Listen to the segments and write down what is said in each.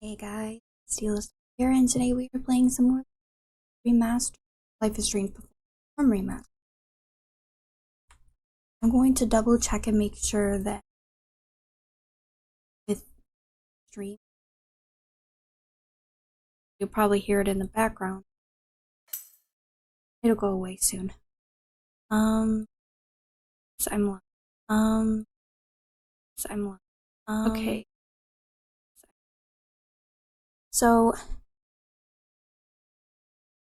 Hey guys, Steelist here, and today we are playing some more remastered Life is Strange before from remaster. I'm going to double check and make sure that with stream, you'll probably hear it in the background. It'll go away soon. So I'm live. So I'm live. Okay. So,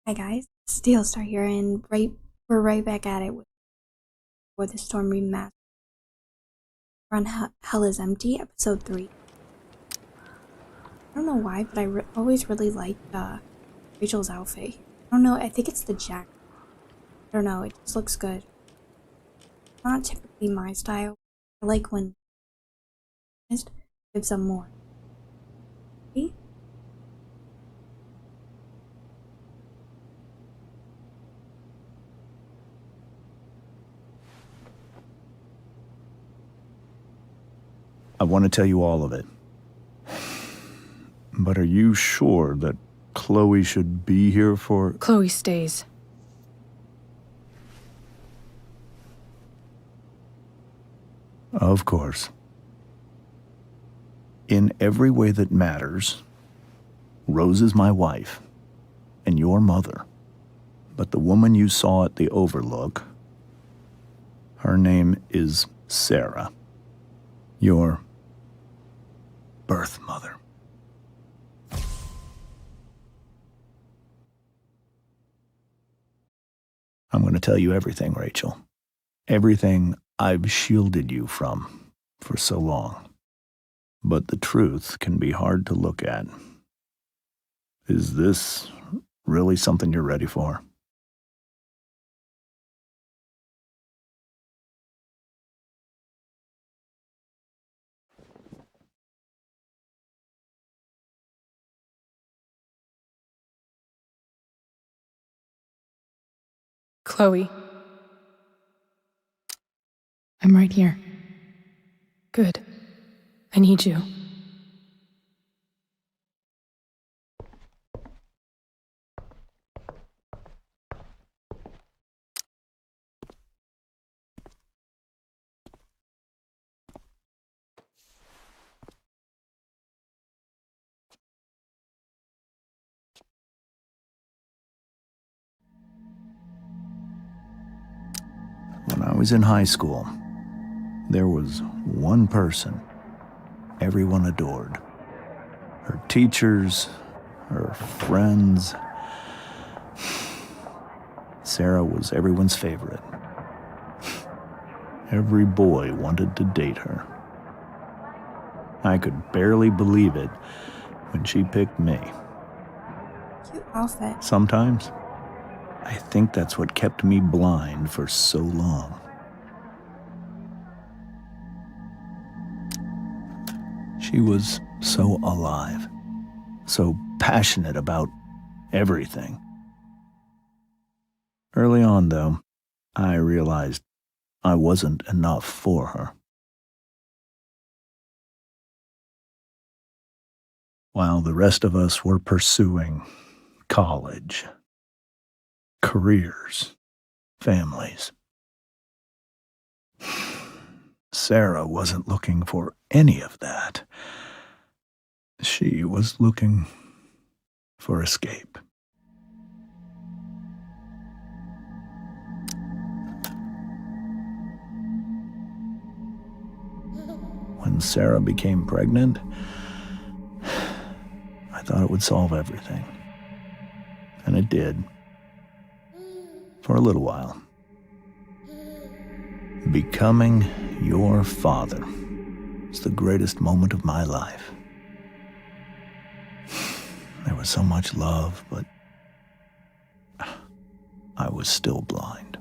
hi guys, Steelstar here, and we're right back at it with For the Storm remaster. We're on Hell is Empty, episode 3. I don't know why, but I always really liked Rachel's outfit. I don't know, I think it's the jacket. I don't know, it just looks good. Not typically my style. I like when it gives them more. See? I want to tell you all of it. But are you sure that Chloe should be here for... Chloe stays. Of course. In every way that matters, Rose is my wife and your mother. But the woman you saw at the Overlook, her name is Sarah. Your birth mother. I'm going to tell you everything, Rachel. Everything I've shielded you from for so long. But the truth can be hard to look at. Is this really something you're ready for? Chloe. I'm right here. Good. I need you. When I was in high school, there was one person everyone adored. Her teachers, her friends. Sarah was everyone's favorite. Every boy wanted to date her. I could barely believe it when she picked me. Cute outfit. Sometimes, I think that's what kept me blind for so long. She was so alive, so passionate about everything. Early on, though, I realized I wasn't enough for her. While the rest of us were pursuing college, careers, families, Sarah wasn't looking for any of that. She was looking for escape. When Sarah became pregnant, I thought it would solve everything. And it did. For a little while. Becoming your father was the greatest moment of my life. There was so much love, but I was still blind.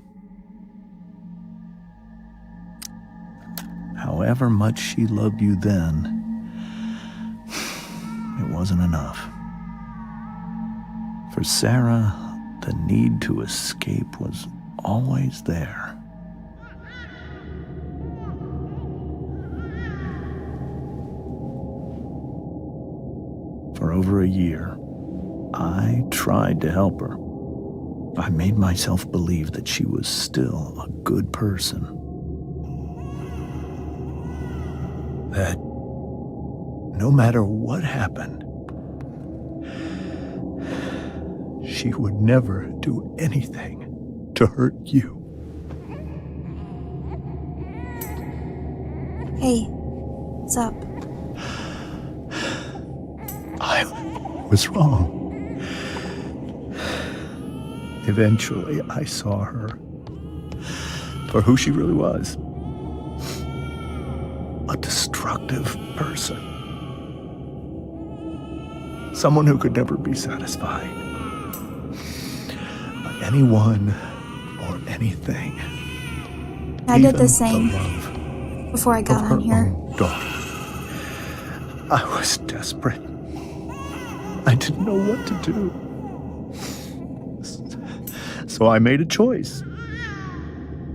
However much she loved you then, it wasn't enough. For Sarah, the need to escape was always there. For over a year, I tried to help her. I made myself believe that she was still a good person. That no matter what happened, she would never do anything to hurt you. Hey, what's up? I was wrong. Eventually, I saw her for who she really was. A destructive person. Someone who could never be satisfied by anyone or anything. I did the Even same love before I got of her on here. own daughter. I was desperate. I didn't know what to do. So I made a choice.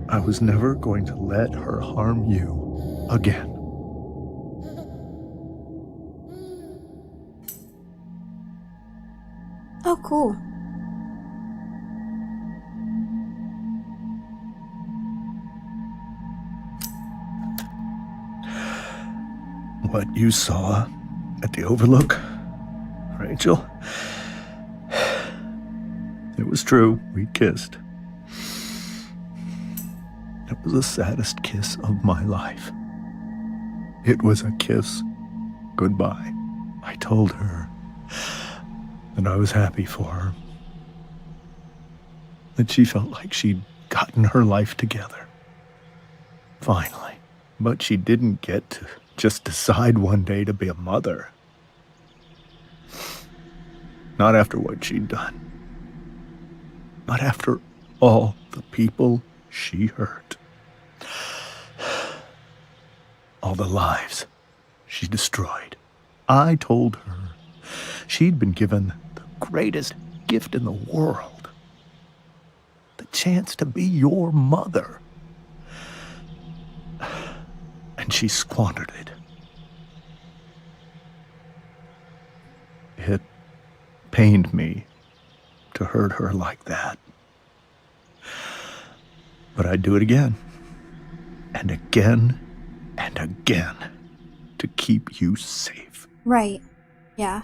I was never going to let her harm you again. Oh, cool. What you saw at the Overlook, Rachel, it was true. We kissed. It was the saddest kiss of my life. It was a kiss goodbye. I told her that I was happy for her, that she felt like she'd gotten her life together. Finally. But she didn't get to just decide one day to be a mother. Not after what she'd done. Not after all the people she hurt. All the lives she destroyed. I told her she'd been given the greatest gift in the world. The chance to be your mother. And she squandered it. It pained me to hurt her like that. But I'd do it again. And again and again to keep you safe. Right. Yeah.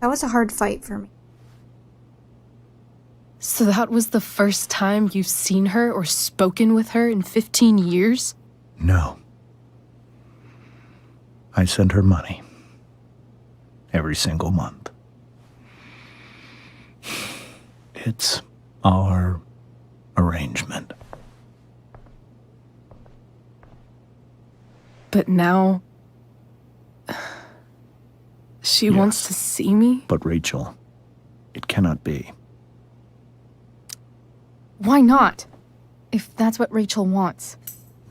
That was a hard fight for me. So that was the first time you've seen her or spoken with her in 15 years? No. I sent her money. Every single month. It's our arrangement. But now... she wants Yes. to see me? But Rachel, it cannot be. Why not? If that's what Rachel wants.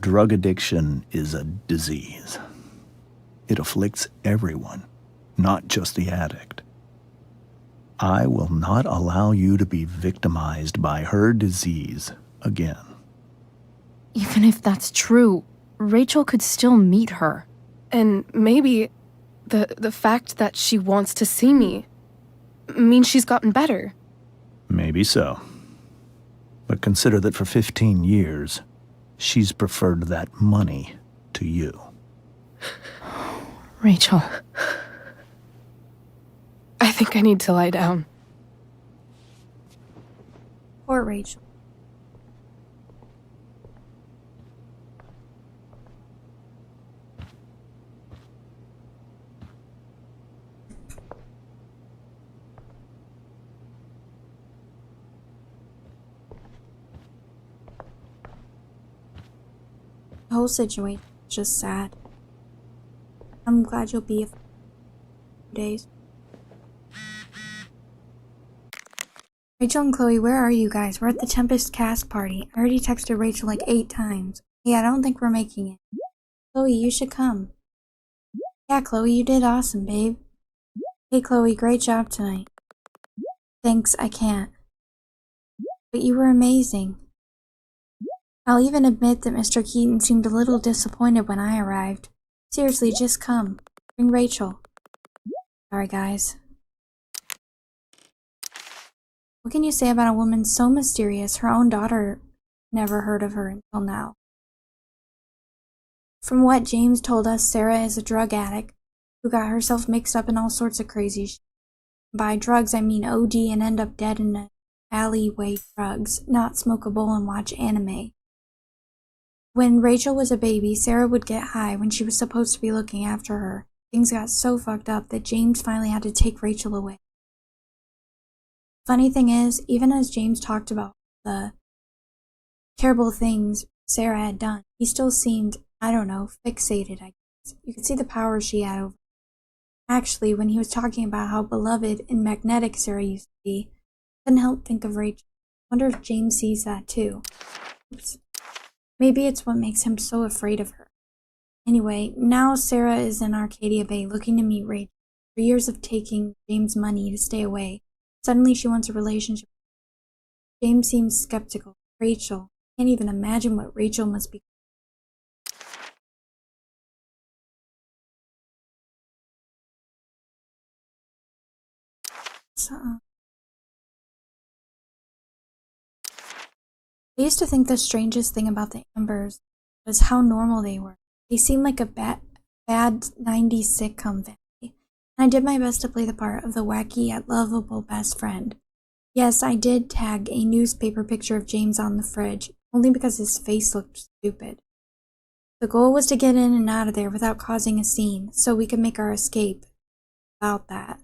Drug addiction is a disease. It afflicts everyone, not just the addict. I will not allow you to be victimized by her disease again. Even if that's true, Rachel could still meet her. And maybe the fact that she wants to see me means she's gotten better. Maybe so. But consider that for 15 years, she's preferred that money to you. Rachel. I think I need to lie down. Poor Rachel. The whole situation is just sad. I'm glad you'll be a few days. Rachel and Chloe, where are you guys? We're at the Tempest cast party. I already texted Rachel like 8 times. Yeah, I don't think we're making it. Chloe, you should come. Yeah, Chloe, you did awesome, babe. Hey, Chloe, great job tonight. Thanks, I can't. But you were amazing. I'll even admit that Mr. Keaton seemed a little disappointed when I arrived. Seriously, just come. Bring Rachel. Sorry, guys. What can you say about a woman so mysterious her own daughter never heard of her until now? From what James told us, Sarah is a drug addict who got herself mixed up in all sorts of crazy shit. By drugs, I mean OD and end up dead in an alleyway drugs, not smoke a bowl and watch anime. When Rachel was a baby, Sarah would get high when she was supposed to be looking after her. Things got so fucked up that James finally had to take Rachel away. Funny thing is, even as James talked about the terrible things Sarah had done, he still seemed, I don't know, fixated, I guess. You could see the power she had over him. Actually, when he was talking about how beloved and magnetic Sarah used to be, I couldn't help think of Rachel. I wonder if James sees that too. Oops. Maybe it's what makes him so afraid of her. Anyway, now Sarah is in Arcadia Bay looking to meet Rachel. For years of taking James' money to stay away, suddenly she wants a relationship. James seems skeptical. Rachel. Can't even imagine what Rachel must be. I used to think the strangest thing about the Ambers was how normal they were. They seemed like a bad 90s sitcom family, and I did my best to play the part of the wacky yet lovable best friend. Yes, I did tag a newspaper picture of James on the fridge, only because his face looked stupid. The goal was to get in and out of there without causing a scene, so we could make our escape. About that.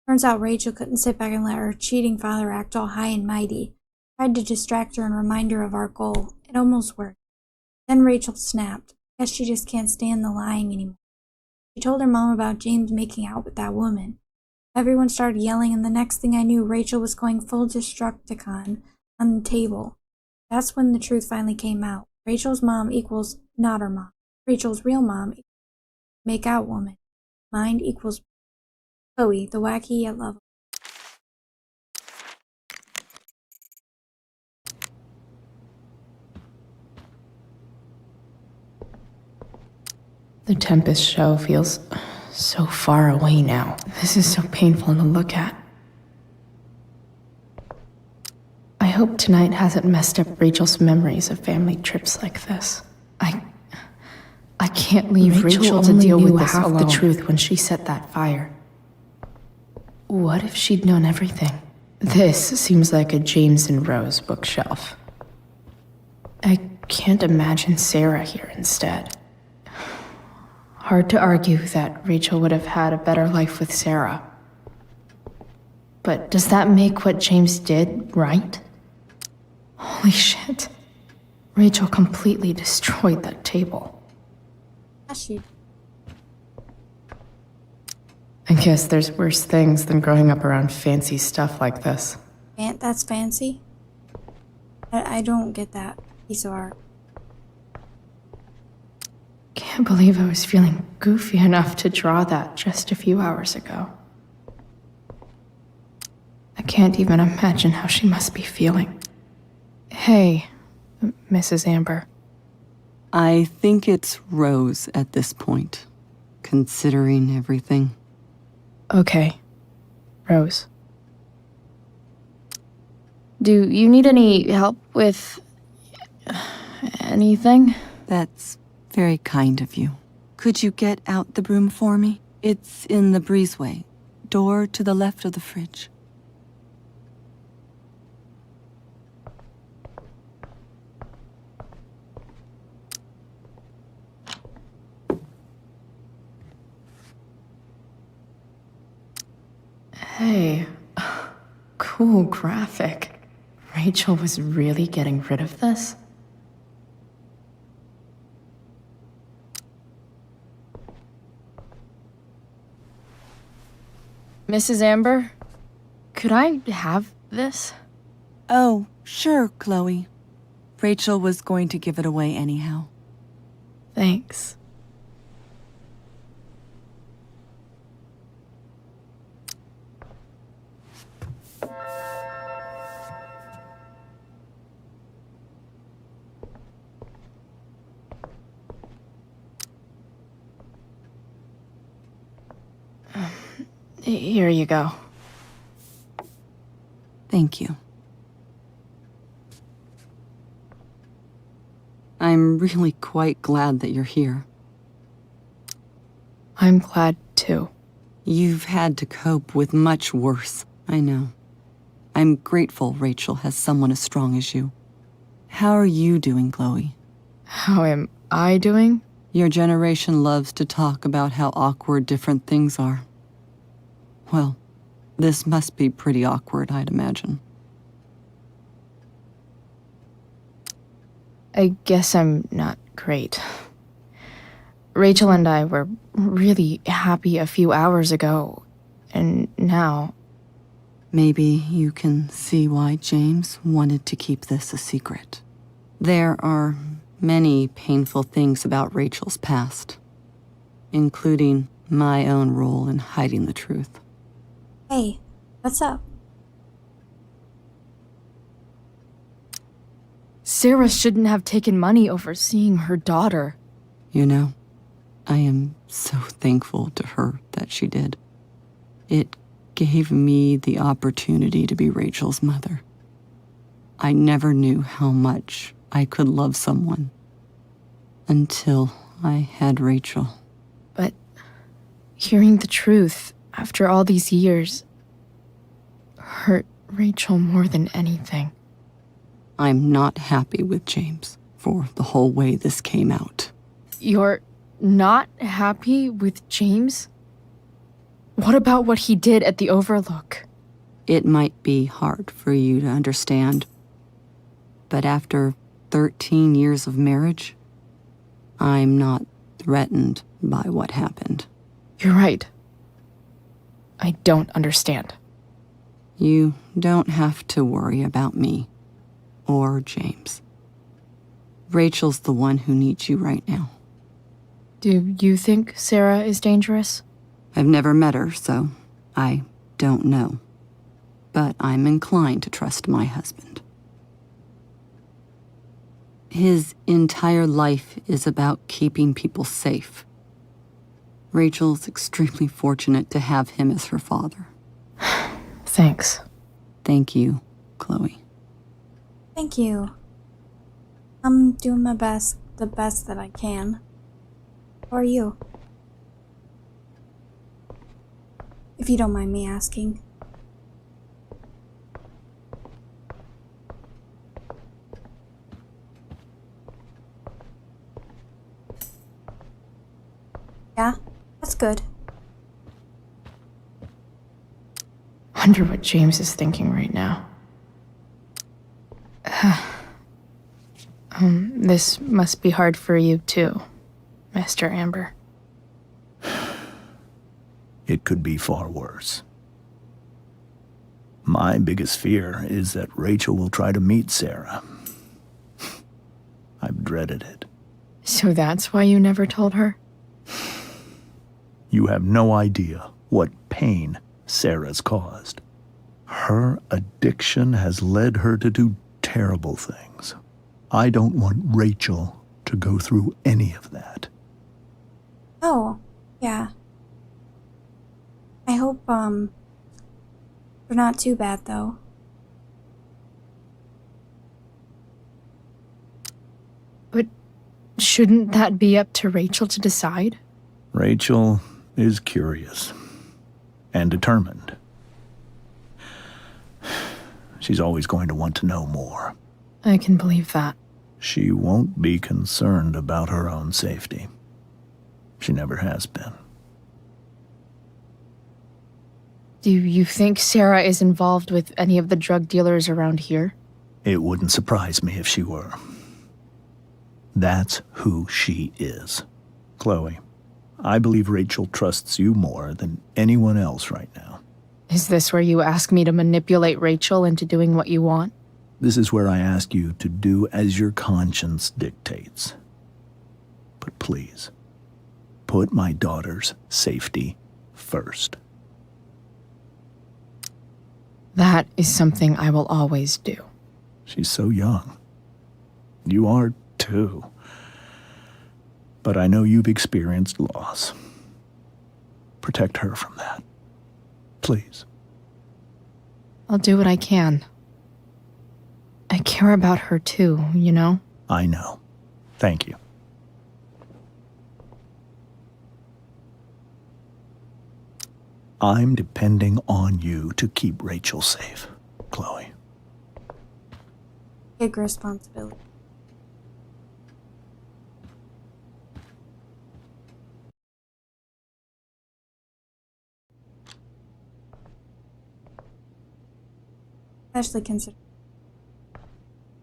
Turns out Rachel couldn't sit back and let her cheating father act all high and mighty. Tried to distract her and remind her of our goal. It almost worked. Then Rachel snapped. Guess she just can't stand the lying anymore. She told her mom about James making out with that woman. Everyone started yelling, and the next thing I knew, Rachel was going full Destructicon on the table. That's when the truth finally came out. Rachel's mom equals not her mom. Rachel's real mom equals make out woman. Mind equals Chloe, the wacky yet lovable. The Tempest show feels so far away now. This is so painful to look at. I hope tonight hasn't messed up Rachel's memories of family trips like this. I can't leave Rachel to deal with this alone. The truth when she set that fire. What if she'd known everything? This seems like a James and Rose bookshelf. I can't imagine Sarah here instead. Hard to argue that Rachel would have had a better life with Sarah. But does that make what James did right? Holy shit. Rachel completely destroyed that table. I guess there's worse things than growing up around fancy stuff like this. That's fancy? I don't get that piece of art. Can't believe I was feeling goofy enough to draw that just a few hours ago. I can't even imagine how she must be feeling. Hey, Mrs. Amber. I think it's Rose at this point, considering everything. Okay, Rose. Do you need any help with anything? That's very kind of you. Could you get out the broom for me? It's in the breezeway, door to the left of the fridge. Hey, cool graphic. Rachel was really getting rid of this? Mrs. Amber, could I have this? Oh, sure, Chloe. Rachel was going to give it away anyhow. Thanks. Here you go. Thank you. I'm really quite glad that you're here. I'm glad too. You've had to cope with much worse, I know. I'm grateful Rachel has someone as strong as you. How are you doing, Chloe? How am I doing? Your generation loves to talk about how awkward different things are. Well, this must be pretty awkward, I'd imagine. I guess I'm not great. Rachel and I were really happy a few hours ago, and now... Maybe you can see why James wanted to keep this a secret. There are many painful things about Rachel's past, including my own role in hiding the truth. Hey, what's up? Sarah shouldn't have taken money over seeing her daughter. You know, I am so thankful to her that she did. It gave me the opportunity to be Rachel's mother. I never knew how much I could love someone until I had Rachel. But hearing the truth after all these years hurt Rachel more than anything. I'm not happy with James for the whole way this came out. You're not happy with James? What about what he did at the Overlook? It might be hard for you to understand, but after 13 years of marriage, I'm not threatened by what happened. You're right. I don't understand. You don't have to worry about me or James. Rachel's the one who needs you right now. Do you think Sarah is dangerous? I've never met her, so I don't know. But I'm inclined to trust my husband. His entire life is about keeping people safe. Rachel's extremely fortunate to have him as her father. Thanks. Thank you, Chloe. Thank you. I'm doing my best, the best that I can. How are you? If you don't mind me asking. Yeah, that's good. Wonder what James is thinking right now. This must be hard for you too, Master Amber. It could be far worse. My biggest fear is that Rachel will try to meet Sarah. I've dreaded it. So that's why you never told her? You have no idea what pain Sarah's caused. Her addiction has led her to do terrible things. I don't want Rachel to go through any of that. Oh, yeah. I hope, they're not too bad, though. But shouldn't that be up to Rachel to decide? Rachel is curious and determined. She's always going to want to know more. I can believe that. She won't be concerned about her own safety. She never has been. Do you think Sarah is involved with any of the drug dealers around here? It wouldn't surprise me if she were. That's who she is. Chloe, I believe Rachel trusts you more than anyone else right now. Is this where you ask me to manipulate Rachel into doing what you want? This is where I ask you to do as your conscience dictates. But please, put my daughter's safety first. That is something I will always do. She's so young. You are too. But I know you've experienced loss. Protect her from that. Please. I'll do what I can. I care about her too, you know? I know. Thank you. I'm depending on you to keep Rachel safe, Chloe. Big responsibility. Especially considering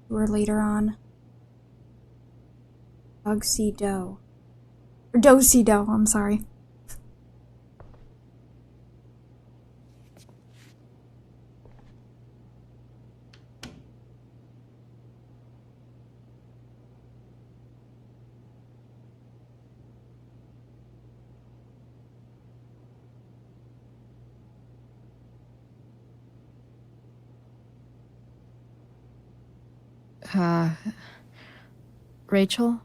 we're later on. Dog see doe. Or doe see doe, I'm sorry. Rachel?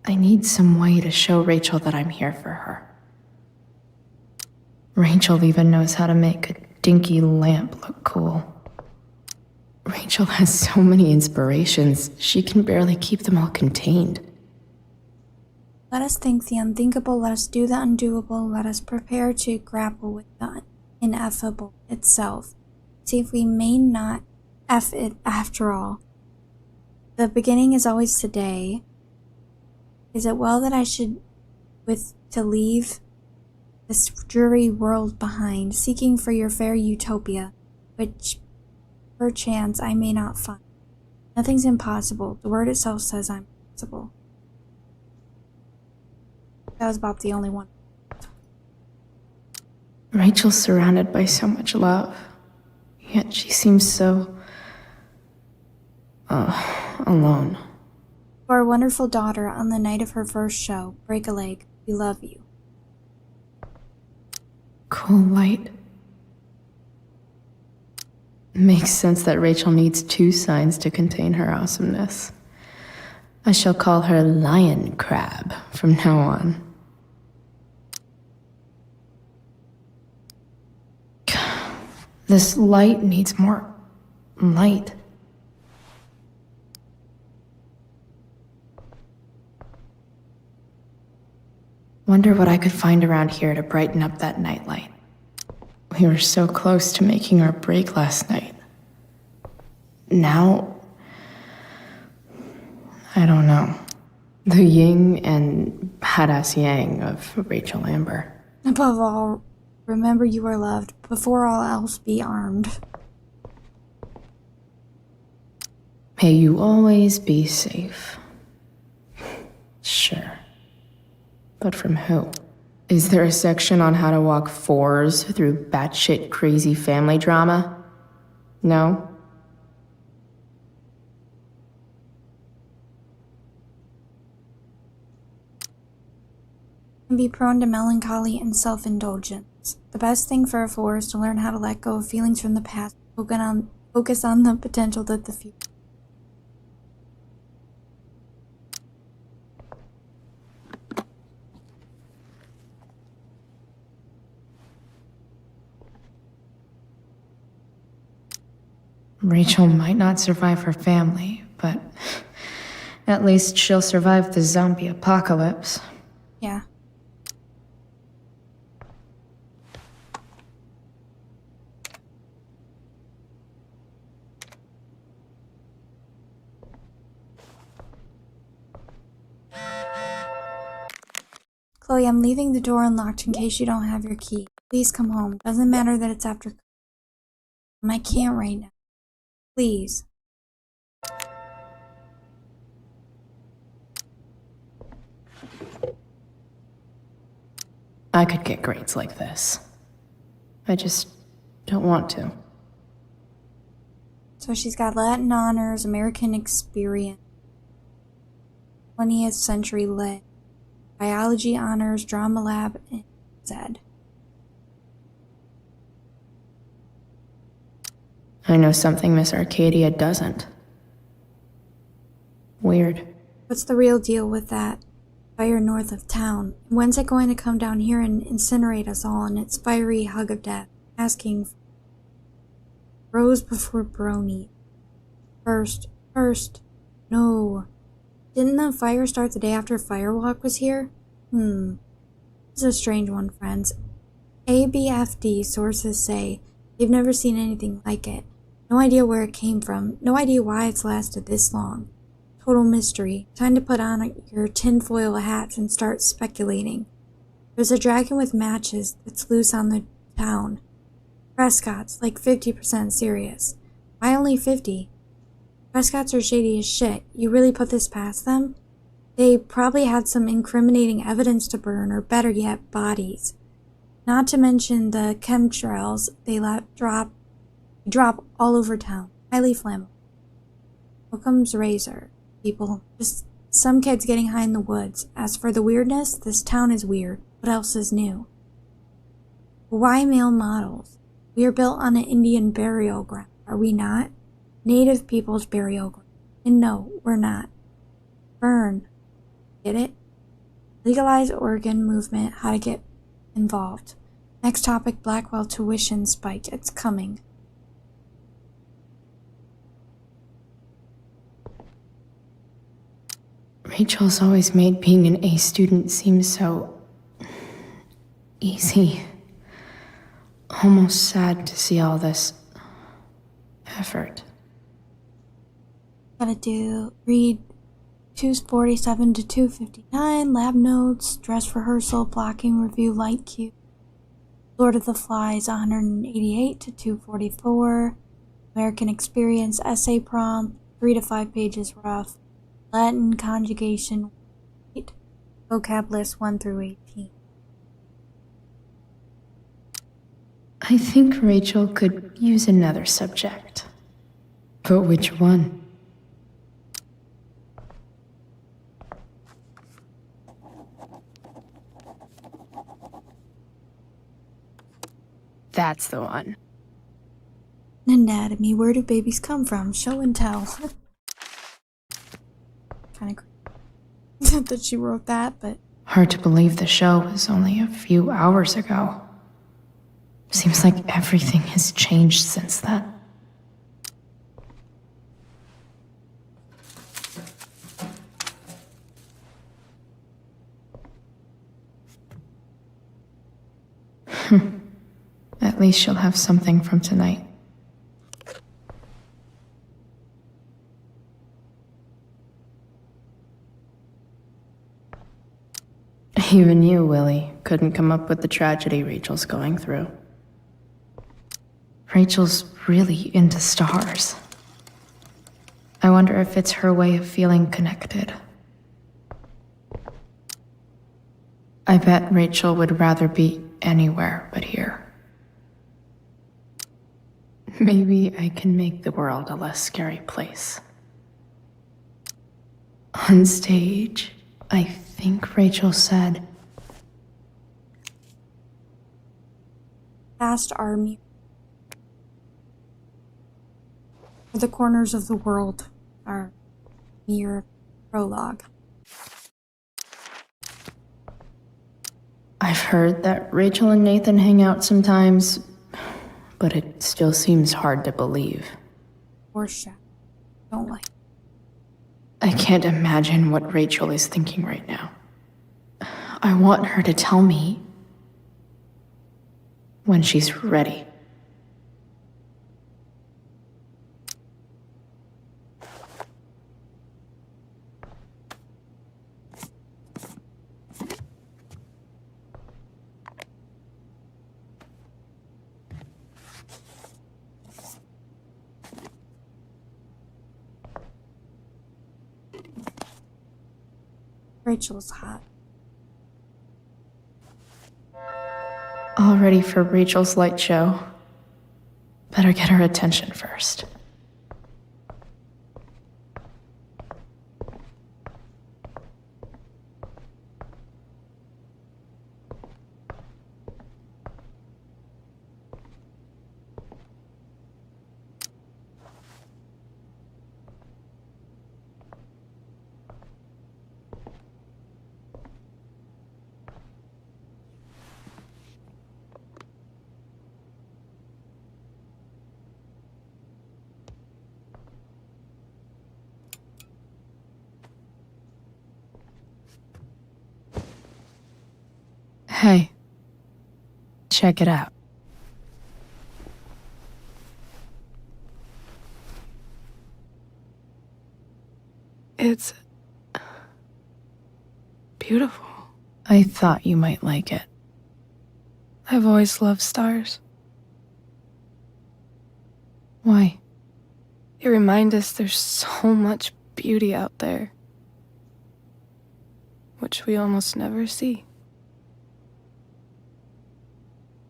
I need some way to show Rachel that I'm here for her. Rachel even knows how to make a dinky lamp look cool. Rachel has so many inspirations, she can barely keep them all contained. Let us think the unthinkable, let us do the undoable, let us prepare to grapple with the ineffable itself. See if we may not F it after all. The beginning is always today. Is it well that I should to leave this dreary world behind, seeking for your fair utopia, which perchance I may not find? Nothing's impossible. The word itself says I'm possible. That was about the only one. Rachel's surrounded by so much love, yet she seems so... alone. For our wonderful daughter, on the night of her first show, break a leg. We love you. Cool light. Makes sense that Rachel needs 2 signs to contain her awesomeness. I shall call her Lion Crab from now on. This light needs more light. Wonder what I could find around here to brighten up that nightlight. We were so close to making our break last night. Now, I don't know. The yin and badass yang of Rachel Amber. Above all, remember you are loved. Before all else, be armed. May you always be safe. Sure. But from who? Is there a section on how to walk 4s through batshit crazy family drama? No? And be prone to melancholy and self-indulgence. The best thing for a 4 is to learn how to let go of feelings from the past, focus on the potential that the future. Rachel might not survive her family, but at least she'll survive the zombie apocalypse. Yeah. Chloe, I'm leaving the door unlocked in case you don't have your key. Please come home. Doesn't matter that it's after. I can't right now. Please. I could get grades like this. I just don't want to. So she's got Latin honors, American experience, 20th century lit, biology honors, drama lab, and Z. I know something Miss Arcadia doesn't. Weird. What's the real deal with that fire north of town? When's it going to come down here and incinerate us all in its fiery hug of death? Asking for Rose before Brony. First. No. Didn't the fire start the day after Firewalk was here? This is a strange one, friends. ABFD sources say they've never seen anything like it. No idea where it came from. No idea why it's lasted this long. Total mystery. Time to put on your tinfoil hats and start speculating. There's a dragon with matches that's loose on the town. Prescott's like 50% serious. Why only 50? Prescott's are shady as shit. You really put this past them? They probably had some incriminating evidence to burn, or better yet, bodies. Not to mention the chemtrails they drop all over town. Highly flammable. Welcome's Razor, people. Just some kids getting high in the woods. As for the weirdness, this town is weird. What else is new? Why male models? We are built on an Indian burial ground, are we not? Native people's burial ground. And no, we're not. Burn. Get it? Legalize organ movement, how to get involved. Next topic, Blackwell tuition spike. It's coming. Rachel's always made being an A student seem so easy. Almost sad to see all this effort. Gotta read 247 to 259, lab notes, dress rehearsal, blocking review, light cue. Lord of the Flies 188 to 244. American Experience essay prompt, 3 to 5 pages rough. Latin conjugation, 8. Vocab list 1 through 18. I think Rachel could use another subject. But which one? That's the one. Anatomy, where do babies come from? Show and tell. Kinda crazy that she wrote that, but Hard to believe the show was only a few hours ago. Seems like everything has changed since then. At least she'll have something from tonight. Even you, Willie, couldn't come up with the tragedy Rachel's going through. Rachel's really into stars. I wonder if it's her way of feeling connected. I bet Rachel would rather be anywhere but here. Maybe I can make the world a less scary place. On stage, I think Rachel said, past army. The corners of the world are mere prologue. I've heard that Rachel and Nathan hang out sometimes, but it still seems hard to believe. Or shadow. Don't like. I can't imagine what Rachel is thinking right now. I want her to tell me when she's ready. Rachel's hot. All ready for Rachel's light show. Better get her attention first. Hey, check it out. It's beautiful. I thought you might like it. I've always loved stars. Why? They remind us there's so much beauty out there, which we almost never see.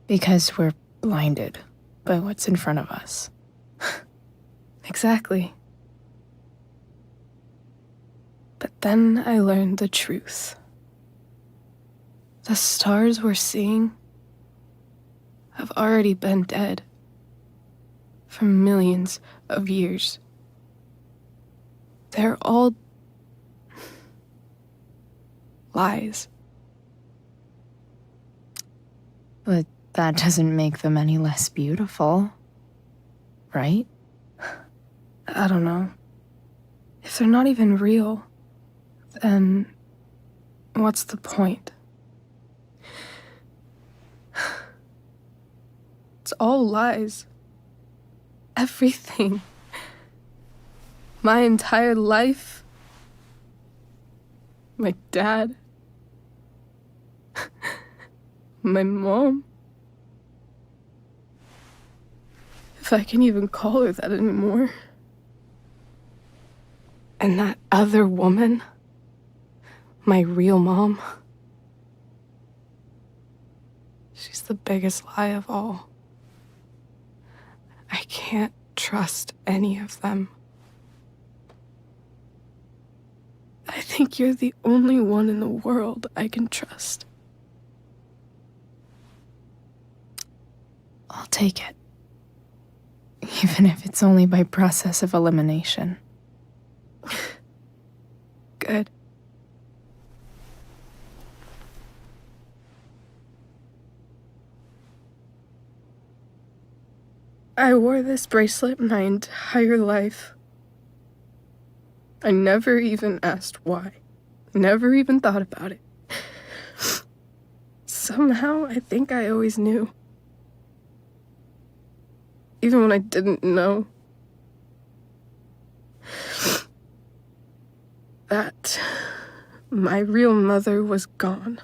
Because we're blinded by what's in front of us. Exactly. But then I learned the truth. The stars we're seeing have already been dead for millions of years. They're all lies. But that doesn't make them any less beautiful, right? I don't know. If they're not even real, then what's the point? It's all lies. Everything. My entire life. My dad. My mom. If I can even call her that anymore. And that other woman, my real mom, she's the biggest lie of all. I can't trust any of them. I think you're the only one in the world I can trust. I'll take it. Even if it's only by process of elimination. Good. I wore this bracelet my entire life. I never even asked why. Never even thought about it. Somehow, I think I always knew. Even when I didn't know. That my real mother was gone.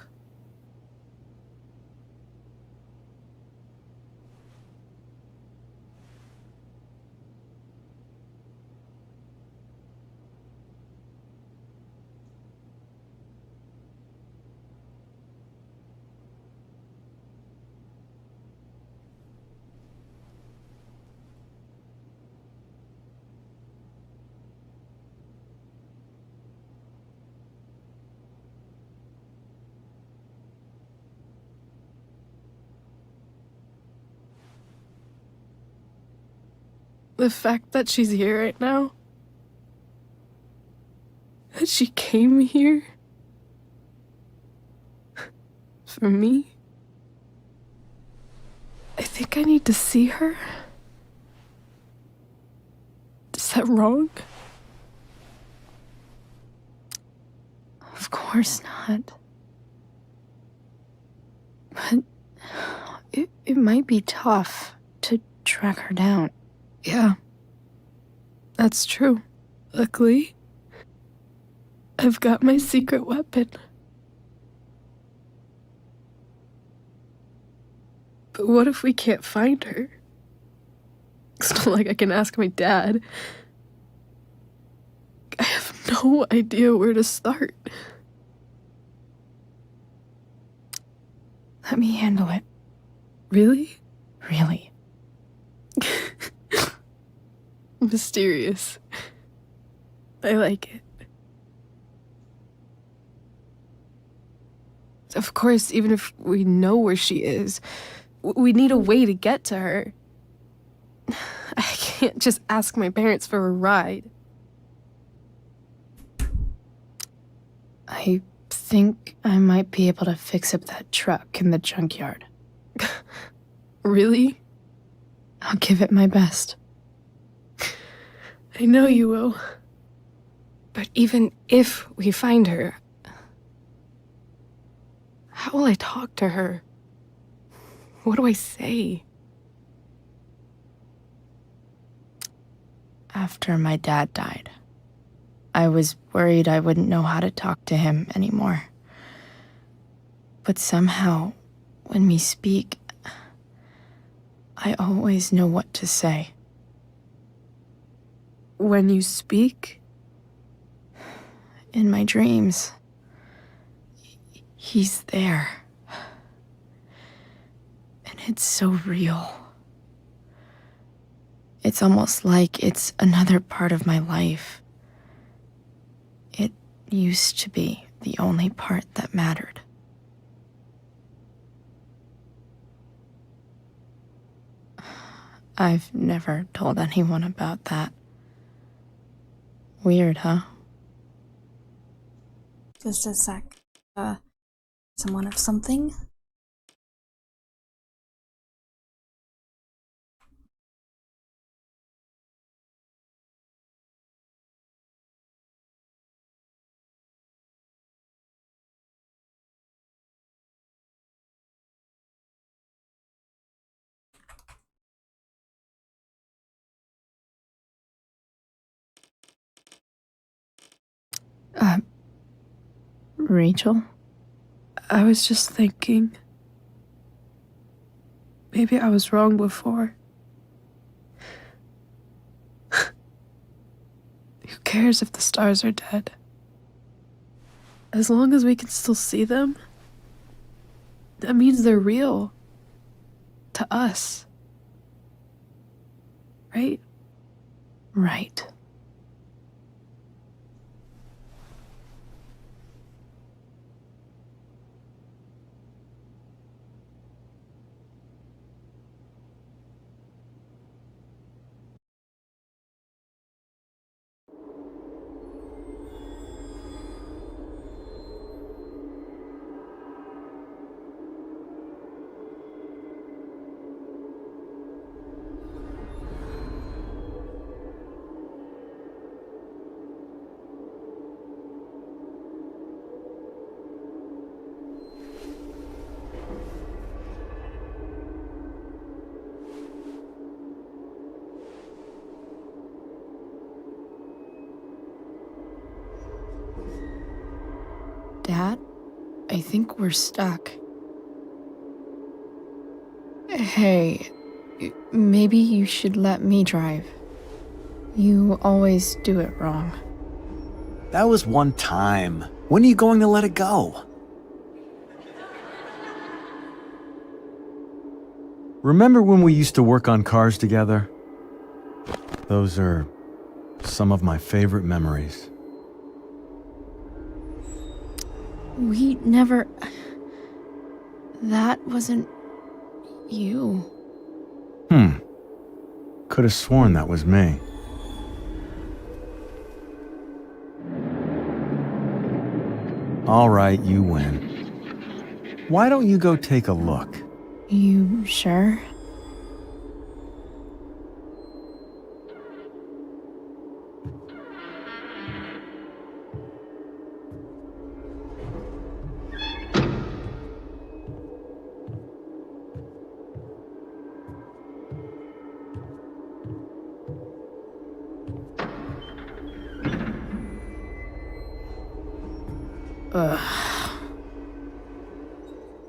The fact that she's here right now, that she came here for me, I think I need to see her. Is that wrong? Of course not. But it might be tough to track her down. Yeah, that's true. Luckily, I've got my secret weapon. But what if we can't find her? It's not like I can ask my dad. I have no idea where to start. Let me handle it. Really? Really. Mysterious. I like it. Of course, even if we know where she is, we need a way to get to her. I can't just ask my parents for a ride. I think I might be able to fix up that truck in the junkyard. Really? I'll give it my best. I know you will. But even if we find her, How will I talk to her? What do I say? After my dad died, I was worried I wouldn't know how to talk to him anymore. But somehow, when we speak, I always know what to say. When you speak? In my dreams, he's there. And it's so real. It's almost like it's another part of my life. It used to be the only part that mattered. I've never told anyone about that. Weird, huh? Just a sec. Someone of something? Rachel? I was just thinking. Maybe I was wrong before. Who cares if the stars are dead? As long as we can still see them, that means they're real. To us. Right? Right. Dad, I think we're stuck. Hey, maybe you should let me drive. You always do it wrong. That was one time. When are you going to let it go? Remember when we used to work on cars together? Those are some of my favorite memories. We never... That wasn't... you. Could have sworn that was me. All right, you win. Why don't you go take a look? You sure?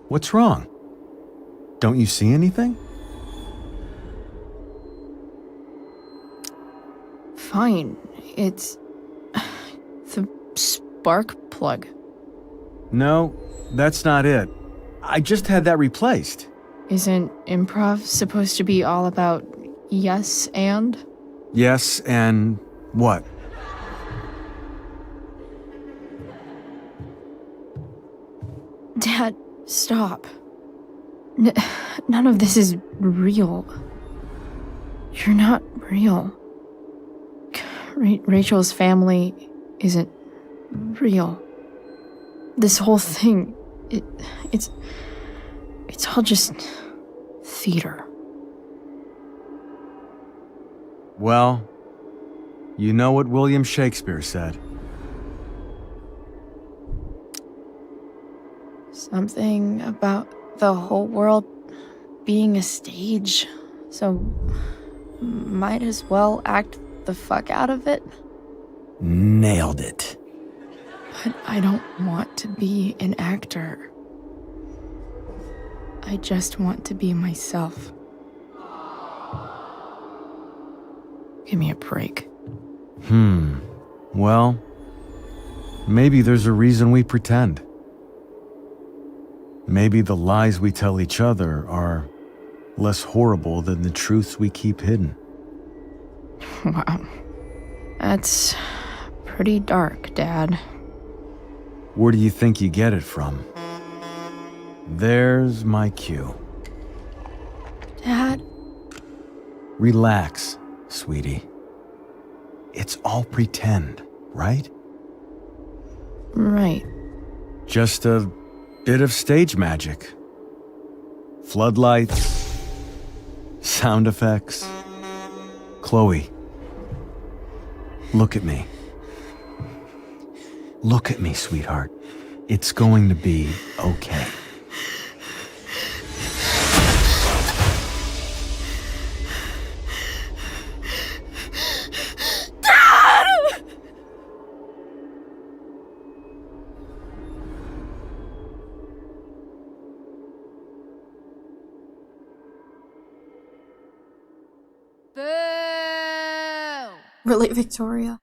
What's wrong? Don't you see anything? Fine. It's... the spark plug. No, that's not it. I just had that replaced. Isn't improv supposed to be all about yes and? Yes, and what? Dad, stop. None of this is real. You're not real. Rachel's family isn't real. This whole thing, it's all just theater. Well, you know what William Shakespeare said. Something about the whole world being a stage. So, might as well act the fuck out of it. Nailed it. But I don't want to be an actor. I just want to be myself. Give me a break. Well, maybe there's a reason we pretend. Maybe the lies we tell each other are less horrible than the truths we keep hidden. Wow. That's pretty dark, Dad. Where do you think you get it from? There's my cue. Dad? Relax, sweetie. It's all pretend, right? Right. Just a bit of stage magic. Floodlights, sound effects. Chloe, look at me. Look at me, sweetheart. It's going to be okay. Really, Victoria?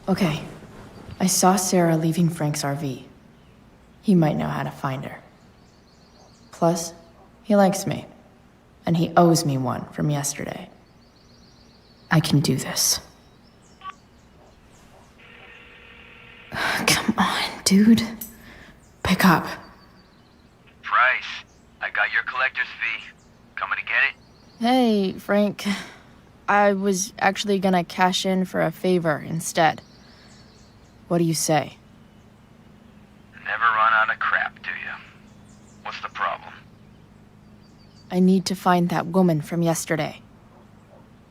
Okay. I saw Sarah leaving Frank's RV. He might know how to find her. Plus, he likes me. And he owes me one from yesterday. I can do this. Come on, dude. Pick up. Price, I got your collector's fee. Coming to get it? Hey, Frank. I was actually gonna cash in for a favor instead. What do you say? Never run out of crap, do you? What's the problem? I need to find that woman from yesterday.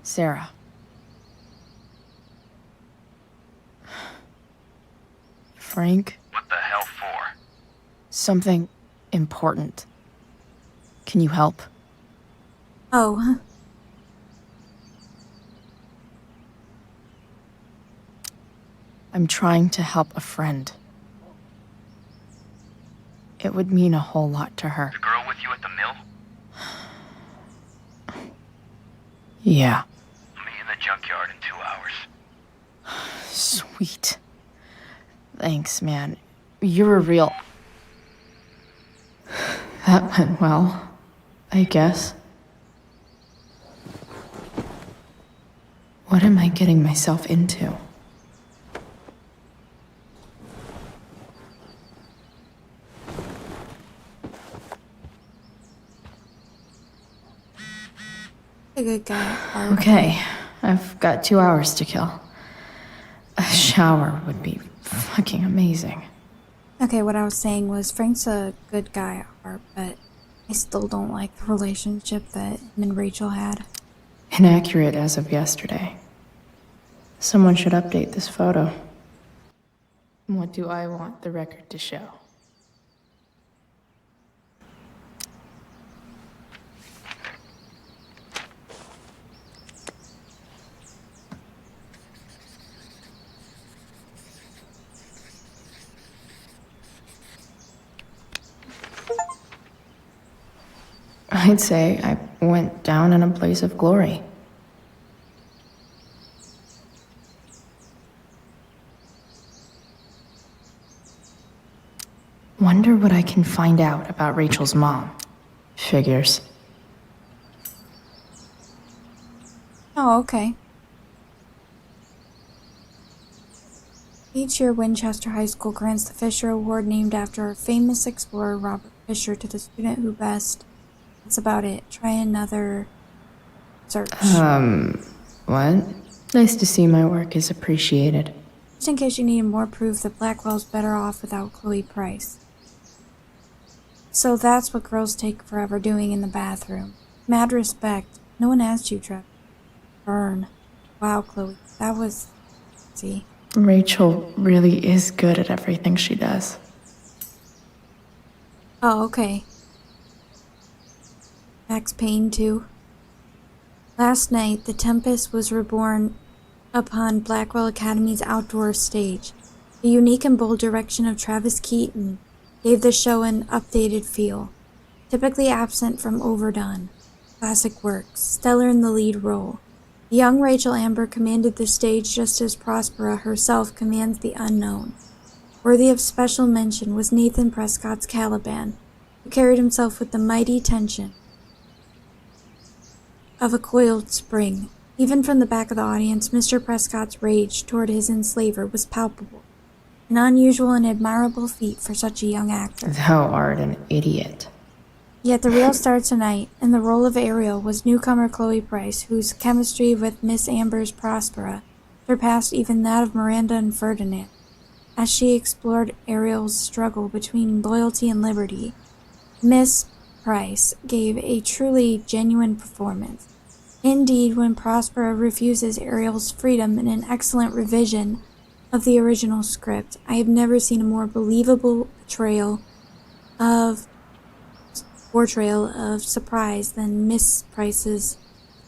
Sarah. Frank? What the hell for? Something important. Can you help? Oh, I'm trying to help a friend. It would mean a whole lot to her. The girl with you at the mill? Yeah. I'll meet in the junkyard in 2 hours. Sweet. Thanks, man. You're a real... That went well, I guess. What am I getting myself into? a good guy. Barb. Okay, I've got 2 hours to kill. A shower would be fucking amazing. Okay, what I was saying was Frank's a good guy, Barb, but I still don't like the relationship that him and Rachel had. Inaccurate as of yesterday. Someone should update this photo. What do I want the record to show? I'd say I went down in a place of glory. Wonder what I can find out about Rachel's mom. Figures. Oh, okay. Each year, Winchester High School grants the Fisher Award named after a famous explorer, Robert Fisher, to the student who best. That's about it. Try another search. What? Nice to see my work is appreciated. Just in case you needed more proof that Blackwell's better off without Chloe Price. So that's what girls take forever doing in the bathroom. Mad respect. No one asked you, Trev. Burn. Wow, Chloe. That was... See? Rachel really is good at everything she does. Oh, okay. Max Payne, too. Last night, the Tempest was reborn upon Blackwell Academy's outdoor stage. The unique and bold direction of Travis Keaton gave the show an updated feel, typically absent from overdone classic works, stellar in the lead role. The young Rachel Amber commanded the stage just as Prospera herself commands the unknown. Worthy of special mention was Nathan Prescott's Caliban, who carried himself with the mighty tension of a coiled spring. Even from the back of the audience, Mr. Prescott's rage toward his enslaver was palpable, an unusual and admirable feat for such a young actor. Thou art an idiot. Yet the real star tonight, in the role of Ariel, was newcomer Chloe Price, whose chemistry with Miss Amber's Prospera surpassed even that of Miranda and Ferdinand. As she explored Ariel's struggle between loyalty and liberty, Miss Price gave a truly genuine performance. Indeed, when Prospera refuses Ariel's freedom in an excellent revision of the original script, I have never seen a more believable portrayal of surprise than Miss Price's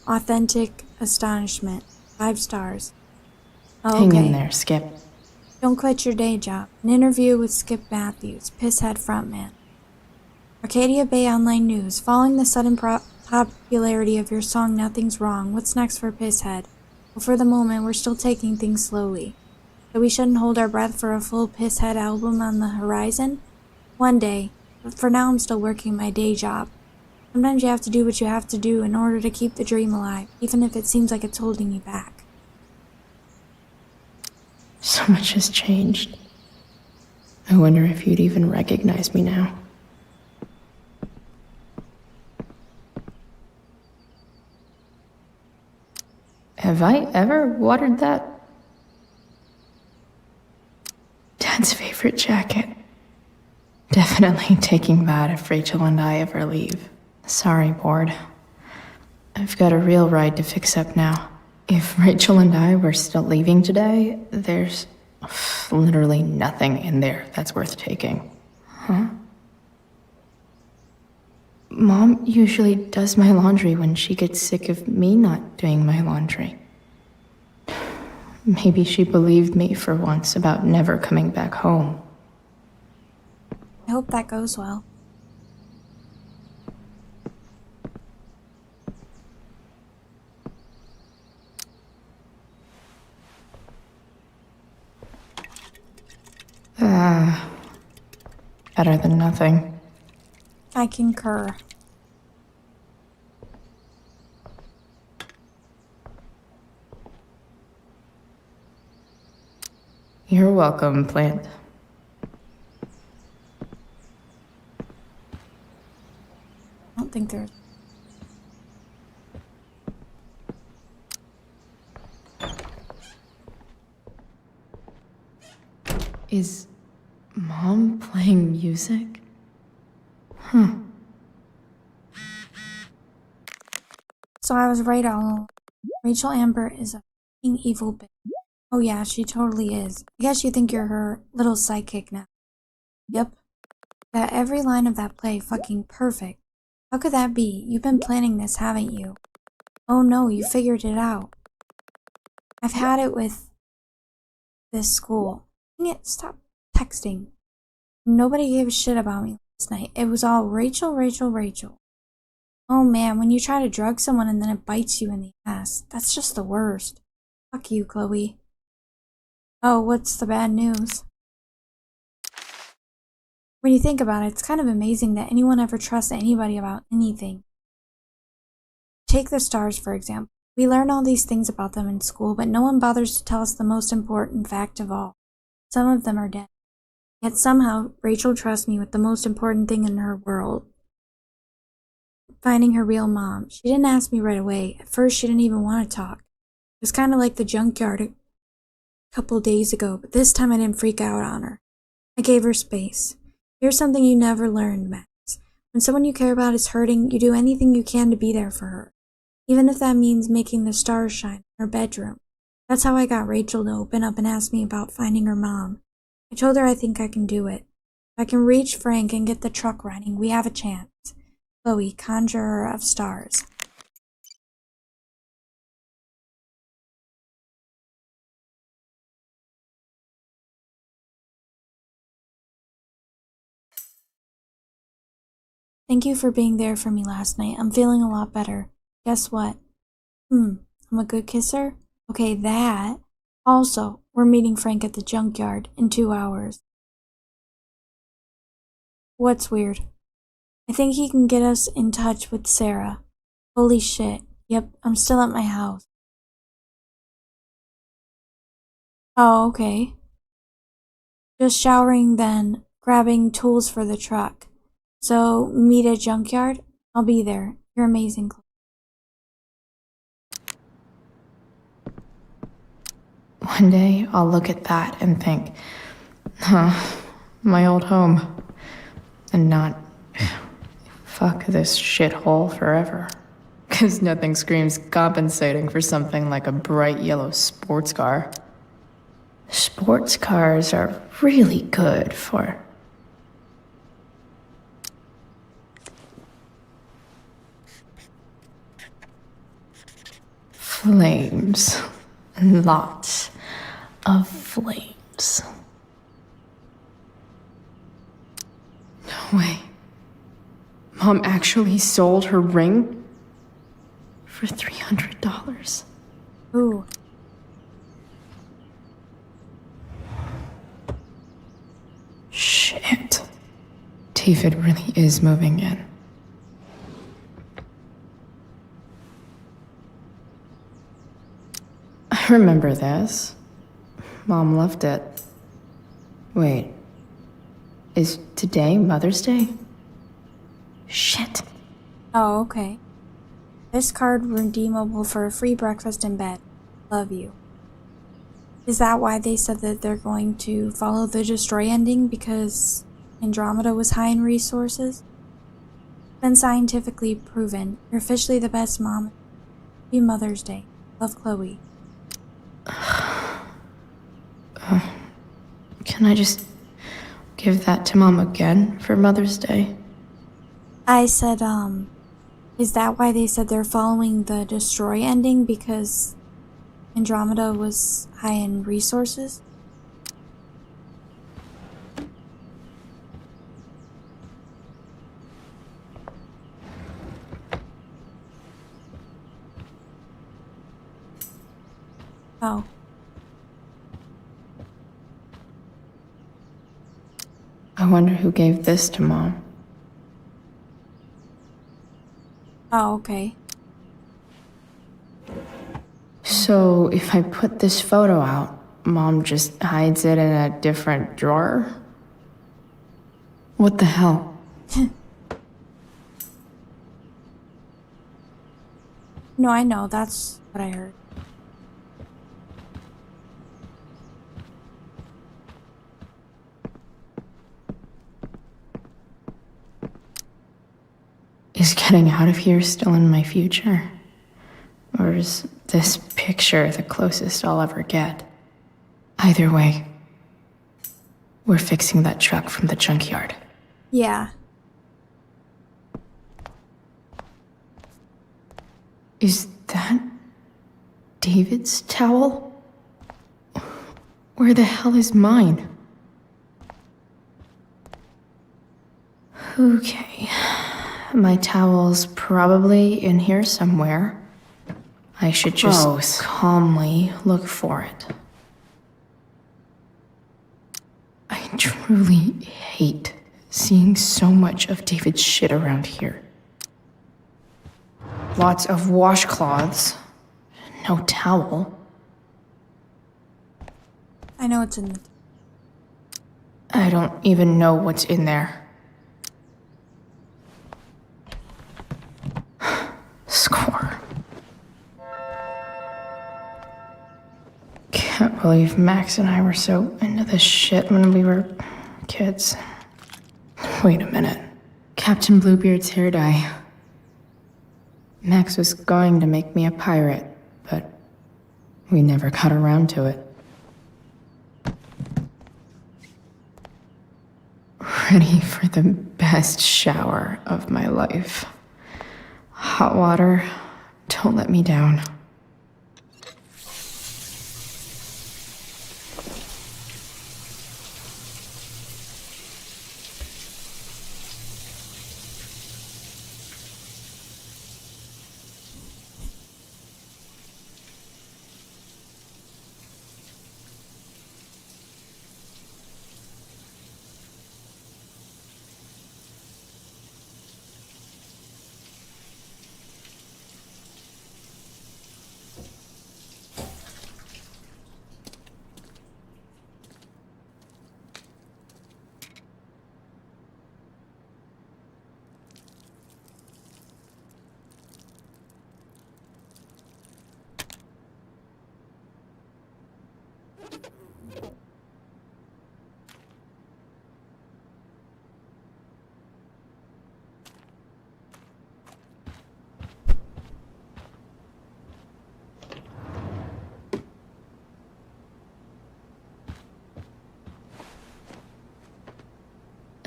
authentic astonishment. 5 stars. Oh, Hang okay. in there, Skip. Don't quit your day job. An interview with Skip Matthews, Pisshead frontman. Arcadia Bay Online News. Following the sudden popularity of your song Nothing's Wrong, what's next for Pisshead? Well, for the moment, we're still taking things slowly. So we shouldn't hold our breath for a full Pisshead album on the horizon? One day. But for now, I'm still working my day job. Sometimes you have to do what you have to do in order to keep the dream alive, even if it seems like it's holding you back. So much has changed. I wonder if you'd even recognize me now. Have I ever watered that? Dad's favorite jacket. Definitely taking that if Rachel and I ever leave. Sorry, board. I've got a real ride to fix up now. If Rachel and I were still leaving today, there's literally nothing in there that's worth taking. Huh? Mom usually does my laundry when she gets sick of me not doing my laundry. Maybe she believed me for once about never coming back home. I hope that goes well. Better than nothing. I concur. You're welcome, plant. I don't think there's... Is Mom playing music? Huh. So I was right all along. Rachel Amber is a fucking evil bitch. Oh yeah, she totally is. I guess you think you're her little sidekick now. Yep. Got every line of that play fucking perfect. How could that be? You've been planning this, haven't you? Oh no, you figured it out. I've had it with this school. Dang it, stop texting. Nobody gave a shit about me last night. It was all Rachel, Rachel, Rachel. Oh man, when you try to drug someone and then it bites you in the ass, that's just the worst. Fuck you, Chloe. Oh, what's the bad news? When you think about it, it's kind of amazing that anyone ever trusts anybody about anything. Take the stars, for example. We learn all these things about them in school, but no one bothers to tell us the most important fact of all. Some of them are dead. Yet somehow, Rachel trusts me with the most important thing in her world. Finding her real mom. She didn't ask me right away. At first, she didn't even want to talk. was kind of like the junkyard a couple days ago, but this time I didn't freak out on her. I gave her space. Here's something you never learned, Max. When someone you care about is hurting, you do anything you can to be there for her, even if that means making the stars shine in her bedroom. That's how I got Rachel to open up and ask me about finding her mom. I told her I think I can do it. If I can reach Frank and get the truck running, we have a chance. Chloe, conjurer of stars. Thank you for being there for me last night. I'm feeling a lot better. Guess what? I'm a good kisser? Okay, that. Also, we're meeting Frank at the junkyard in 2 hours. What's weird? I think he can get us in touch with Sarah. Holy shit. Yep, I'm still at my house. Oh, okay. Just showering then, grabbing tools for the truck. So, meet at junkyard? I'll be there. You're amazing, Chloe. One day, I'll look at that and think, huh, my old home. And not, fuck this shithole forever. Because nothing screams compensating for something like a bright yellow sports car. Sports cars are really good for... flames. Lots of flames. No way. Mom actually sold her ring for $300. Ooh. Shit. David really is moving in. I remember this. Mom loved it. Wait. Is today Mother's Day? Shit. Oh, okay. This card redeemable for a free breakfast in bed. Love you. Is that why they said that they're going to follow the destroy ending because Andromeda was high in resources? Been scientifically proven. You're officially the best mom. Happy Mother's Day. Love, Chloe. Can I just give that to Mom again for Mother's Day? I said, is that why they said they're following the destroy ending because Andromeda was high in resources? Oh. I wonder who gave this to Mom. Oh, okay. So if I put this photo out, Mom just hides it in a different drawer? What the hell? No, I know. That's what I heard. Is getting out of here still in my future? Or is this picture the closest I'll ever get? Either way, we're fixing that truck from the junkyard. Yeah. Is that David's towel? Where the hell is mine? Okay. My towel's probably in here somewhere. I should just calmly look for it. I truly hate seeing so much of David's shit around here. Lots of washcloths. No towel. I know it's in the... I don't even know what's in there. Score. Can't believe Max and I were so into this shit when we were kids. Wait a minute. Captain Bluebeard's hair dye. Max was going to make me a pirate, but we never got around to it. Ready for the best shower of my life. Hot water, don't let me down.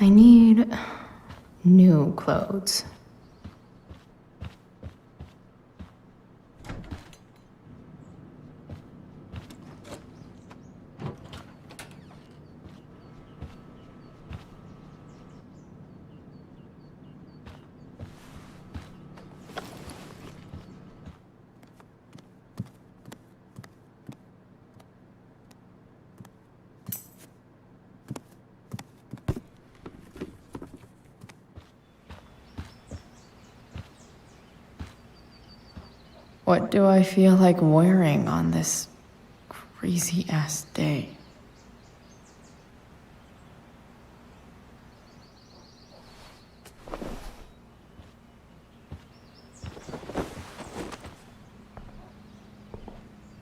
I need new clothes. What do I feel like wearing on this crazy ass day?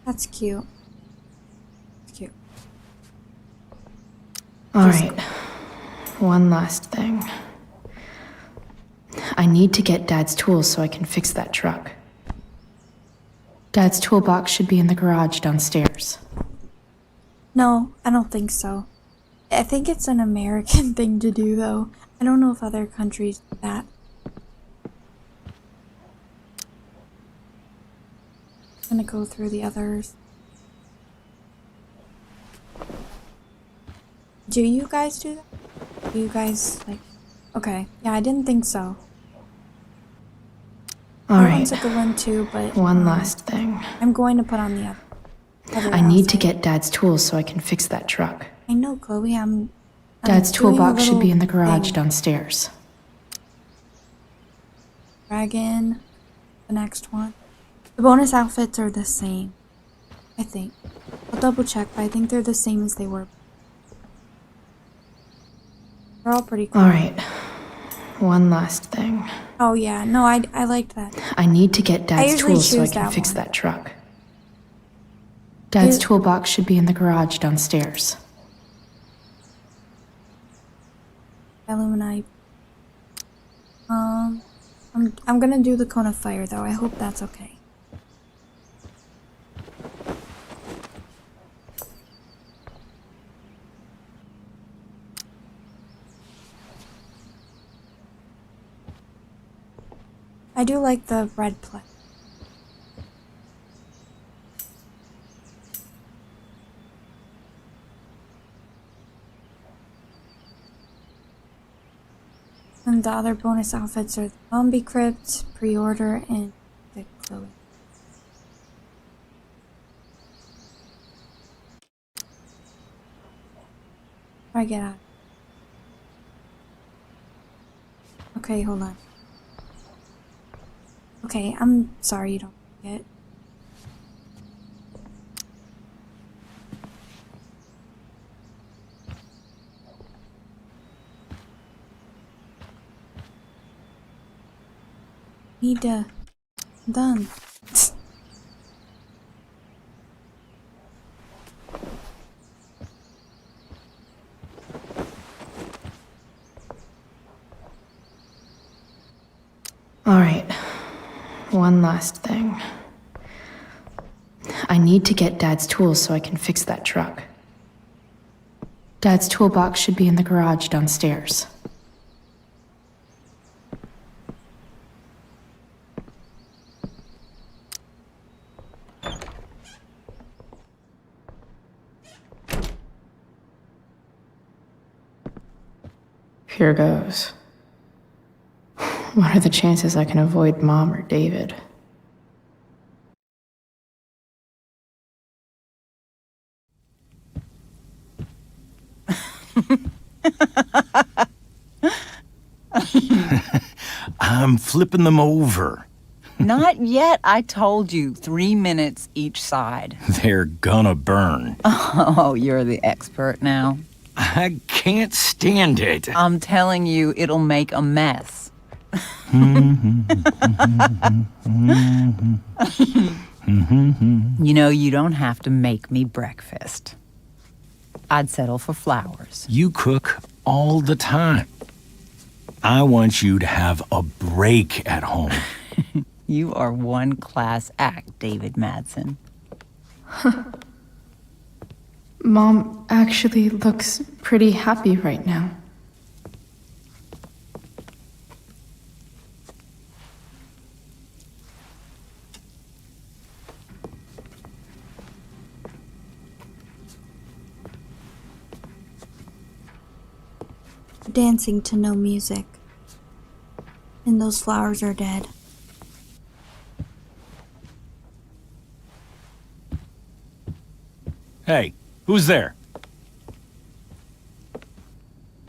That's cute. It's cute. Alright, one last thing. I need to get Dad's tools so I can fix that truck. Dad's toolbox should be in the garage downstairs. No, I don't think so. I think it's an American thing to do, though. I don't know if other countries do that. I'm gonna go through the others. Do you guys do that? Do you guys, like... Okay. Yeah, I didn't think so. That one's Alright, a good one, too, but... one last thing. I'm going to put on the other I need to outfit. get Dad's tools so I can fix that truck. I know, Chloe, I'm Dad's doing a toolbox should be little in the garage thing. downstairs. Dragon, the next one. The bonus outfits are the same, I think. I'll double check, but I think they're the same as they were. They're all pretty cool. Alright, one last thing. Oh yeah, no, I liked that. I need to get Dad's usually tools so I choose can that fix one. that truck. Dad's You- toolbox should be in the garage downstairs. Illuminate. I'm gonna do the cone of fire though. I hope that's okay. I do like the red play. And the other bonus outfits are the Zombie Crypt, Pre-Order, and the Chloe. How do I get out? Okay, hold on. Okay, I'm sorry you don't get it. Need to... I'm done. Alright, one last thing. I need to get Dad's tools so I can fix that truck. Dad's toolbox should be in the garage downstairs. Here goes. What are the chances I can avoid Mom or David? I'm flipping them over. Not yet. I told you, 3 minutes each side. They're gonna burn. Oh, you're the expert now. I can't stand it. I'm telling you, it'll make a mess. You know, you don't have to make me breakfast. I'd settle for flowers. You cook all the time. I want you to have a break at home. You are one class act, David Madsen. Mom actually looks pretty happy right now. Dancing to no music. And those flowers are dead. Hey, who's there?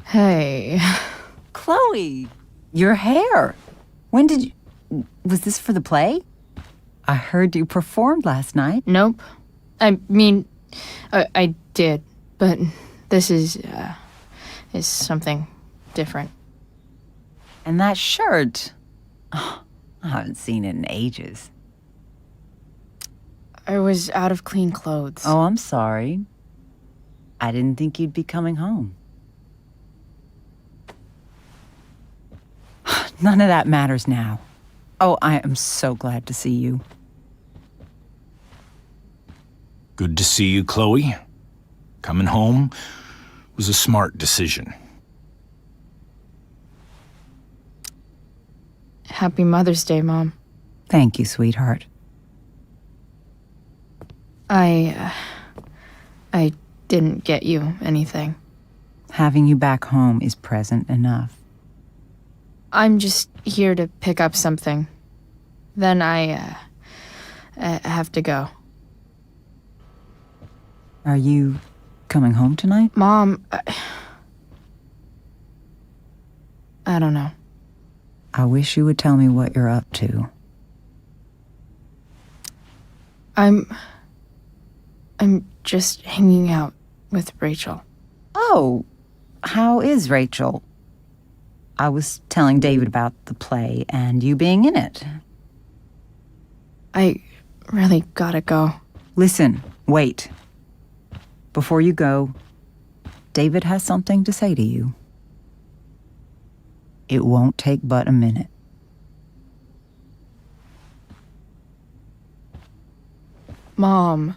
Hey. Chloe, your hair. When did you... Was this for the play? I heard you performed last night. Nope. I mean, I did, but this is something different. And that shirt. Oh, I haven't seen it in ages. I was out of clean clothes. Oh, I'm sorry. I didn't think you'd be coming home. None of that matters now. Oh, I am so glad to see you. Good to see you, Chloe. Coming home was a smart decision. Happy Mother's Day, Mom. Thank you, sweetheart. I didn't get you anything. Having you back home is present enough. I'm just here to pick up something. Then I have to go. Are you coming home tonight? Mom, I don't know. I wish you would tell me what you're up to. I'm just hanging out with Rachel. Oh, how is Rachel? I was telling David about the play and you being in it. I really gotta go. Listen, wait. Before you go, David has something to say to you. It won't take but a minute. Mom.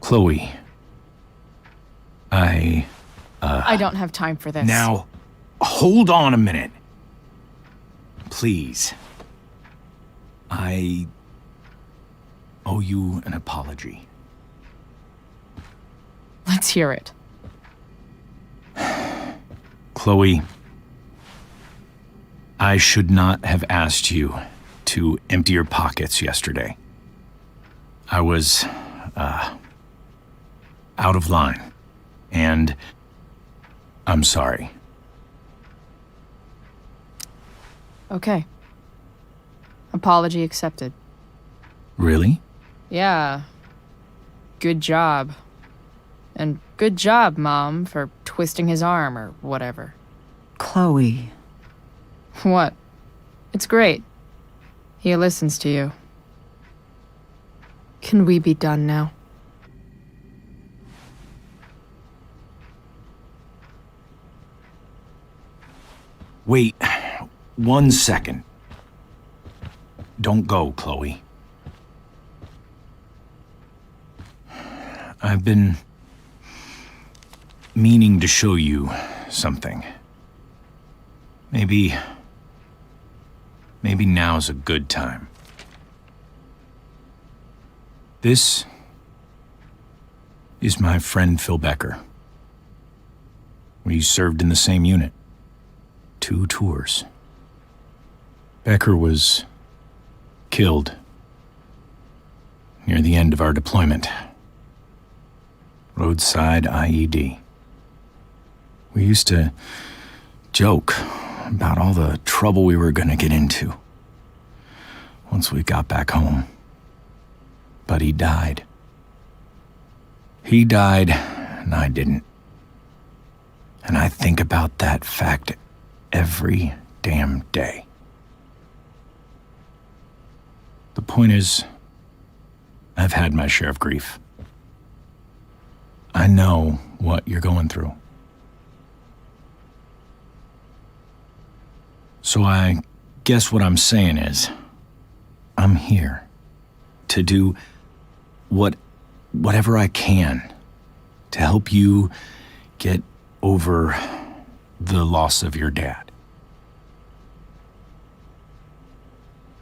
Chloe, I don't have time for this. Now, hold on a minute. Please. I owe you an apology. Let's hear it. Chloe, I should not have asked you to empty your pockets yesterday. I was, out of line, and I'm sorry. Okay. Apology accepted. Really? Yeah. Good job. And good job, Mom, for twisting his arm or whatever. Chloe, What? It's great. He listens to you. Can we be done now? Wait 1 second. Don't go, Chloe. I've been meaning to show you something. Maybe now's a good time. This is my friend Phil Becker. We served in the same unit. 2 tours. Becker was killed near the end of our deployment. Roadside IED. We used to joke about all the trouble we were gonna get into once we got back home. But he died. He died, and I didn't. And I think about that fact every damn day. The point is, I've had my share of grief. I know what you're going through. So I guess what I'm saying is, I'm here to do whatever I can to help you get over the loss of your dad.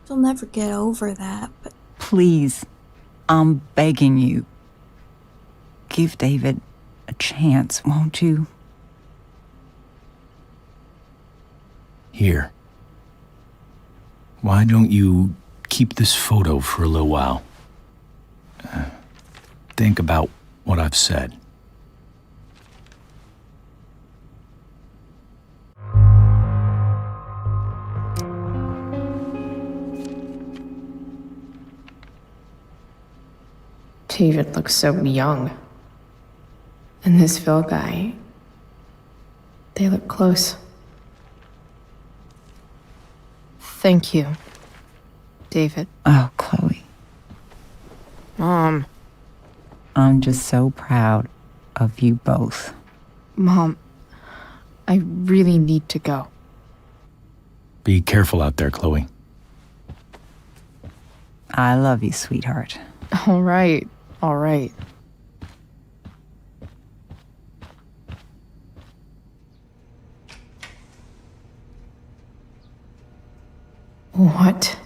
You'll never get over that, but Please, I'm begging you. Give David a chance, won't you? Here. Why don't you keep this photo for a little while? Think about what I've said. David looks so young. And this Phil guy, they look close. Thank you, David. Oh, Chloe, Mom. I'm just so proud of you both. Mom, I really need to go. Be careful out there, Chloe. I love you, sweetheart. All right, all right. What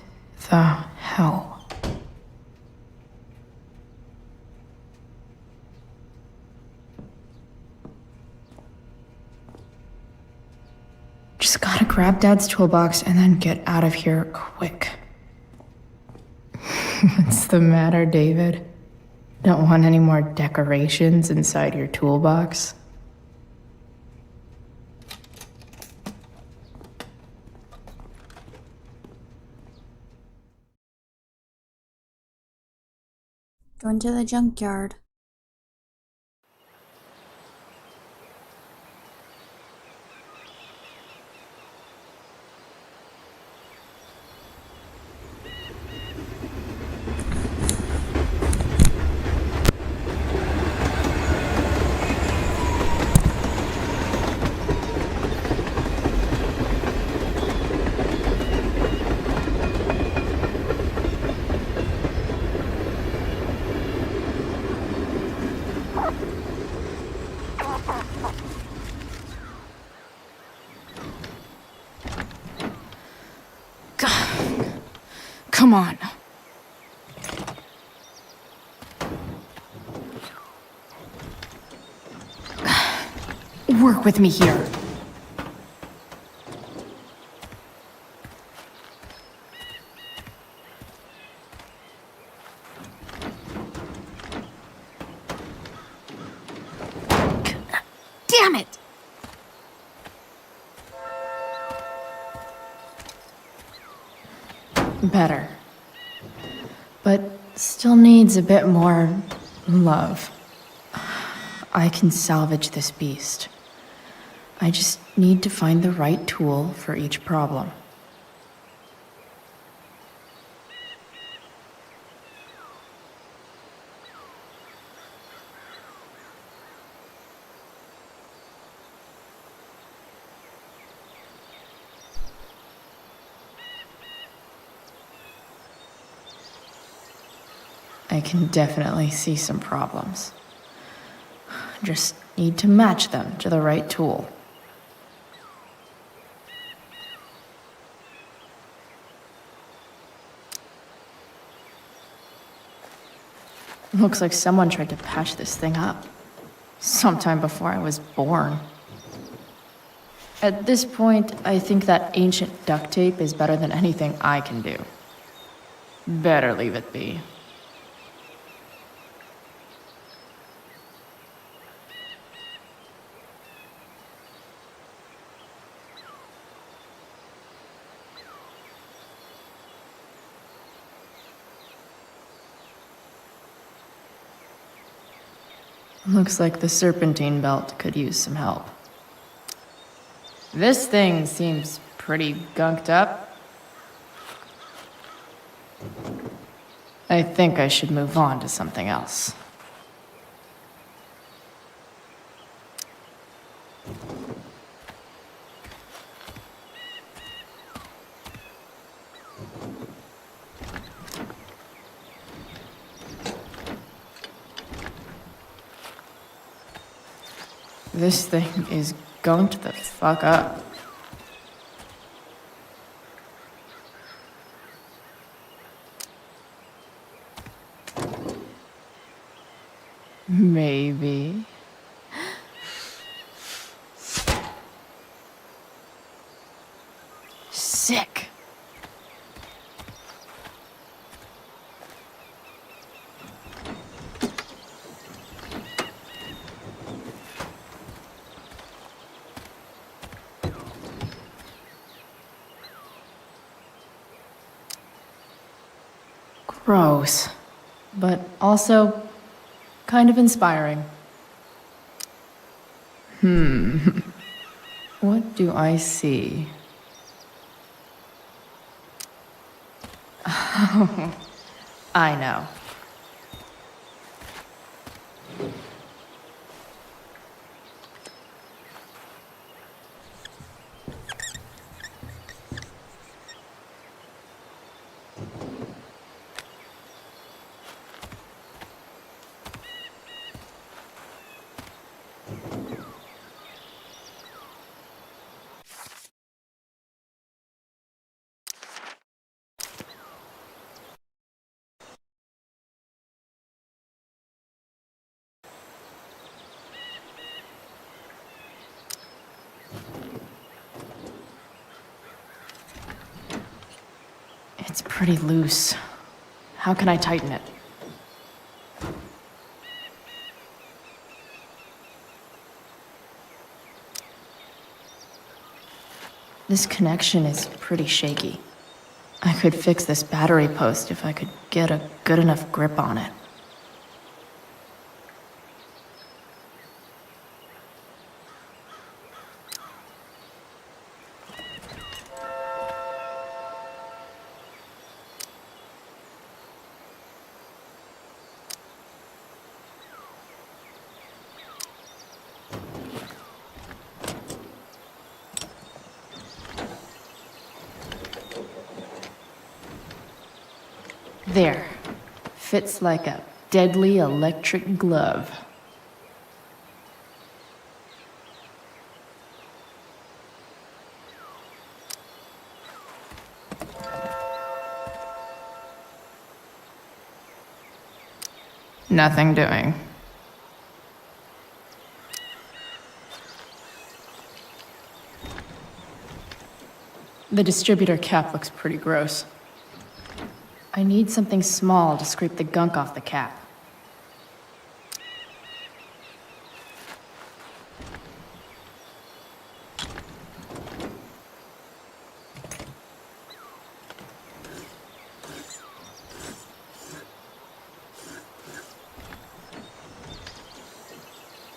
the hell? Just gotta grab Dad's toolbox and then get out of here quick. What's the matter, David? Don't want any more decorations inside your toolbox? going to the junkyard. Come on. Work with me here. Damn it! Better. But still needs a bit more love. I can salvage this beast. I just need to find the right tool for each problem. I can definitely see some problems. Just need to match them to the right tool. Looks like someone tried to patch this thing up. Sometime before I was born. At this point, I think that ancient duct tape is better than anything I can do. Better leave it be. Looks like the serpentine belt could use some help. This thing seems pretty gunked up. I think I should move on to something else. This thing is gunked the fuck up. Maybe. Sick. Gross. But also kind of inspiring. What do I see? I know. It's pretty loose. How can I tighten it? This connection is pretty shaky. I could fix this battery post if I could get a good enough grip on it. There. Fits like a deadly electric glove. Nothing doing. The distributor cap looks pretty gross. I need something small to scrape the gunk off the cap.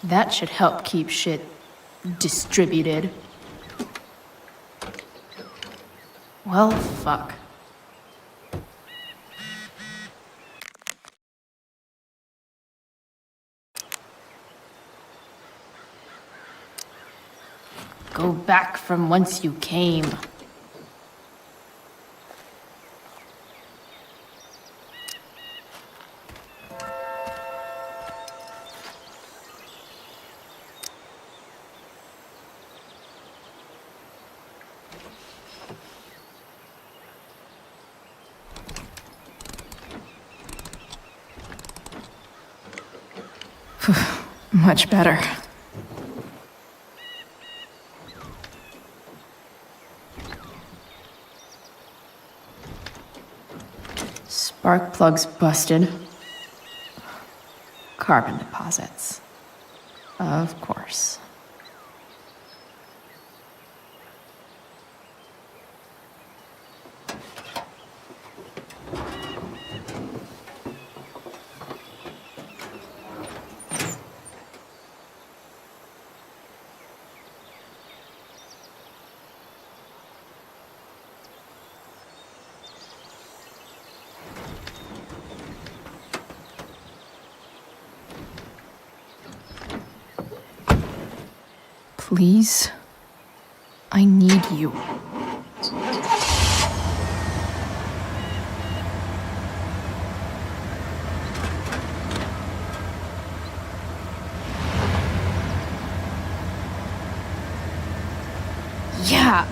That should help keep shit distributed. Well, fuck. Go back from whence you came. Much better. Spark plugs busted. Carbon deposits. Of course. Please? I need you. Yeah.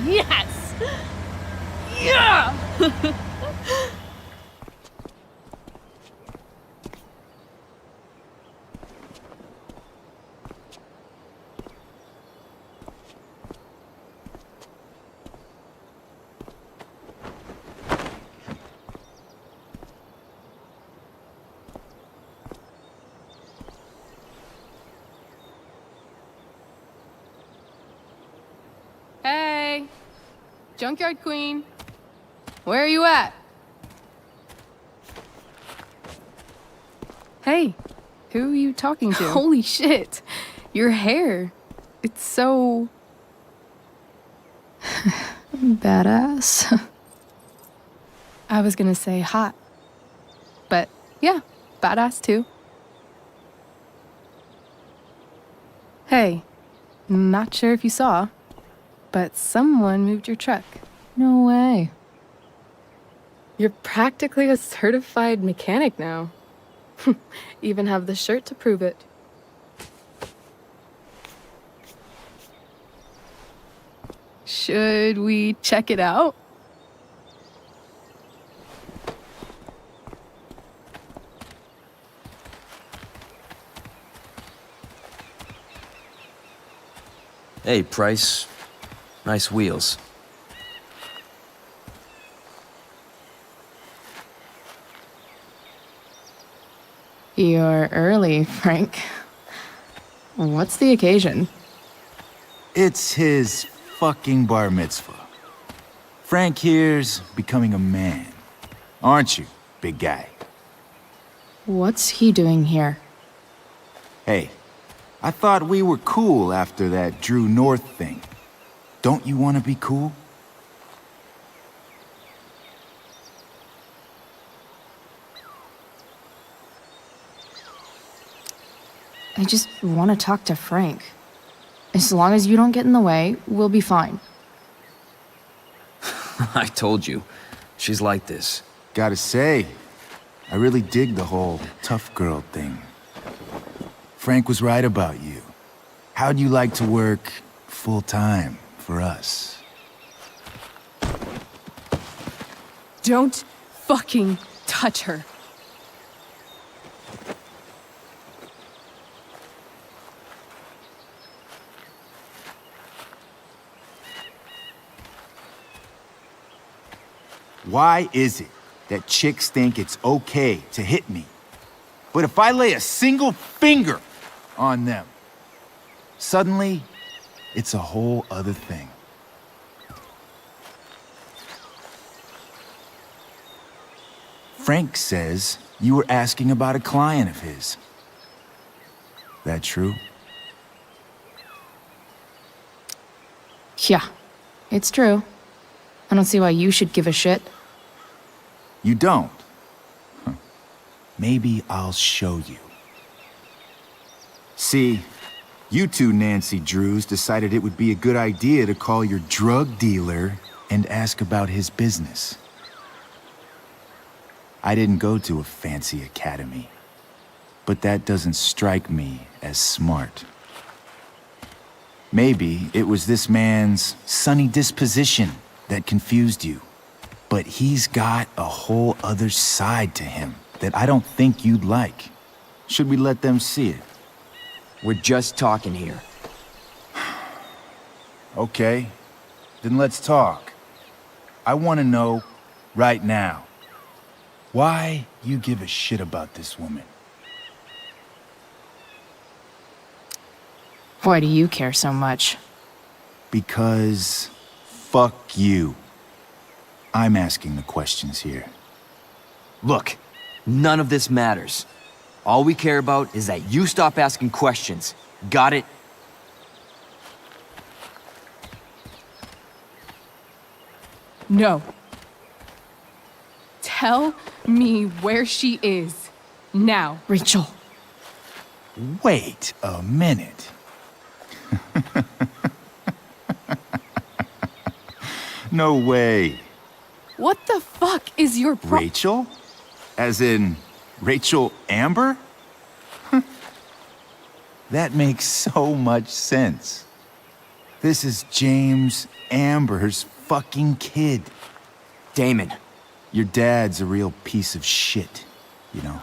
Yes! Yeah! Hey! Junkyard Queen! Where are you at? Hey, who are you talking to? Holy shit! Your hair. It's so... Badass. I was gonna say hot. But yeah, badass too. Hey, not sure if you saw, but someone moved your truck. No way. You're practically a certified mechanic now. Even have the shirt to prove it. Should we check it out? Hey, Price. Nice wheels. You're early, Frank. What's the occasion? It's his fucking bar mitzvah. Frank here's becoming a man. Aren't you, big guy? What's he doing here? Hey, I thought we were cool after that Drew North thing. Don't you want to be cool? I just want to talk to Frank. As long as you don't get in the way, we'll be fine. I told you. She's like this. Gotta say, I really dig the whole tough girl thing. Frank was right about you. How'd you like to work full-time for us? Don't fucking touch her. Why is it that chicks think it's okay to hit me? But if I lay a single finger on them, suddenly it's a whole other thing. Frank says you were asking about a client of his. That true? Yeah, it's true. I don't see why you should give a shit. You don't? Huh. Maybe I'll show you. See, you two Nancy Drews decided it would be a good idea to call your drug dealer and ask about his business. I didn't go to a fancy academy, but that doesn't strike me as smart. Maybe it was this man's sunny disposition that confused you. But he's got a whole other side to him that I don't think you'd like. Should we let them see it? We're just talking here. Okay, then let's talk. I want to know right now why you give a shit about this woman. Why do you care so much? Because fuck you. I'm asking the questions here. Look, none of this matters. All we care about is that you stop asking questions. Got it? No. Tell me where she is. Now. Rachel. Wait a minute. No way. What the fuck is your Rachel? As in, Rachel Amber? That makes so much sense. This is James Amber's fucking kid. Damon. Your dad's a real piece of shit, you know?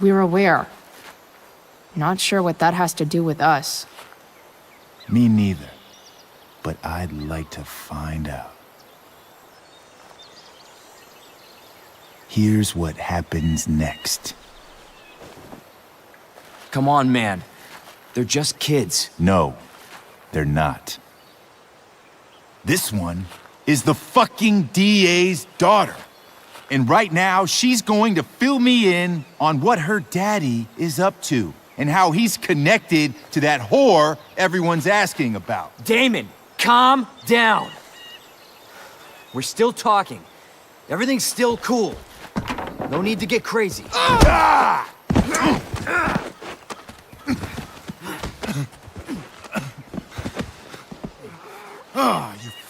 We're aware. Not sure what that has to do with us. Me neither. But I'd like to find out. Here's what happens next. Come on, man. They're just kids. No, they're not. This one is the fucking DA's daughter. And right now, she's going to fill me in on what her daddy is up to and how he's connected to that whore everyone's asking about. Damon, calm down. We're still talking. Everything's still cool. No need to get crazy. You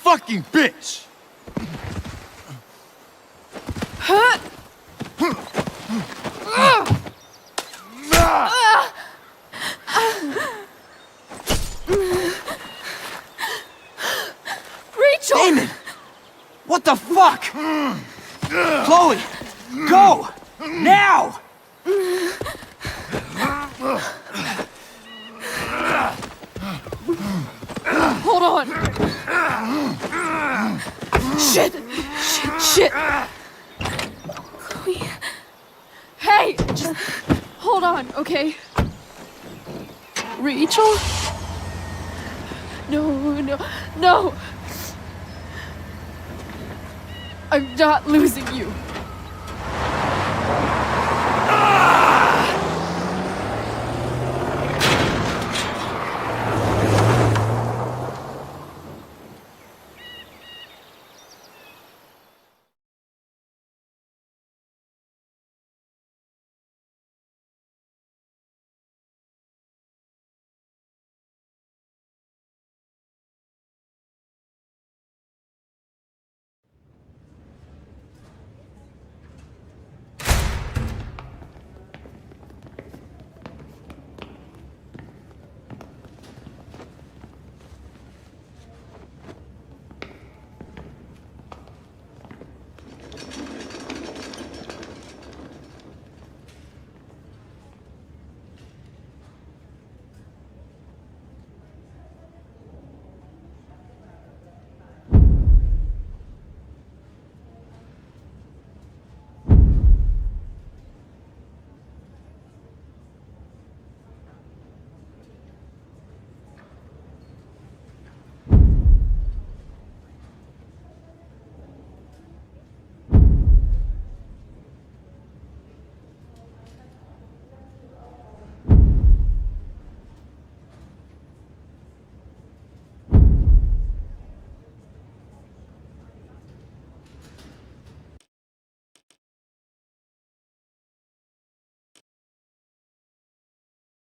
fucking bitch! Rachel! Damon! What the fuck? Chloe! Go! Now! Hold on! Shit! Shit! Chloe... Hey! Just hold on, okay? Rachel? No! I'm not losing you.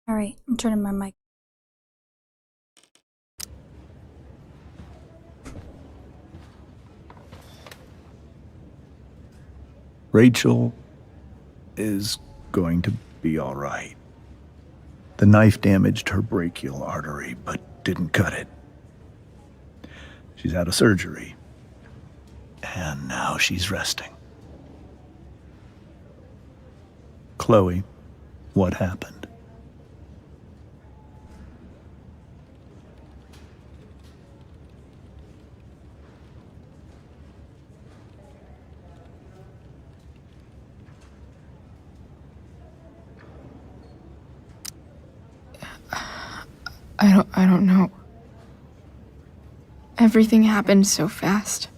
Alright, I'm turning my mic. Rachel is going to be all right. The knife damaged her brachial artery, but didn't cut it. She's had a surgery, and now she's resting. Chloe, what happened? I don't know. Everything happened so fast.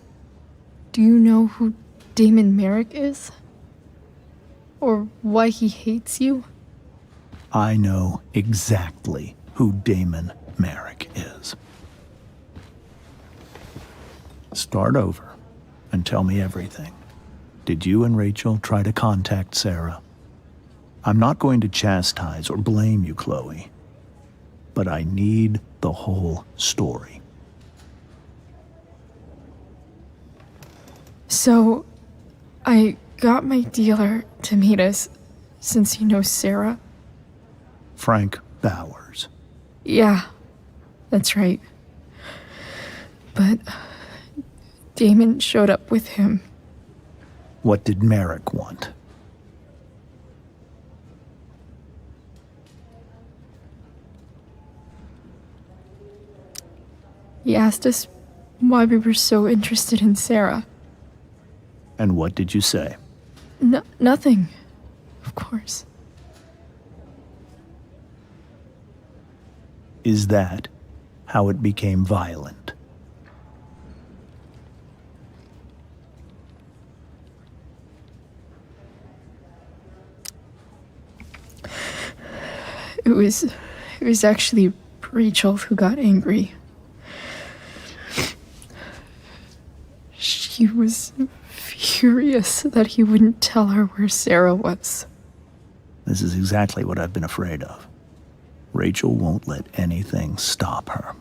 Do you know who Damon Merrick is? Or why he hates you? I know exactly who Damon Merrick is. Start over and tell me everything. Did you and Rachel try to contact Sarah? I'm not going to chastise or blame you, Chloe, but I need the whole story. So, I got my dealer to meet us since he knows Sarah. Frank Bowers. Yeah, that's right. But Damon showed up with him. What did Merrick want? He asked us why we were so interested in Sarah. And what did you say? Nothing, of course. Is that how it became violent? It was actually Rachel who got angry. She was furious that he wouldn't tell her where Sarah was. This is exactly what I've been afraid of. Rachel won't let anything stop her.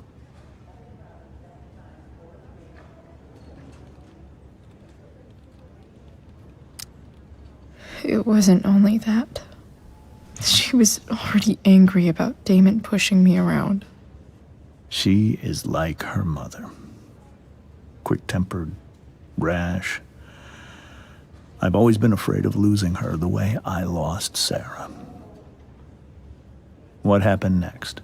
It wasn't only that. She was already angry about Damon pushing me around. She is like her mother. Quick-tempered, rash. I've always been afraid of losing her the way I lost Sarah. What happened next?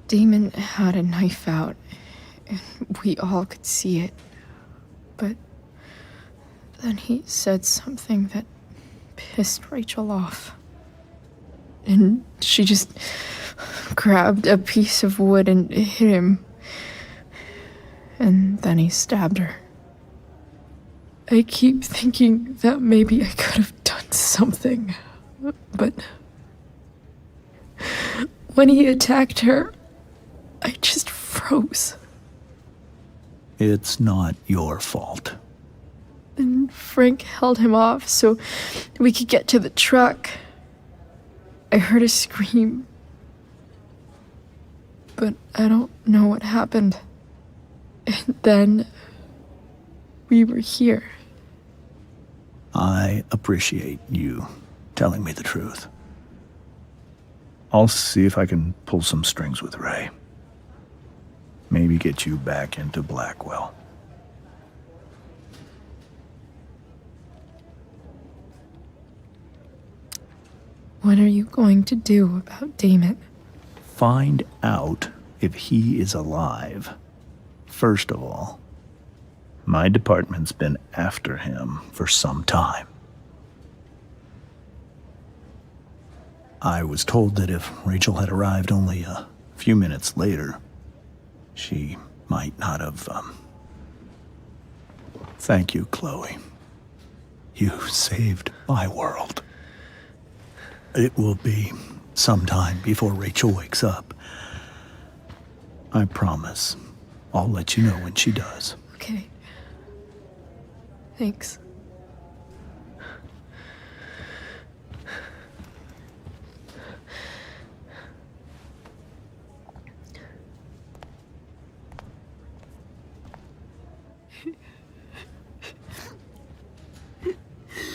Damon had a knife out, and we all could see it. But then he said something that pissed Rachel off. And she just grabbed a piece of wood and hit him. And then he stabbed her. I keep thinking that maybe I could have done something, but when he attacked her, I just froze. It's not your fault. And Frank held him off so we could get to the truck. I heard a scream, but I don't know what happened. And then we were here. I appreciate you telling me the truth. I'll see if I can pull some strings with Ray. Maybe get you back into Blackwell. What are you going to do about Damon? Find out if he is alive. First of all, my department's been after him for some time. I was told that if Rachel had arrived only a few minutes later, she might not have, Thank you, Chloe. You saved my world. It will be some time before Rachel wakes up. I promise. I'll let you know when she does. Okay. Thanks.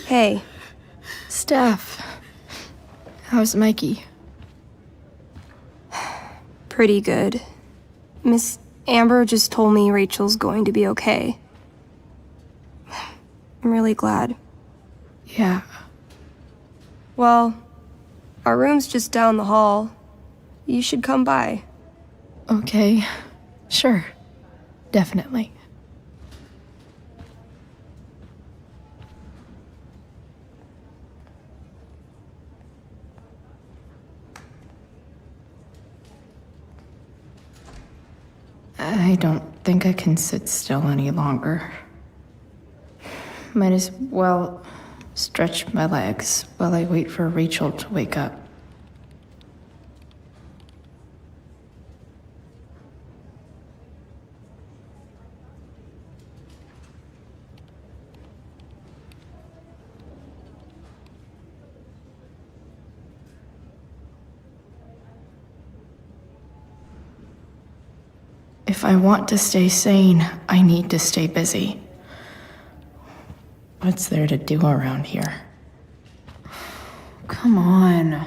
Hey. Steph. How's Mikey? Pretty good. Miss Amber just told me Rachel's going to be okay. I'm really glad. Yeah. Well, our room's just down the hall. You should come by. Okay. Sure. Definitely. I don't think I can sit still any longer. Might as well stretch my legs while I wait for Rachel to wake up. If I want to stay sane, I need to stay busy. What's there to do around here? Come on.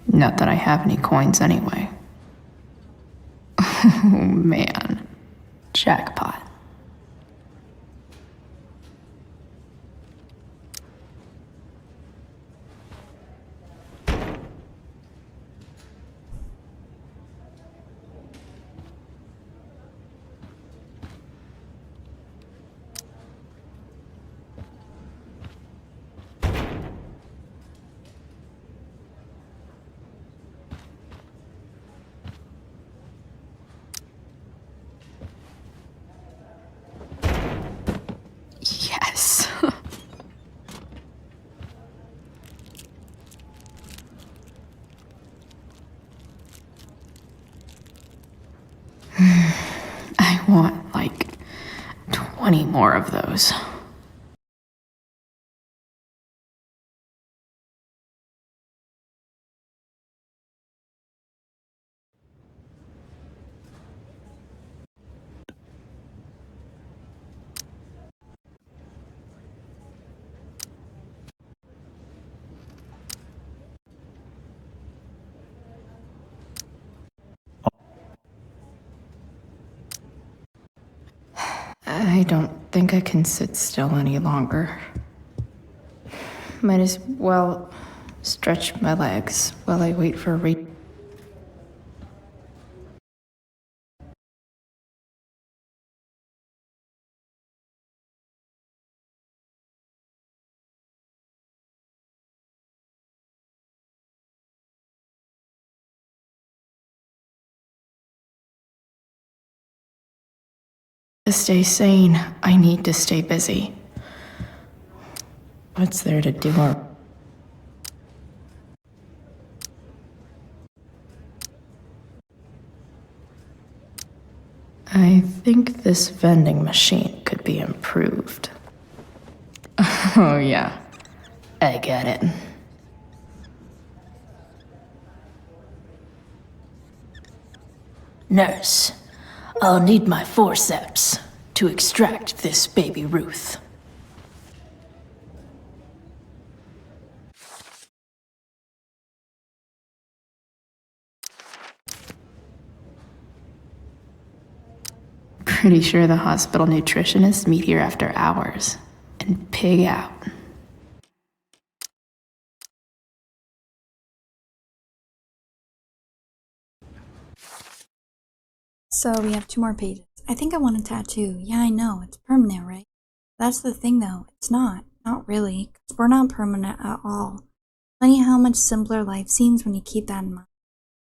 Not that I have any coins anyway. Oh man. Jackpot. Yes. I want like 20 more of those. I don't think I can sit still any longer. Might as well stretch my legs while I wait for Rachel. To stay sane, I need to stay busy. What's there to do? I think this vending machine could be improved. Oh yeah, I get it. Nurse, I'll need my forceps to extract this baby Ruth. Pretty sure the hospital nutritionists meet here after hours and pig out. So we have 2 more pages. I think I want a tattoo. Yeah, I know, it's permanent, right? That's the thing though, it's not. Not really, because we're not permanent at all. Funny how much simpler life seems when you keep that in mind.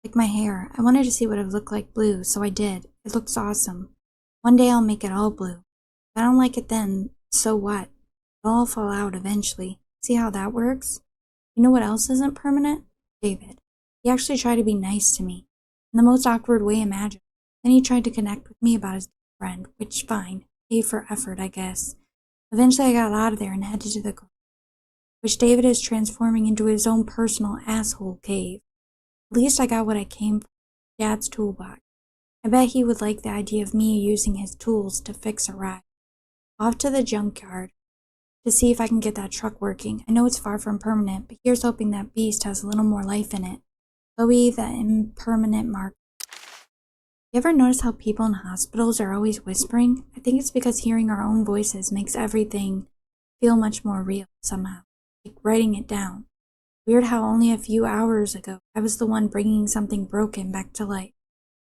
Like my hair, I wanted to see what it would look like blue, so I did. It looks awesome. One day I'll make it all blue. If I don't like it then, so what? It'll all fall out eventually. See how that works? You know what else isn't permanent? David. He actually tried to be nice to me, in the most awkward way imaginable. Then he tried to connect with me about his friend, which fine, paid for effort, I guess. Eventually I got out of there and headed to the garage, which David is transforming into his own personal asshole cave. At least I got what I came for, Dad's toolbox. I bet he would like the idea of me using his tools to fix a ride. Off to the junkyard. to see if I can get that truck working. I know it's far from permanent, but here's hoping that beast has a little more life in it. Chloe, the impermanent mark. You ever notice how people in hospitals are always whispering? I think it's because hearing our own voices makes everything feel much more real somehow, like writing it down. Weird how only a few hours ago I was the one bringing something broken back to life.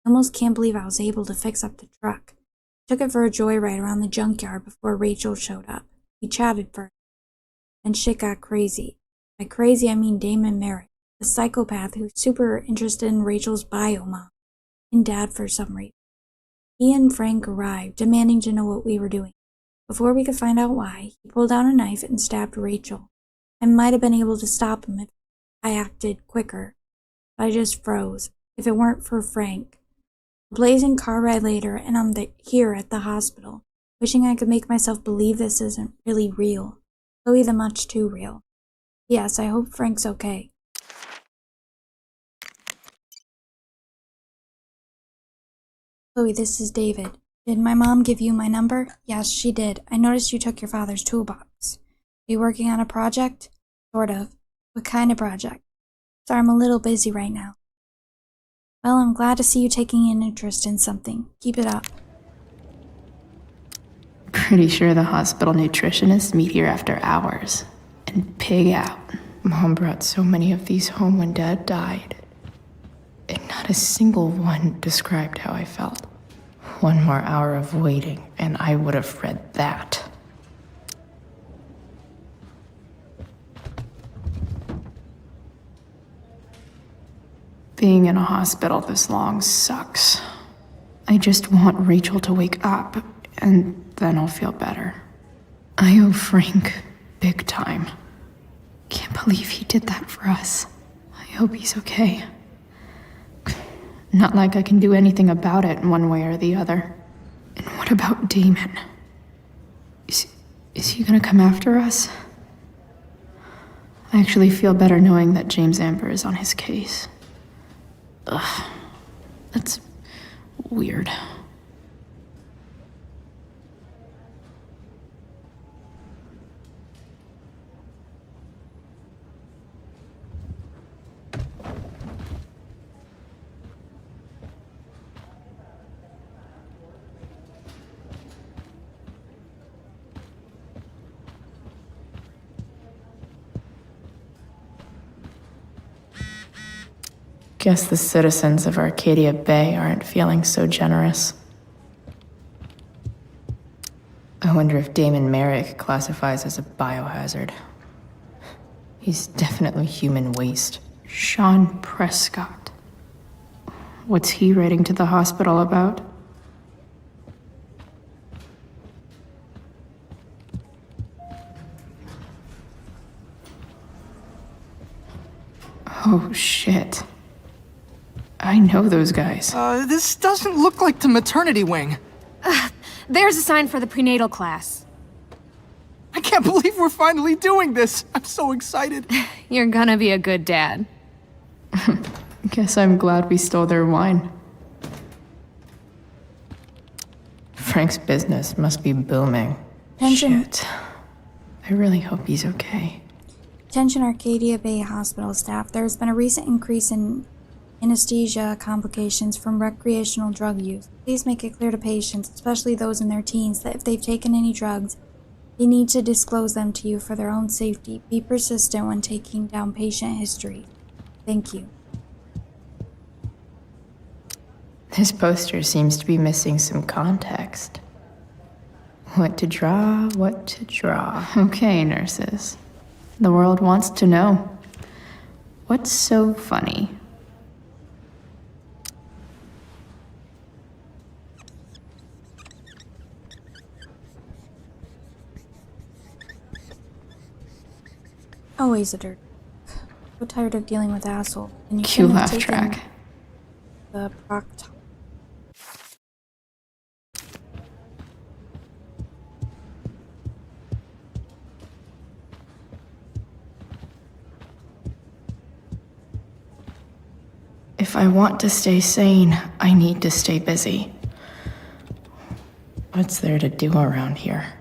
I almost can't believe I was able to fix up the truck. I took it for a joyride around the junkyard before Rachel showed up. We chatted first, and shit got crazy. By crazy, I mean Damon Merrick, the psychopath who's super interested in Rachel's bio mom and dad for some reason. He and Frank arrived, demanding to know what we were doing. Before we could find out why, he pulled out a knife and stabbed Rachel. I might have been able to stop him if I acted quicker, but I just froze. If it weren't for Frank. A blazing car ride later, and I'm here at the hospital, wishing I could make myself believe this isn't really real. Chloe, the much too real. Yes, I hope Frank's okay. Chloe, this is David. Did my mom give you my number? Yes, she did. I noticed you took your father's toolbox. Are you working on a project? Sort of. What kind of project? Sorry, I'm a little busy right now. Well, I'm glad to see you taking an interest in something. Keep it up. Pretty sure the hospital nutritionists meet here after hours and pig out. Mom brought so many of these home when Dad died, and not a single one described how I felt. One more hour of waiting, and I would have read that. Being in a hospital this long sucks. I just want Rachel to wake up, and then I'll feel better. I owe Frank big time. Can't believe he did that for us. I hope he's okay. Not like I can do anything about it one way or the other. And what about Damon? Is he gonna come after us? I actually feel better knowing that James Amber is on his case. Ugh, that's weird. Guess the citizens of Arcadia Bay aren't feeling so generous. I wonder if Damon Merrick classifies as a biohazard. He's definitely human waste. Sean Prescott. What's he writing to the hospital about? Oh, shit. I know those guys. This doesn't look like the maternity wing. There's a sign for the prenatal class. I can't believe we're finally doing this. I'm so excited. You're gonna be a good dad. Guess I'm glad we stole their wine. Frank's business must be booming. Shit. I really hope he's okay. Attention Arcadia Bay Hospital staff. There has been a recent increase in anesthesia complications from recreational drug use. Please make it clear to patients, especially those in their teens, that if they've taken any drugs, they need to disclose them to you for their own safety. Be persistent when taking down patient history. Thank you. This poster seems to be missing some context. What to draw, what to draw. Okay, nurses. The world wants to know. What's so funny? Always a dirt. So tired of dealing with assholes. And you Cue couldn't have laugh taken track. The proctor. If I want to stay sane, I need to stay busy. What's there to do around here?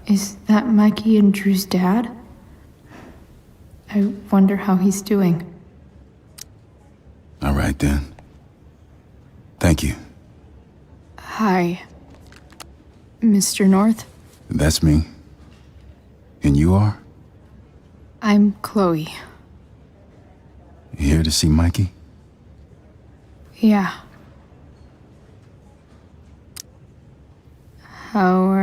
Is that Mikey and Drew's dad? I wonder how he's doing. All right, then. Thank you. Hi, Mr. North. That's me. And you are? I'm Chloe. Here to see Mikey? Yeah. How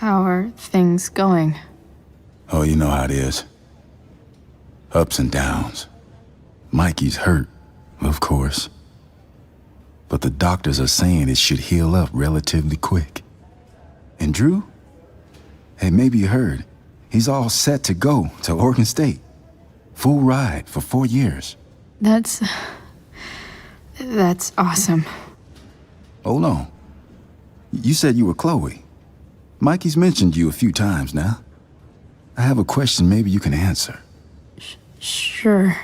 are things going? Oh, you know how it is. Ups and downs. Mikey's hurt, of course. But the doctors are saying it should heal up relatively quick. And Drew? Hey, maybe you heard. He's all set to go to Oregon State. Full ride for 4 years. That's awesome. Hold on. You said you were Chloe. Mikey's mentioned you a few times now. I have a question maybe you can answer. Sure.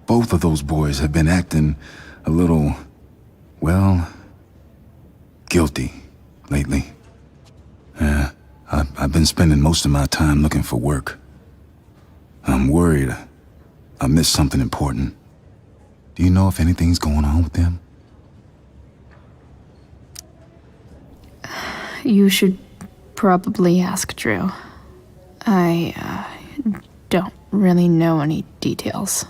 Both of those boys have been acting a little, well, guilty lately. I've been spending most of my time looking for work. I'm worried I missed something important. Do you know if anything's going on with them? You should probably ask Drew. I don't really know any details.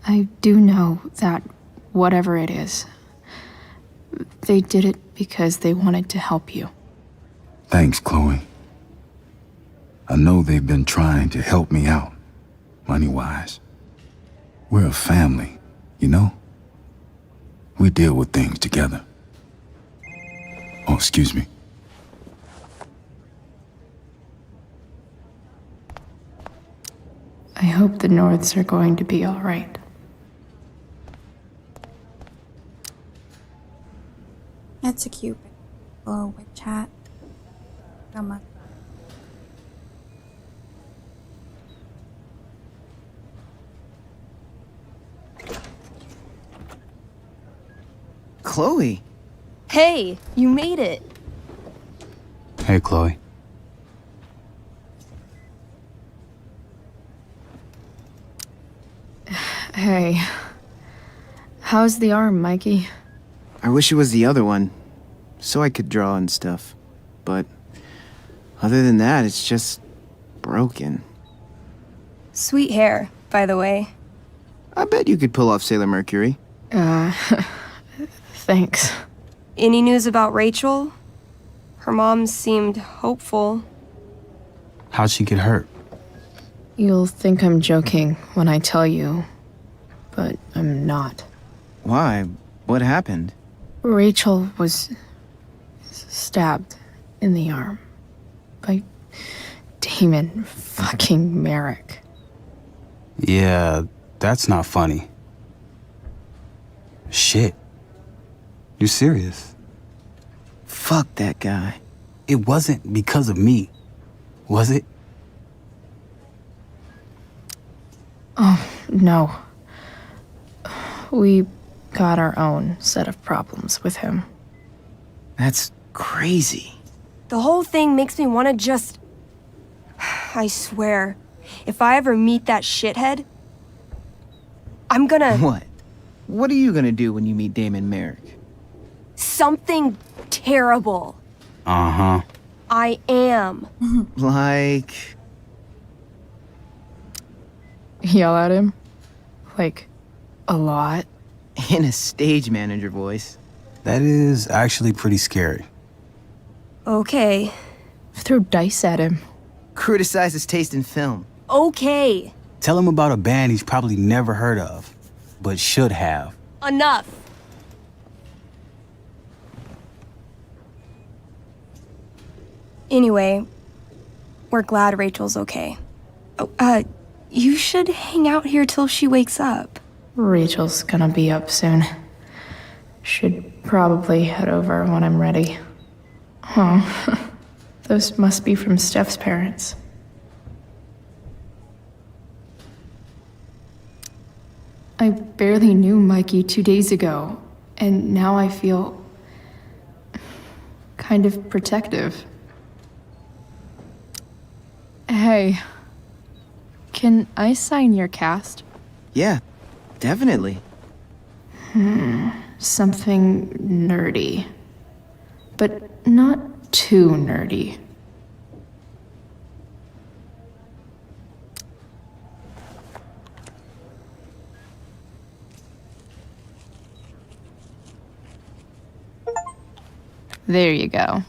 I do know that whatever it is, they did it because they wanted to help you. Thanks, Chloe. I know they've been trying to help me out, money-wise. We're a family, you know? We deal with things together. Oh, excuse me. I hope the Norths are going to be all right. That's a cute little witch hat. Come on. Chloe. Hey, you made it. Hey, Chloe. Hey. How's the arm, Mikey? I wish it was the other one, so I could draw and stuff. But other than that, it's just broken. Sweet hair, by the way. I bet you could pull off Sailor Mercury. Thanks. Any news about Rachel? Her mom seemed hopeful. How'd she get hurt? You'll think I'm joking when I tell you, but I'm not. Why? What happened? Rachel was stabbed in the arm by Damon fucking Merrick. Yeah, that's not funny. Shit. You serious? Fuck that guy. It wasn't because of me, was it? Oh, no. We got our own set of problems with him. That's crazy. The whole thing makes me want to just... I swear, if I ever meet that shithead, I'm gonna... What? What are you gonna do when you meet Damon Merrick? Something terrible. Uh-huh. I am. Like... Yell at him? Like, a lot? In a stage manager voice. That is actually pretty scary. Okay. Throw dice at him. Criticize his taste in film. Okay. Tell him about a band he's probably never heard of, but should have. Enough. Anyway, we're glad Rachel's okay. Oh, you should hang out here till she wakes up. Rachel's gonna be up soon. Should probably head over when I'm ready. Huh. Those must be from Steph's parents. I barely knew Mikey 2 days ago, and now I feel kind of protective. Hey, can I sign your cast? Yeah, definitely. Something nerdy. But not too nerdy. There you go.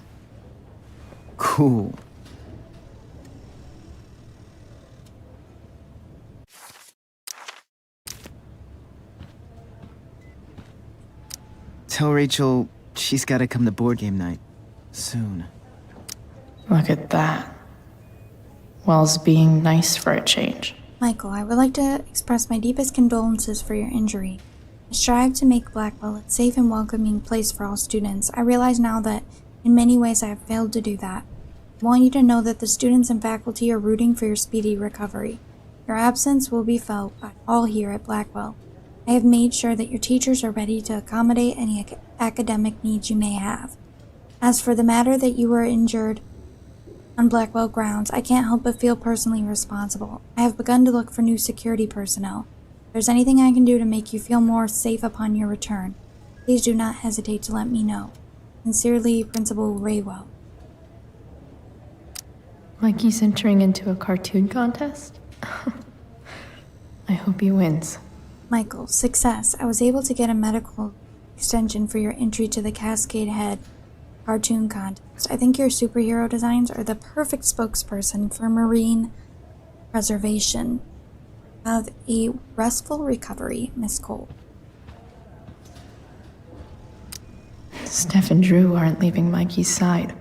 Cool. Tell Rachel she's gotta come to board game night. Soon. Look at that. Wells being nice for a change. Michael, I would like to express my deepest condolences for your injury. I strive to make Blackwell a safe and welcoming place for all students. I realize now that in many ways I have failed to do that. I want you to know that the students and faculty are rooting for your speedy recovery. Your absence will be felt by all here at Blackwell. I have made sure that your teachers are ready to accommodate any academic needs you may have. As for the matter that you were injured on Blackwell grounds, I can't help but feel personally responsible. I have begun to look for new security personnel. If there's anything I can do to make you feel more safe upon your return, please do not hesitate to let me know. Sincerely, Principal Raywell. Like he's entering into a cartoon contest? I hope he wins. Michael, success. I was able to get a medical extension for your entry to the Cascade Head cartoon contest. I think your superhero designs are the perfect spokesperson for marine preservation. Have a restful recovery, Miss Cole. Steph and Drew aren't leaving Mikey's side.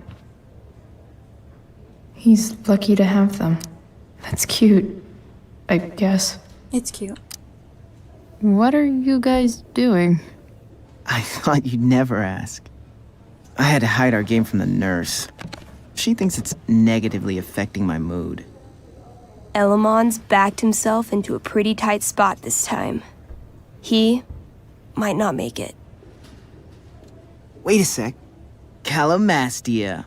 He's lucky to have them. That's cute, I guess. It's cute. What are you guys doing? I thought you'd never ask. I had to hide our game from the nurse. She thinks it's negatively affecting my mood. Elamon's backed himself into a pretty tight spot this time. He might not make it. Wait a sec. Calamastia.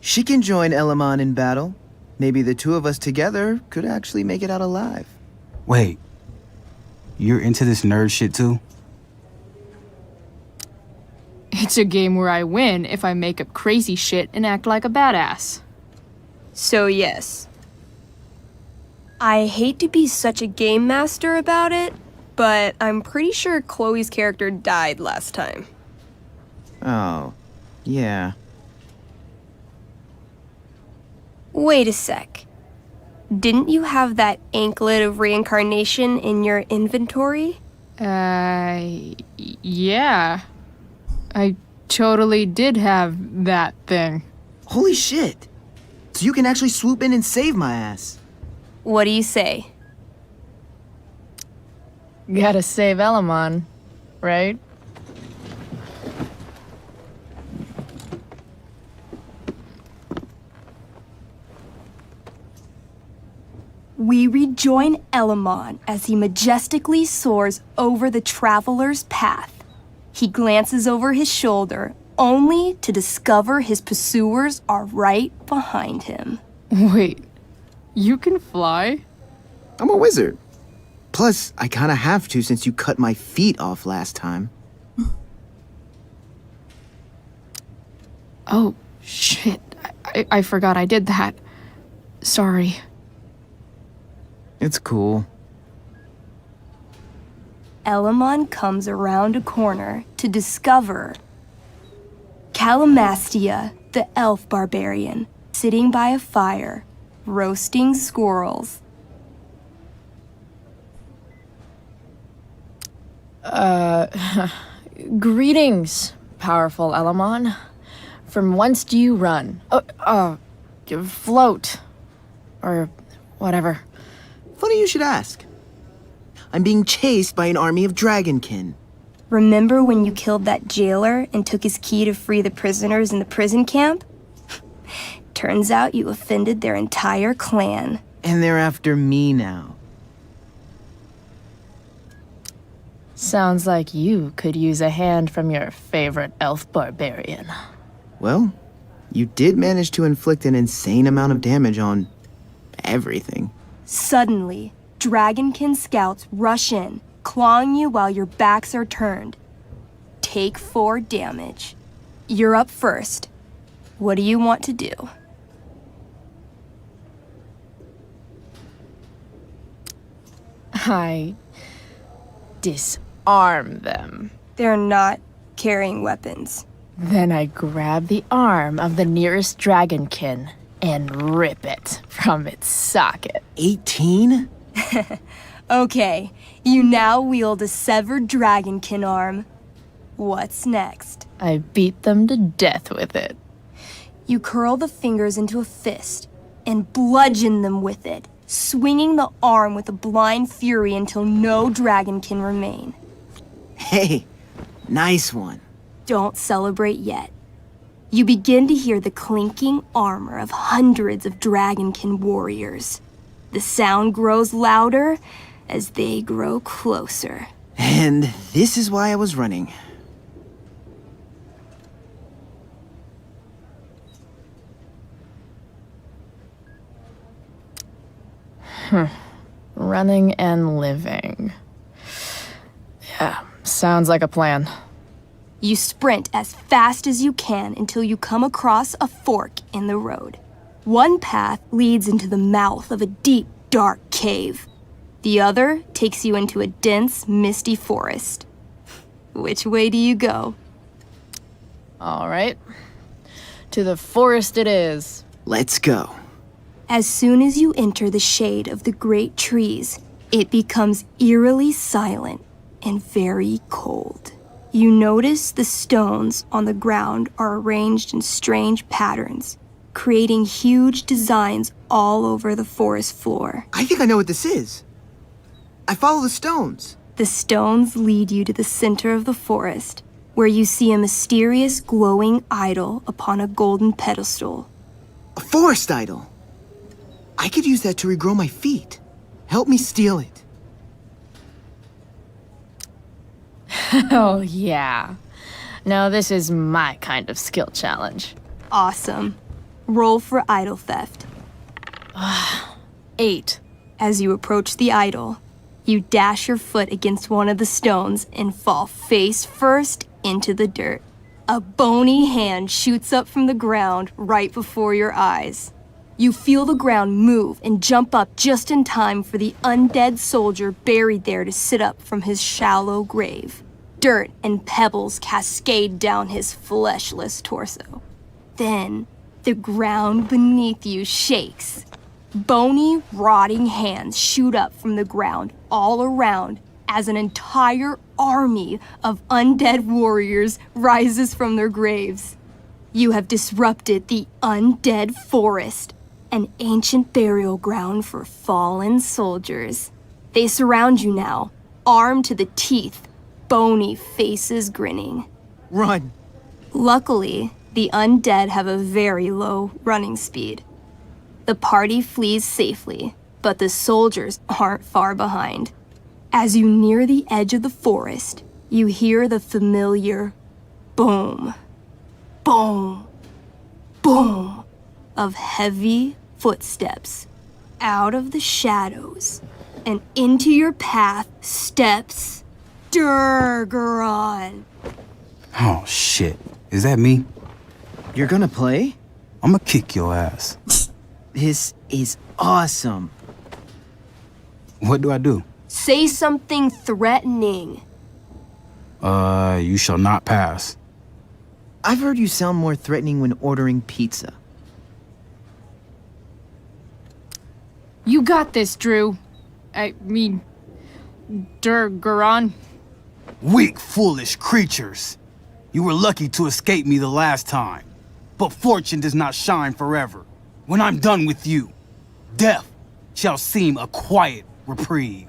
She can join Elamon in battle. Maybe the two of us together could actually make it out alive. Wait. You're into this nerd shit too? It's a game where I win if I make up crazy shit and act like a badass. So yes. I hate to be such a game master about it, but I'm pretty sure Chloe's character died last time. Oh, yeah. Wait a sec. Didn't you have that anklet of reincarnation in your inventory? Yeah. I totally did have that thing. Holy shit! So you can actually swoop in and save my ass. What do you say? Gotta save Elamon, right? We rejoin Elamon as he majestically soars over the traveler's path. He glances over his shoulder, only to discover his pursuers are right behind him. Wait, you can fly? I'm a wizard. Plus, I kinda have to since you cut my feet off last time. Oh, shit. I forgot I did that. Sorry. It's cool. Elamon comes around a corner to discover Calamastia, the elf barbarian, sitting by a fire, roasting squirrels. Greetings, powerful Elamon. From whence do you run? Float. Or whatever. Funny you should ask. I'm being chased by an army of dragonkin. Remember when you killed that jailer and took his key to free the prisoners in the prison camp? Turns out you offended their entire clan. And they're after me now. Sounds like you could use a hand from your favorite elf barbarian. Well, you did manage to inflict an insane amount of damage on everything. Suddenly, Dragonkin scouts rush in, clawing you while your backs are turned. Take 4 damage. You're up first. What do you want to do? I disarm them. They're not carrying weapons. Then I grab the arm of the nearest dragonkin and rip it from its socket. 18? Okay, you now wield a severed dragonkin arm. What's next? I beat them to death with it. You curl the fingers into a fist and bludgeon them with it, swinging the arm with a blind fury until no dragon can remain. Hey, nice one. Don't celebrate yet. You begin to hear the clinking armor of hundreds of dragonkin warriors. The sound grows louder as they grow closer. And this is why I was running. Running and living. Yeah, sounds like a plan. You sprint as fast as you can until you come across a fork in the road. One path leads into the mouth of a deep, dark cave. The other takes you into a dense, misty forest. Which way do you go? All right. To the forest it is. Let's go. As soon as you enter the shade of the great trees, it becomes eerily silent and very cold. You notice the stones on the ground are arranged in strange patterns, creating huge designs all over the forest floor. I think I know what this is. I follow the stones. The stones lead you to the center of the forest, where you see a mysterious glowing idol upon a golden pedestal. A forest idol. I could use that to regrow my feet. Help me steal it. Oh, yeah. Now this is my kind of skill challenge. Awesome. Roll for idol theft. 8. As you approach the idol, you dash your foot against one of the stones and fall face first into the dirt. A bony hand shoots up from the ground right before your eyes. You feel the ground move and jump up just in time for the undead soldier buried there to sit up from his shallow grave. Dirt and pebbles cascade down his fleshless torso. Then, the ground beneath you shakes. Bony, rotting hands shoot up from the ground all around as an entire army of undead warriors rises from their graves. You have disrupted the undead forest, an ancient burial ground for fallen soldiers. They surround you now, armed to the teeth, bony faces grinning. Run! Luckily, the undead have a very low running speed. The party flees safely, but the soldiers aren't far behind. As you near the edge of the forest, you hear the familiar boom, boom, boom of heavy footsteps. Out of the shadows and into your path steps Durgaron. Oh, shit. Is that me? You're gonna play? I'm gonna kick your ass. This is awesome. What do I do? Say something threatening. You shall not pass. I've heard you sound more threatening when ordering pizza. You got this, Drew. I mean, Durgaron. Weak, foolish creatures. You were lucky to escape me the last time. But fortune does not shine forever. When I'm done with you, death shall seem a quiet reprieve.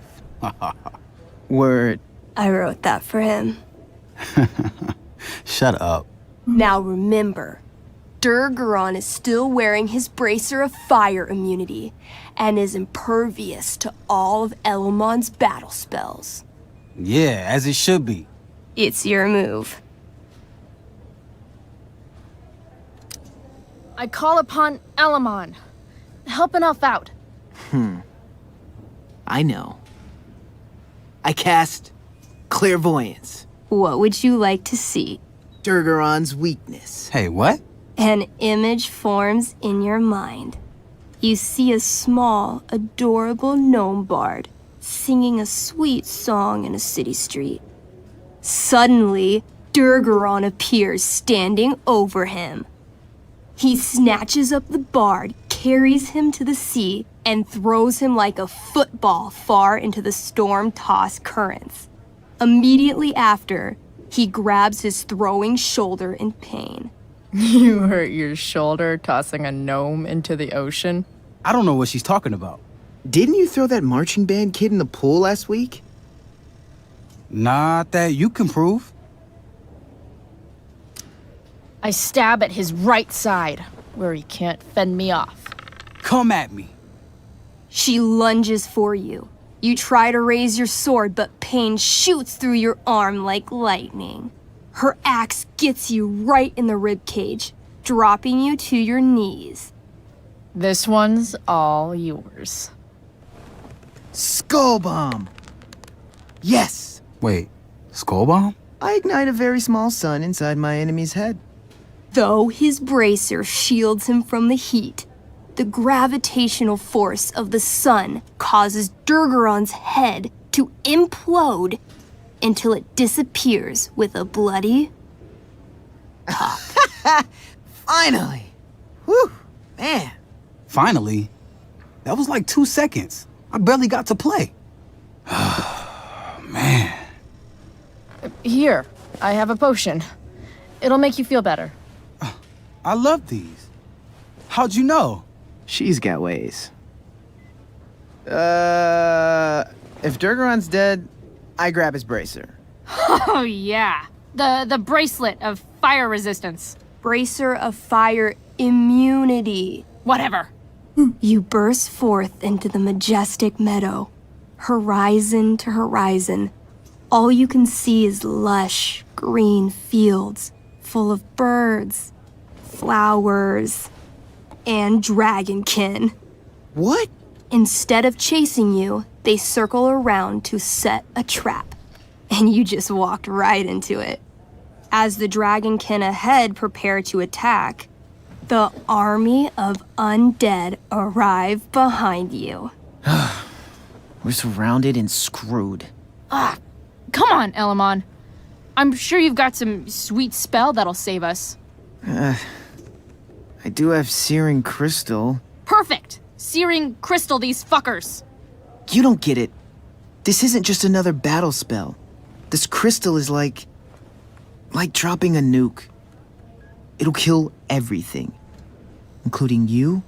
Word. I wrote that for him. Shut up. Now remember, Durgaron is still wearing his bracer of fire immunity and is impervious to all of Elamon's battle spells. Yeah, as it should be. It's your move. I call upon Elamon. Help an elf out. I know. I cast Clairvoyance. What would you like to see? Durgaron's weakness. Hey, what? An image forms in your mind. You see a small, adorable gnome bard singing a sweet song in a city street. Suddenly, Durgaron appears standing over him. He snatches up the bard, carries him to the sea, and throws him like a football far into the storm-tossed currents. Immediately after, he grabs his throwing shoulder in pain. You hurt your shoulder tossing a gnome into the ocean? I don't know what she's talking about. Didn't you throw that marching band kid in the pool last week? Not that you can prove. I stab at his right side, where he can't fend me off. Come at me. She lunges for you. You try to raise your sword, but pain shoots through your arm like lightning. Her axe gets you right in the ribcage, dropping you to your knees. This one's all yours. Skull bomb! Yes! Wait, skull bomb? I ignite a very small sun inside my enemy's head. Though his bracer shields him from the heat, the gravitational force of the sun causes Durgaron's head to implode until it disappears with a bloody pop. Finally! Whew, man. Finally? That was like 2 seconds. I barely got to play. Man. Here, I have a potion. It'll make you feel better. I love these. How'd you know? She's got ways. If Durgaron's dead, I grab his bracer. Oh, yeah. The bracelet of fire resistance. Bracer of fire immunity. Whatever. You burst forth into the majestic meadow, horizon to horizon. All you can see is lush, green fields full of birds, flowers, and dragonkin. What? Instead of chasing you, they circle around to set a trap, and you just walked right into it. As the dragonkin ahead prepare to attack, the army of undead arrive behind you. We're surrounded and screwed. Come on, Elamon. I'm sure you've got some sweet spell that'll save us. I do have searing crystal. Perfect! Searing crystal these fuckers. You don't get it. This isn't just another battle spell. This crystal is like dropping a nuke. It'll kill everything, including you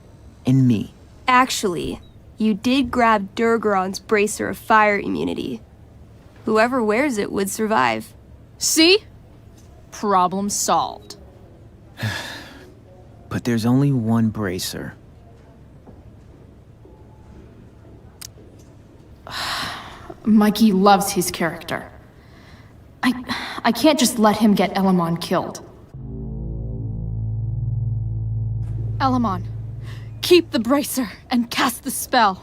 and me. Actually, you did grab Durgaron's bracer of fire immunity. Whoever wears it would survive. See? Problem solved. But there's only one bracer. Mikey loves his character. I can't just let him get Elamon killed. Elamon, keep the bracer and cast the spell.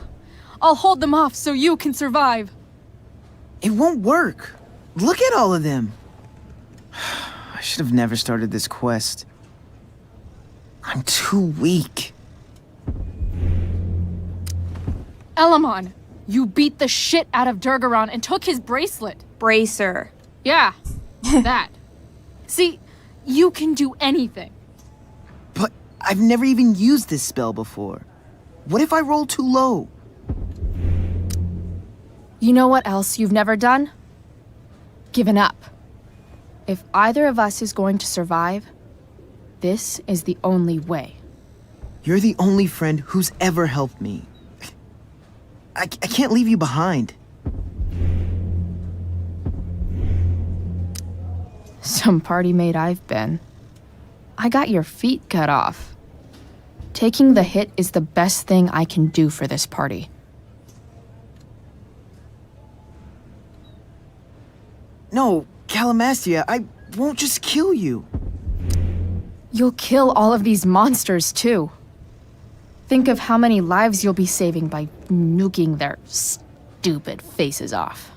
I'll hold them off so you can survive. It won't work. Look at all of them. I should have never started this quest. I'm too weak. Elamon, you beat the shit out of Durgaron and took his bracelet. Bracer. Yeah, that. See, you can do anything. But I've never even used this spell before. What if I roll too low? You know what else you've never done? Given up. If either of us is going to survive, this is the only way. You're the only friend who's ever helped me. I can't leave you behind. Some party mate I've been. I got your feet cut off. Taking the hit is the best thing I can do for this party. No, Calamastia, I won't just kill you. You'll kill all of these monsters, too. Think of how many lives you'll be saving by nuking their stupid faces off.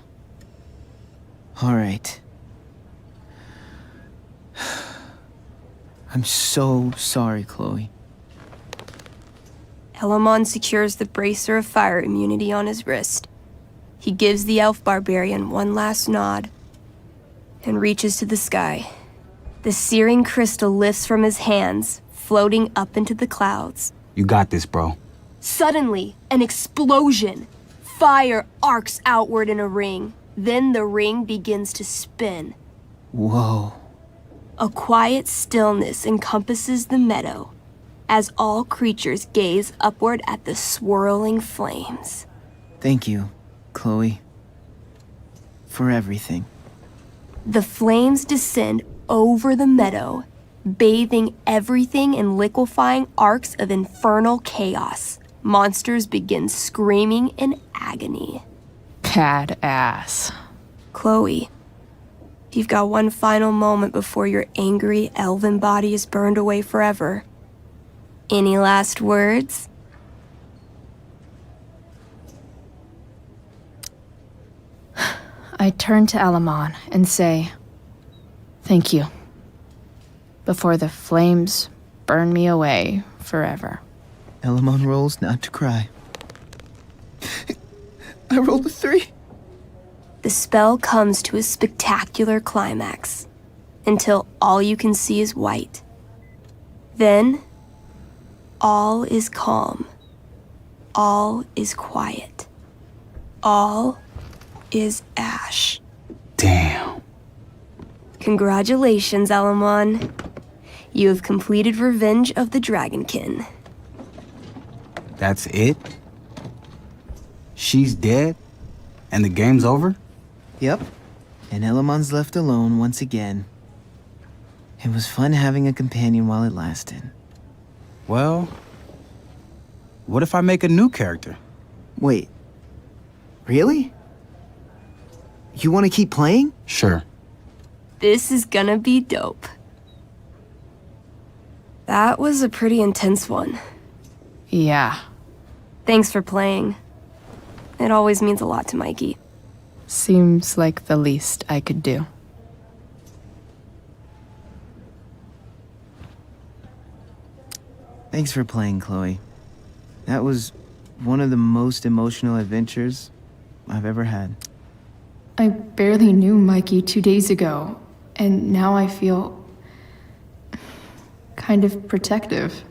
All right. I'm so sorry, Chloe. Elamon secures the bracer of fire immunity on his wrist. He gives the elf barbarian one last nod and reaches to the sky. The searing crystal lifts from his hands, floating up into the clouds. You got this, bro. Suddenly, an explosion. Fire arcs outward in a ring. Then the ring begins to spin. Whoa. A quiet stillness encompasses the meadow as all creatures gaze upward at the swirling flames. Thank you, Chloe, for everything. The flames descend over the meadow, bathing everything in liquefying arcs of infernal chaos. Monsters begin screaming in agony. Badass. Chloe, you've got one final moment before your angry elven body is burned away forever. Any last words? I turn to Elamon and say, thank you. Before the flames burn me away forever. Elamon rolls not to cry. I rolled a 3. The spell comes to a spectacular climax until all you can see is white. Then, all is calm. All is quiet. All is ash. Damn. Congratulations, Elamon. You have completed Revenge of the Dragonkin. That's it? She's dead? And the game's over? Yep. And Elamon's left alone once again. It was fun having a companion while it lasted. Well, what if I make a new character? Wait. Really? You want to keep playing? Sure. This is gonna be dope. That was a pretty intense one. Yeah. Thanks for playing. It always means a lot to Mikey. Seems like the least I could do. Thanks for playing, Chloe. That was one of the most emotional adventures I've ever had. I barely knew Mikey 2 days ago, and now I feel kind of protective.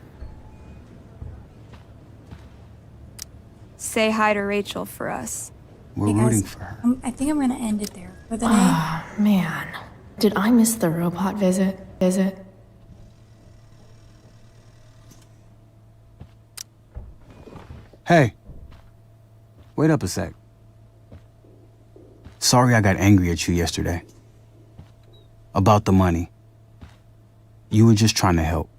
Say hi to Rachel for us. We're Hey, guys, rooting for her. I think I'm gonna end it there for the day. Ah, man. Did I miss the robot visit? Hey. Wait up a sec. Sorry I got angry at you yesterday. About the money. You were just trying to help.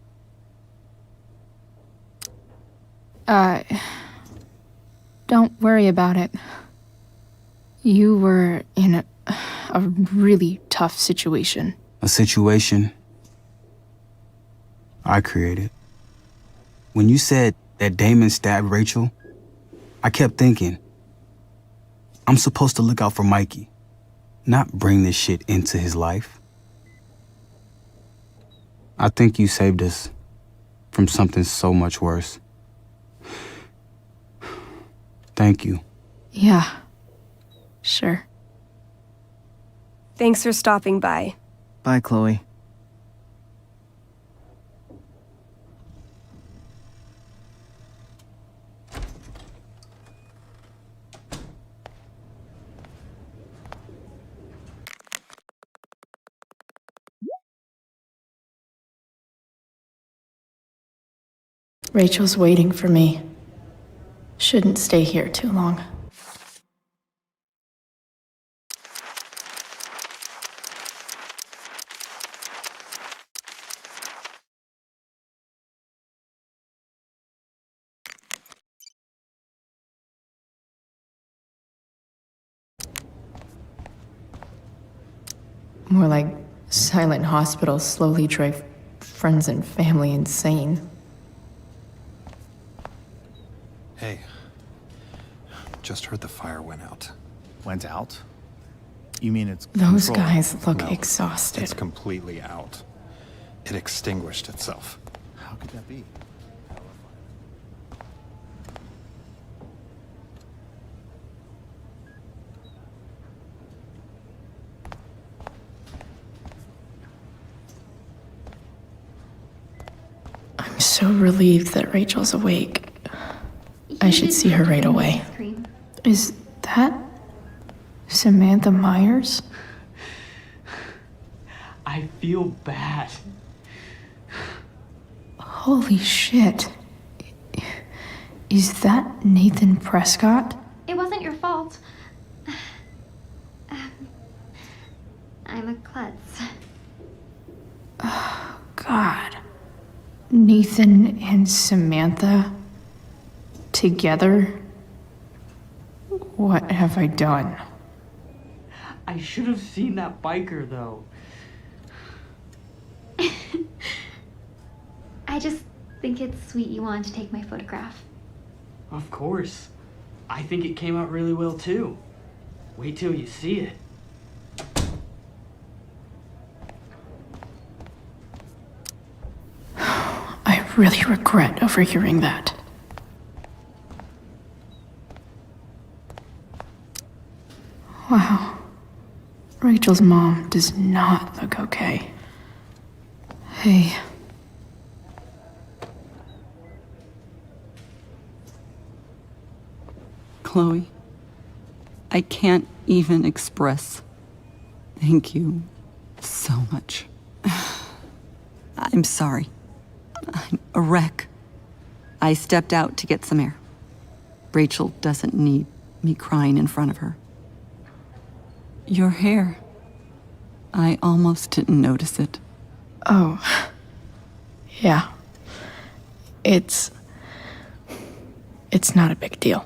Don't worry about it. You were in a really tough situation. A situation I created. When you said that Damon stabbed Rachel, I kept thinking, I'm supposed to look out for Mikey, not bring this shit into his life. I think you saved us from something so much worse. Thank you. Yeah. Sure. Thanks for stopping by. Bye, Chloe. Rachel's waiting for me. Shouldn't stay here too long. More like silent hospitals slowly drive friends and family insane. Hey. Just heard the fire went out. Went out? You mean it's Those controlled? guys look No, exhausted. It's completely out. It extinguished itself. How could that be? I'm so relieved that Rachel's awake. I should see her right away. Is that Samantha Myers? I feel bad. Holy shit. Is that Nathan Prescott? It wasn't your fault. I'm a klutz. Oh, God. Nathan and Samantha together? What have I done? I should have seen that biker, though. I just think it's sweet you wanted to take my photograph. Of course. I think it came out really well, too. Wait till you see it. I really regret overhearing that. Wow. Rachel's mom does not look okay. Hey. Chloe, I can't even express thank you so much. I'm sorry. I'm a wreck. I stepped out to get some air. Rachel doesn't need me crying in front of her. Your hair. I almost didn't notice it. Oh. Yeah. It's not a big deal.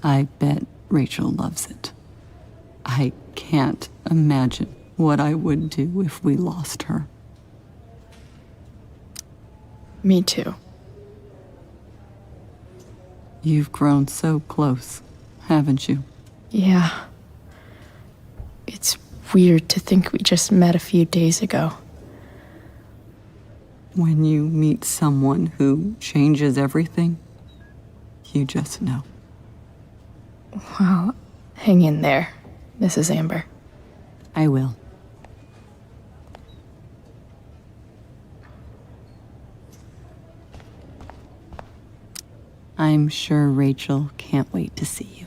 I bet Rachel loves it. I can't imagine what I would do if we lost her. Me too. You've grown so close, haven't you? Yeah. It's weird to think we just met a few days ago. When you meet someone who changes everything, you just know. Well, hang in there, Mrs. Amber. I will. I'm sure Rachel can't wait to see you.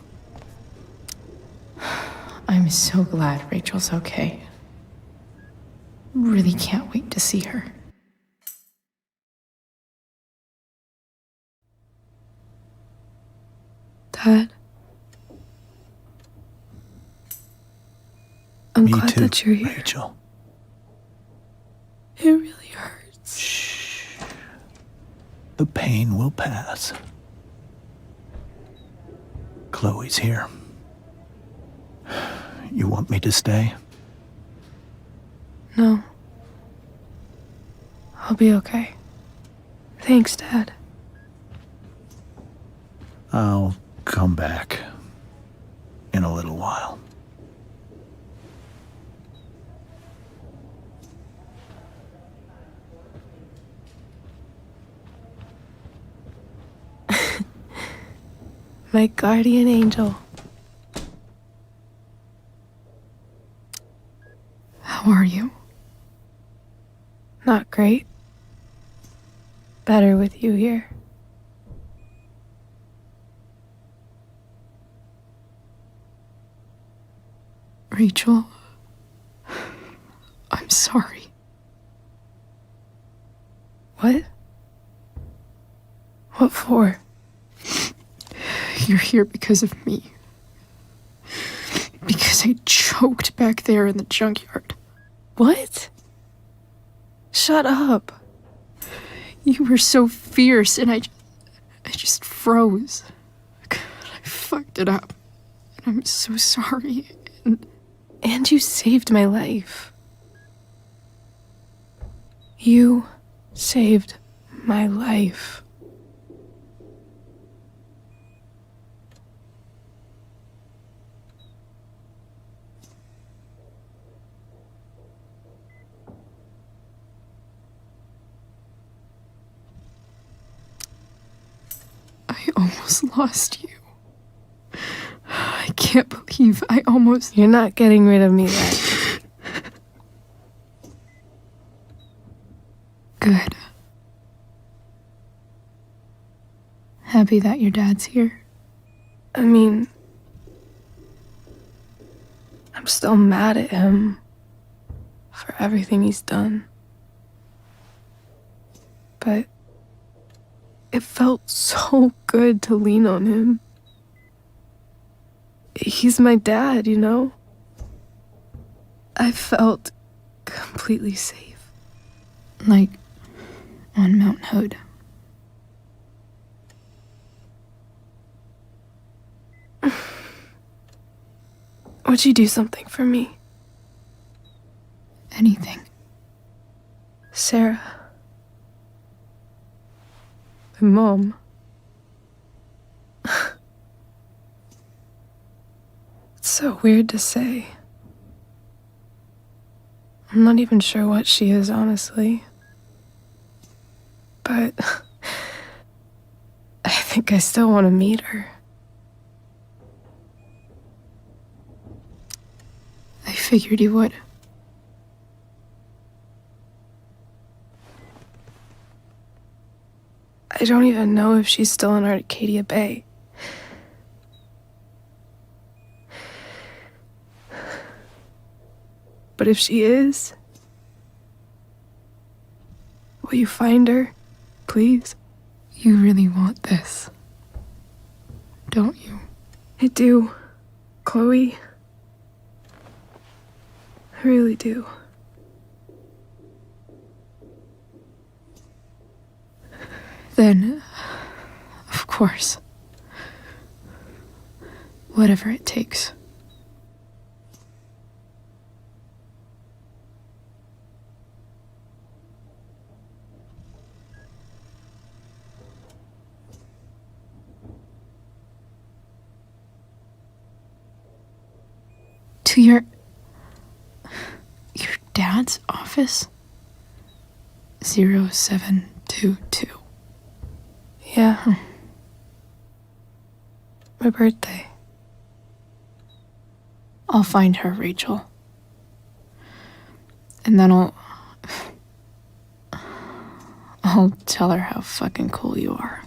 I'm so glad Rachel's okay. Really can't wait to see her. Dad? I'm Me glad too, that you're here. Rachel. It really hurts. Shh. The pain will pass. Chloe's here. You want me to stay? No. I'll be okay. Thanks, Dad. I'll come back in a little while. My guardian angel. How are you? Not great. Better with you here. Rachel, I'm sorry. What? What for? You're here because of me. Because I choked back there in the junkyard. What? Shut up. You were so fierce and I just froze. God, I fucked it up. And I'm so sorry. And you saved my life. You saved my life. I almost lost you. I can't believe I almost... You're not getting rid of me yet. Good. Happy that your dad's here? I mean, I'm still mad at him for everything he's done. But it felt so good to lean on him. He's my dad, you know? I felt completely safe. Like on Mount Hood. Would you do something for me? Anything. Sarah. My mom. It's so weird to say. I'm not even sure what she is, honestly. But I think I still want to meet her. I figured you would. I don't even know if she's still in Arcadia Bay. But if she is, will you find her, please? You really want this, don't you? I do, Chloe. I really do. Then, of course, whatever it takes. To your dad's office? 0722. Yeah. My birthday. I'll find her, Rachel. And then I'll tell her how fucking cool you are.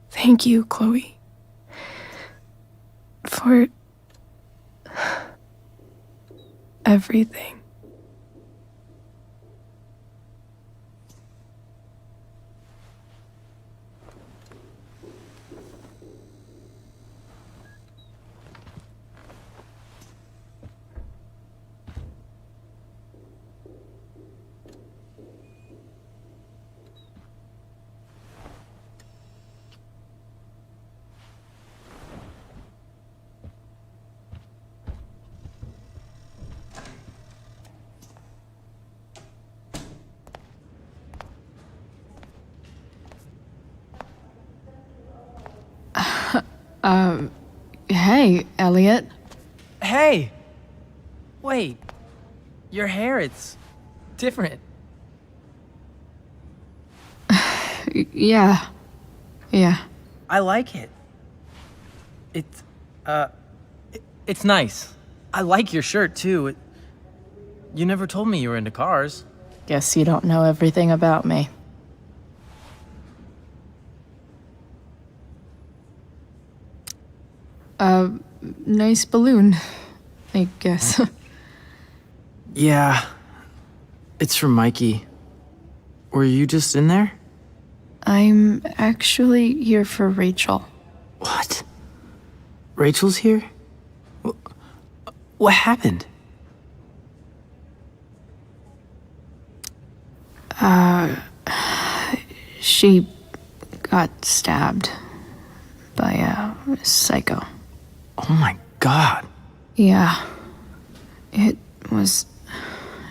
Thank you, Chloe. For everything. Hey, Elliot. Hey! Wait. Your hair, it's different. Yeah. I like it. It's nice. I like your shirt, too. You never told me you were into cars. Guess you don't know everything about me. Nice balloon, I guess. Yeah. It's from Mikey. Were you just in there? I'm actually here for Rachel. What? Rachel's here? What happened? She got stabbed by a psycho. Oh my god. Yeah. It was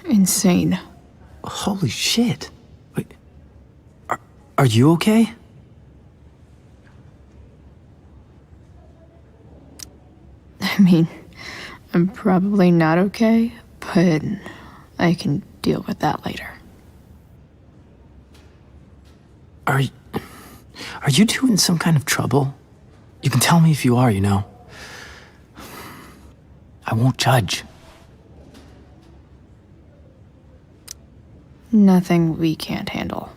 insane. Holy shit. Wait, are you okay? I mean, I'm probably not okay, but I can deal with that later. Are you two in some kind of trouble? You can tell me if you are, you know. I won't judge. Nothing we can't handle.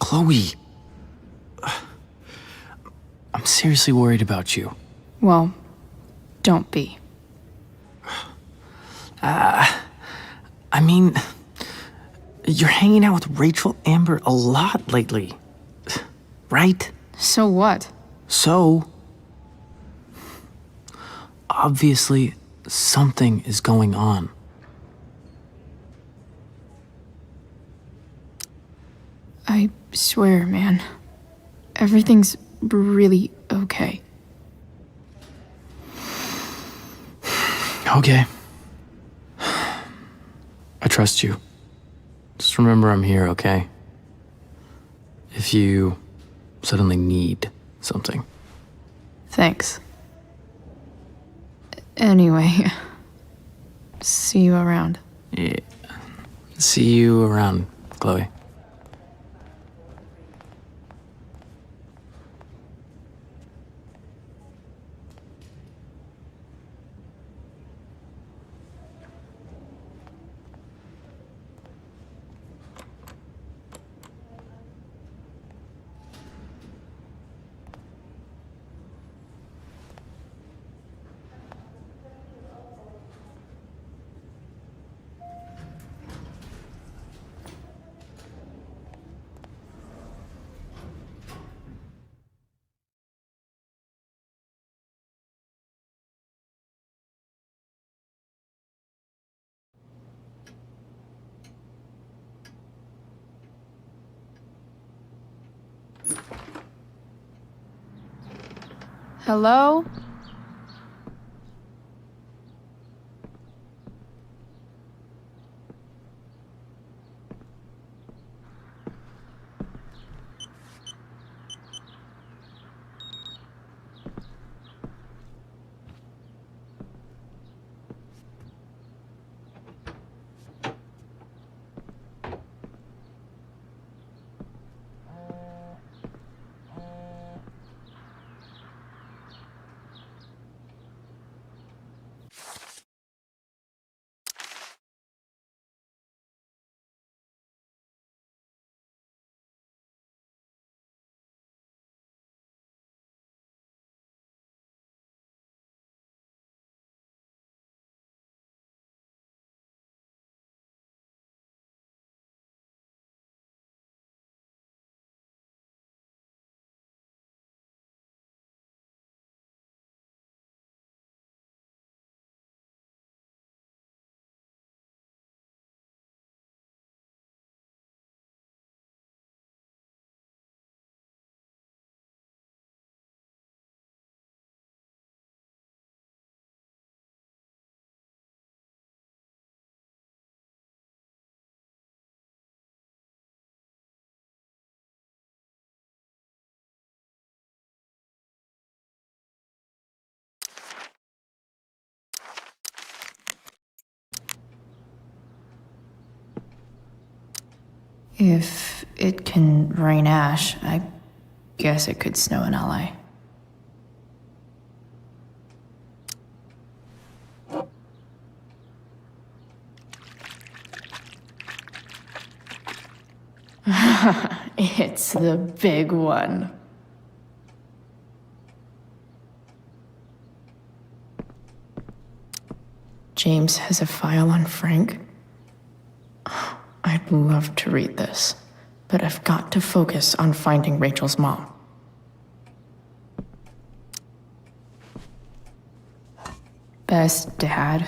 Chloe. I'm seriously worried about you. Well, don't be. I mean, you're hanging out with Rachel Amber a lot lately. Right? So what? So, obviously, something is going on. I swear, man. Everything's really okay. Okay. I trust you. Just remember I'm here, okay? If you suddenly need something. Thanks. Anyway, see you around. Yeah. See you around, Chloe. Hello? If it can rain ash, I guess it could snow in LA. It's the big one. James has a file on Frank. I'd love to read this, but I've got to focus on finding Rachel's mom. Best dad?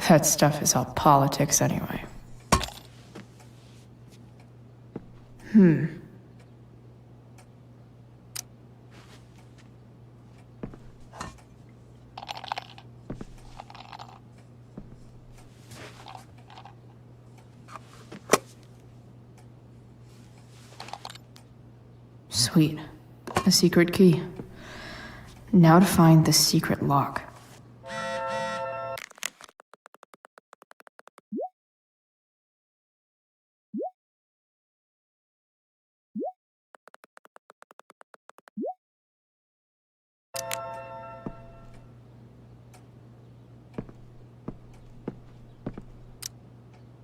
That stuff is all politics anyway. Sweet. A secret key. Now to find the secret lock.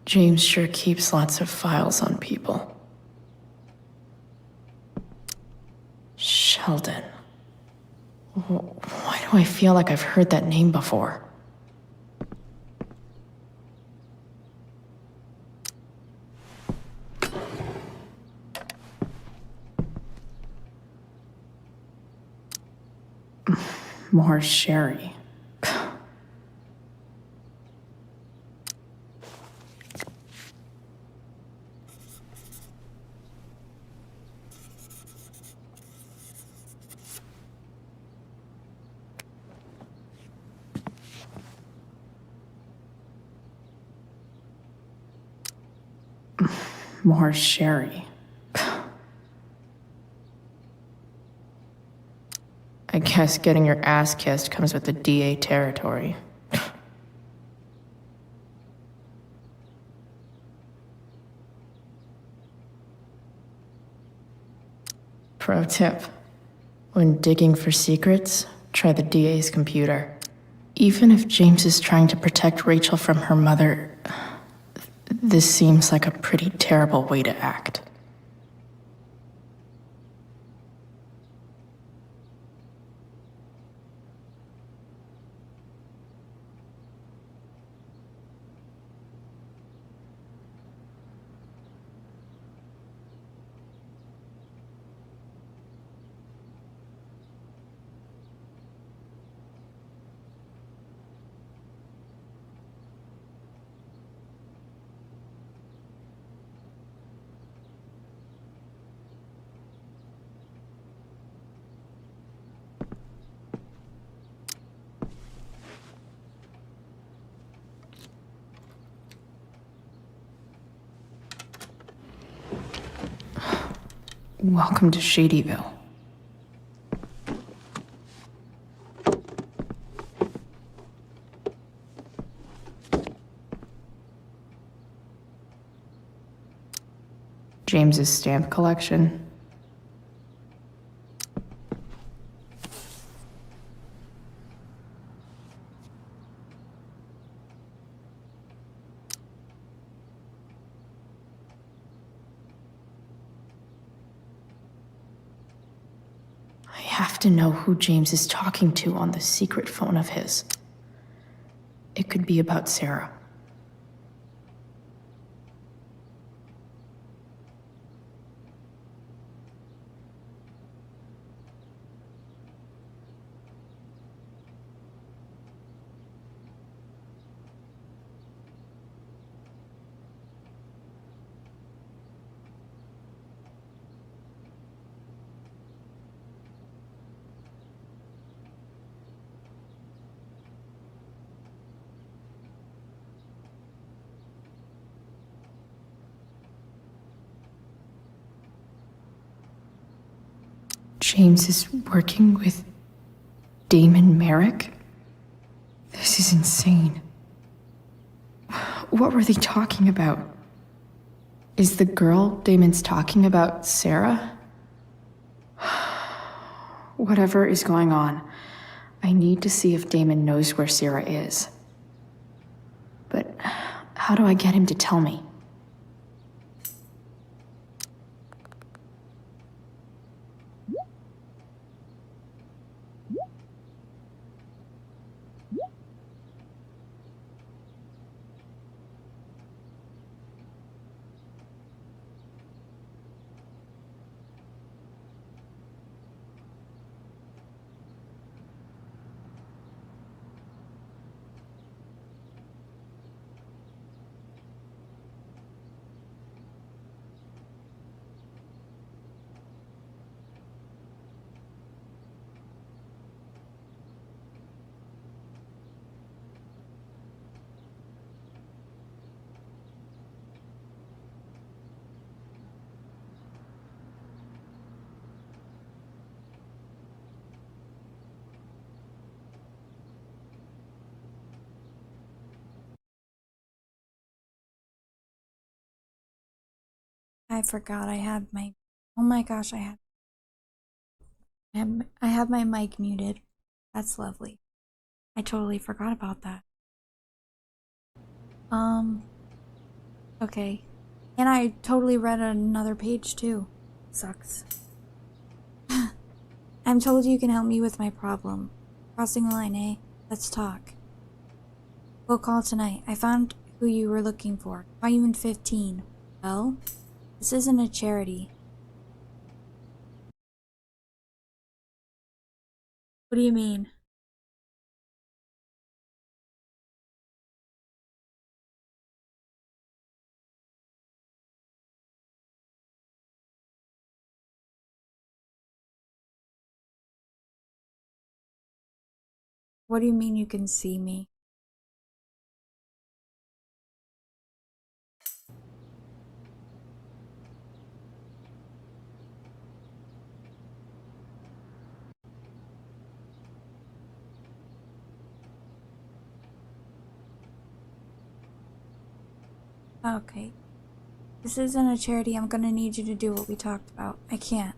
James sure keeps lots of files on people. Sheldon. Why do I feel like I've heard that name before? More sherry. More sherry. I guess getting your ass kissed comes with the DA territory. Pro tip. When digging for secrets, try the DA's computer. Even if James is trying to protect Rachel from her mother, this seems like a pretty terrible way to act. Welcome to Shadyville. James's stamp collection. I have to know who James is talking to on the secret phone of his. It could be about Sarah. James is working with Damon Merrick? This is insane. What were they talking about? Is the girl Damon's talking about Sarah? Whatever is going on, I need to see if Damon knows where Sarah is. But how do I get him to tell me? I forgot I had my. Oh my gosh, I have my mic muted. That's lovely. I totally forgot about that. Okay. And I totally read another page too. Sucks. I'm told you can help me with my problem. Crossing the line, eh? Let's talk. We'll call tonight. I found who you were looking for. Call you in 15. Well, this isn't a charity. What do you mean? What do you mean you can see me? Okay. This isn't a charity. I'm gonna need you to do what we talked about. I can't.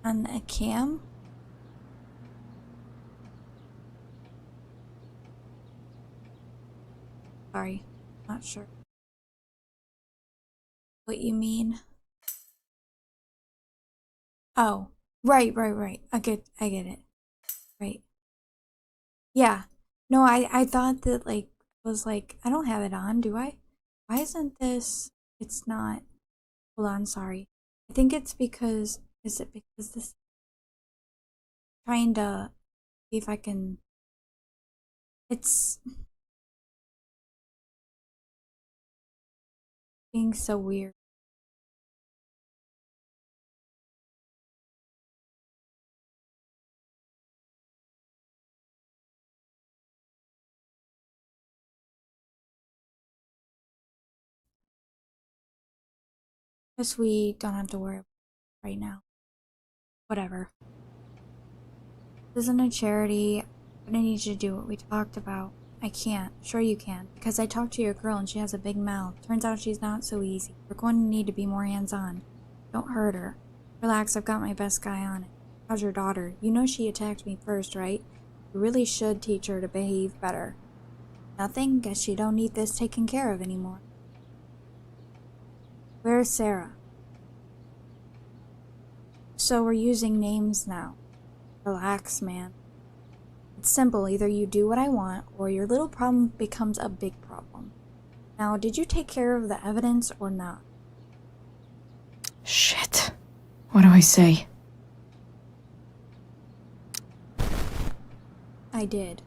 On a cam? Sorry. Not sure. What you mean? Oh. Right. I get it. Right. Yeah. No, I thought that was like I don't have it on, do I? Why isn't this it's not hold on, sorry. I think it's because is it because this trying to see if I can it's being so weird. Guess we don't have to worry about it right now. Whatever. This isn't a charity. I'm gonna need you to do what we talked about. I can't. Sure you can. Because I talked to your girl and she has a big mouth. Turns out she's not so easy. We're going to need to be more hands-on. Don't hurt her. Relax, I've got my best guy on it. How's your daughter? You know she attacked me first, right? You really should teach her to behave better. Nothing? Guess you don't need this taken care of anymore. Where's Sarah? So we're using names now. Relax, man. It's simple. Either you do what I want, or your little problem becomes a big problem. Now, did you take care of the evidence or not? Shit. What do I say? I did.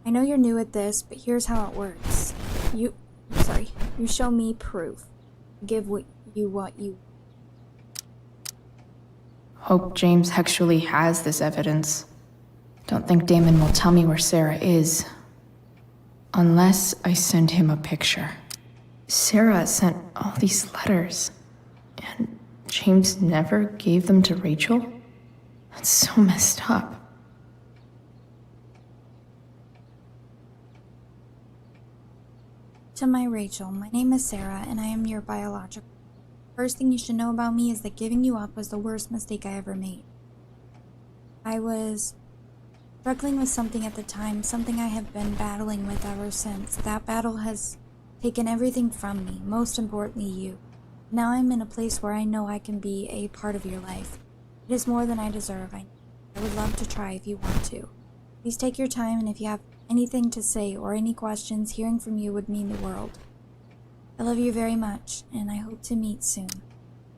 I know you're new at this, but here's how it works. You show me proof. Give what you. Hope James actually has this evidence. Don't think Damon will tell me where Sarah is. Unless I send him a picture. Sarah sent all these letters, and James never gave them to Rachel? That's so messed up. To my Rachel, my name is Sarah, and I am your biological. First thing you should know about me is that giving you up was the worst mistake I ever made. I was struggling with something at the time, something I have been battling with ever since. That battle has taken everything from me, most importantly you. Now I'm in a place where I know I can be a part of your life. It is more than I deserve. I would love to try if you want to. Please take your time, and if you have anything to say or any questions, hearing from you would mean the world. I love you very much, and I hope to meet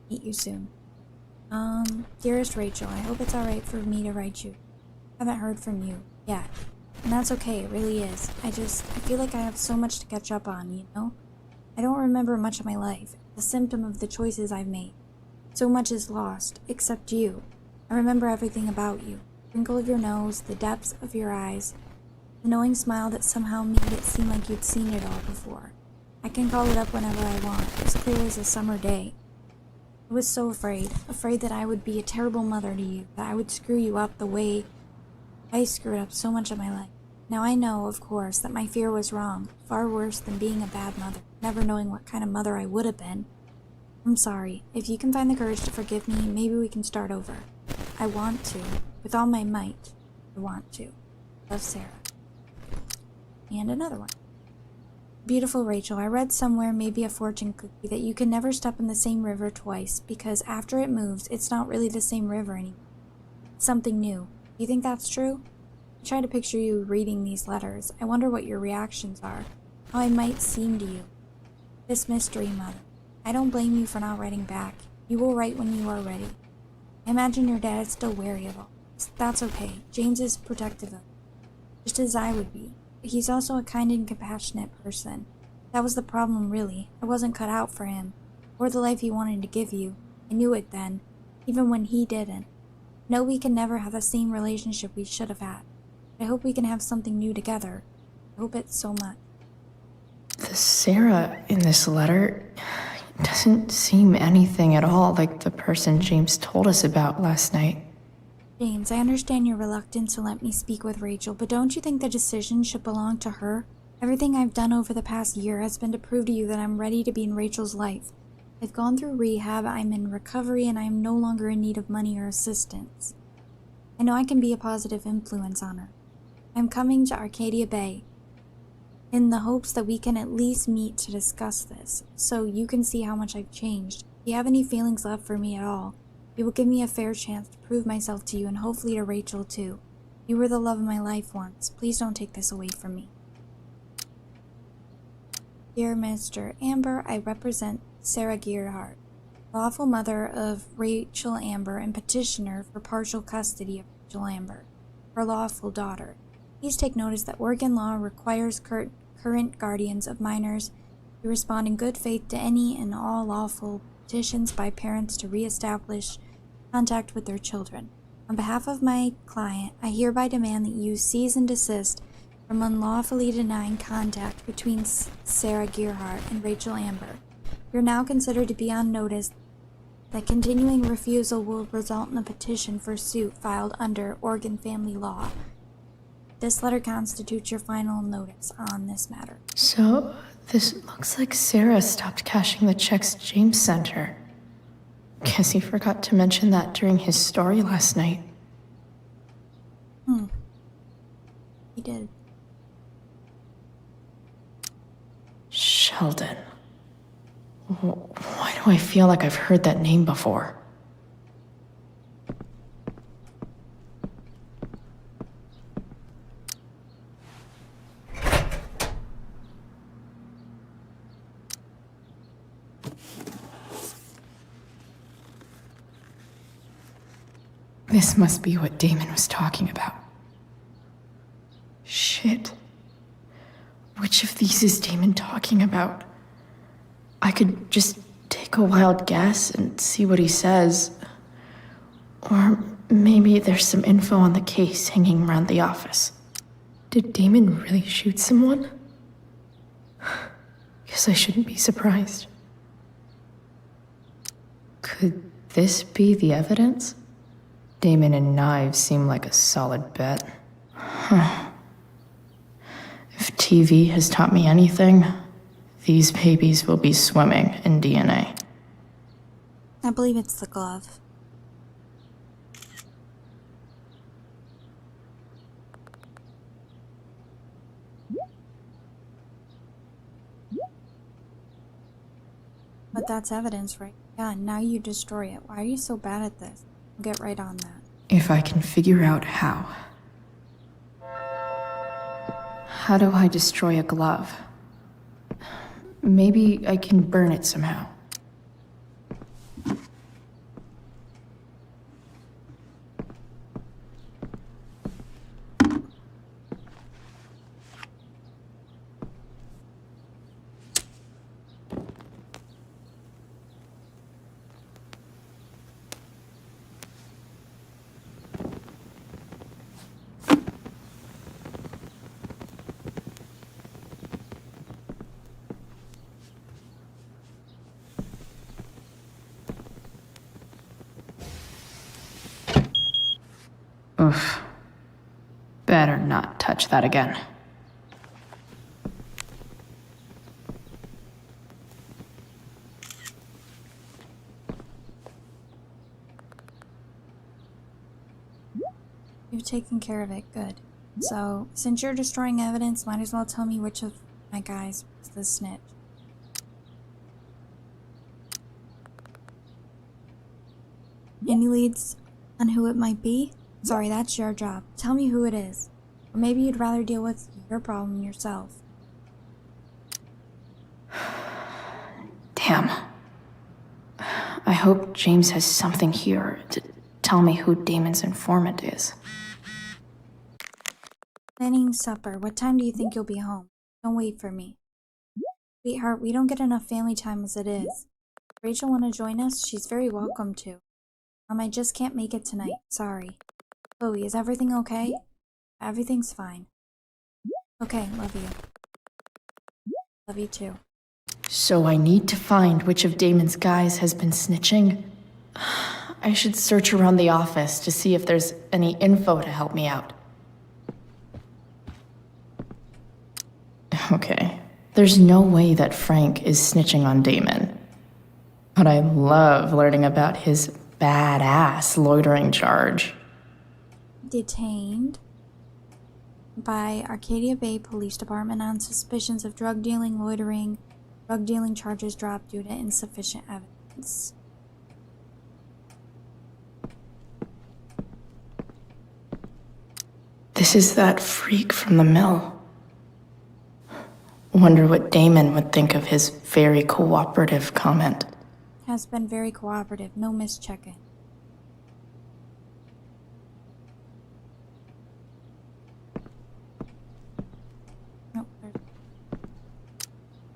you soon. Dearest Rachel, I hope it's alright for me to write you. I haven't heard from you yet, and that's okay, it really is. I feel like I have so much to catch up on, you know? I don't remember much of my life, the symptom of the choices I've made. So much is lost, except you. I remember everything about you. The wrinkle of your nose, the depths of your eyes, the knowing smile that somehow made it seem like you'd seen it all before. I can call it up whenever I want, as clear as a summer day. I was so afraid that I would be a terrible mother to you, that I would screw you up the way I screwed up so much of my life. Now I know, of course, that my fear was wrong, far worse than being a bad mother, never knowing what kind of mother I would have been. I'm sorry. If you can find the courage to forgive me, maybe we can start over. I want to. With all my might. I want to. Love, Sarah. And another one. Beautiful Rachel, I read somewhere, maybe a fortune cookie, that you can never step in the same river twice, because after it moves, it's not really the same river anymore. It's something new. Do you think that's true? I try to picture you reading these letters. I wonder what your reactions are. How I might seem to you. This mystery, Mother. I don't blame you for not writing back. You will write when you are ready. I imagine your dad is still wary of all this. That's okay. James is protective of you, just as I would be. But he's also a kind and compassionate person. That was the problem, really. I wasn't cut out for him, or the life he wanted to give you. I knew it then, even when he didn't. No, we can never have the same relationship we should have had. I hope we can have something new together. I hope it so much. The Sarah in this letter doesn't seem anything at all like the person James told us about last night. James, I understand your reluctance to let me speak with Rachel, but don't you think the decision should belong to her? Everything I've done over the past year has been to prove to you that I'm ready to be in Rachel's life. I've gone through rehab, I'm in recovery, and I am no longer in need of money or assistance. I know I can be a positive influence on her. I'm coming to Arcadia Bay, in the hopes that we can at least meet to discuss this, so you can see how much I've changed. If you have any feelings left for me at all, it will give me a fair chance to prove myself to you and hopefully to Rachel too. You were the love of my life once. Please don't take this away from me. Dear Mr. Amber, I represent Sarah Gearhart, lawful mother of Rachel Amber and petitioner for partial custody of Rachel Amber, her lawful daughter. Please take notice that Oregon law requires current guardians of minors to respond in good faith to any and all lawful petitions by parents to reestablish contact with their children. On behalf of my client, I hereby demand that you cease and desist from unlawfully denying contact between Sarah Gearhart and Rachel Amber. You're now considered to be on notice that continuing refusal will result in a petition for suit filed under Oregon family law. This letter constitutes your final notice on this matter. So, this looks like Sarah stopped cashing the checks James sent her. Guess he forgot to mention that during his story last night. He did. Sheldon. Why do I feel like I've heard that name before? This must be what Damon was talking about. Shit. Which of these is Damon talking about? I could just take a wild guess and see what he says. Or maybe there's some info on the case hanging around the office. Did Damon really shoot someone? Guess I shouldn't be surprised. Could this be the evidence? Damon and knives seem like a solid bet. Huh. If TV has taught me anything, these babies will be swimming in DNA. I believe it's the glove. But that's evidence, right? Yeah, and now you destroy it. Why are you so bad at this? I'll get right on that. If I can figure out how. How do I destroy a glove? Maybe I can burn it somehow. Oof. Better not touch that again. You've taken care of it, good. So, since you're destroying evidence, might as well tell me which of my guys was the snitch. Any leads on who it might be? Sorry, that's your job. Tell me who it is. Or maybe you'd rather deal with your problem yourself. Damn. I hope James has something here to tell me who Damon's informant is. Planning supper. What time do you think you'll be home? Don't wait for me. Sweetheart, we don't get enough family time as it is. If Rachel want to join us? She's very welcome to. I just can't make it tonight. Sorry. Chloe, is everything okay? Everything's fine. Okay, love you. Love you too. So I need to find which of Damon's guys has been snitching. I should search around the office to see if there's any info to help me out. Okay, there's no way that Frank is snitching on Damon. But I love learning about his badass loitering charge. Detained by Arcadia Bay Police Department on suspicions of drug dealing, loitering. Drug dealing charges dropped due to insufficient evidence. This is that freak from the mill. Wonder what Damon would think of his very cooperative comment. Has been very cooperative, no mischecking.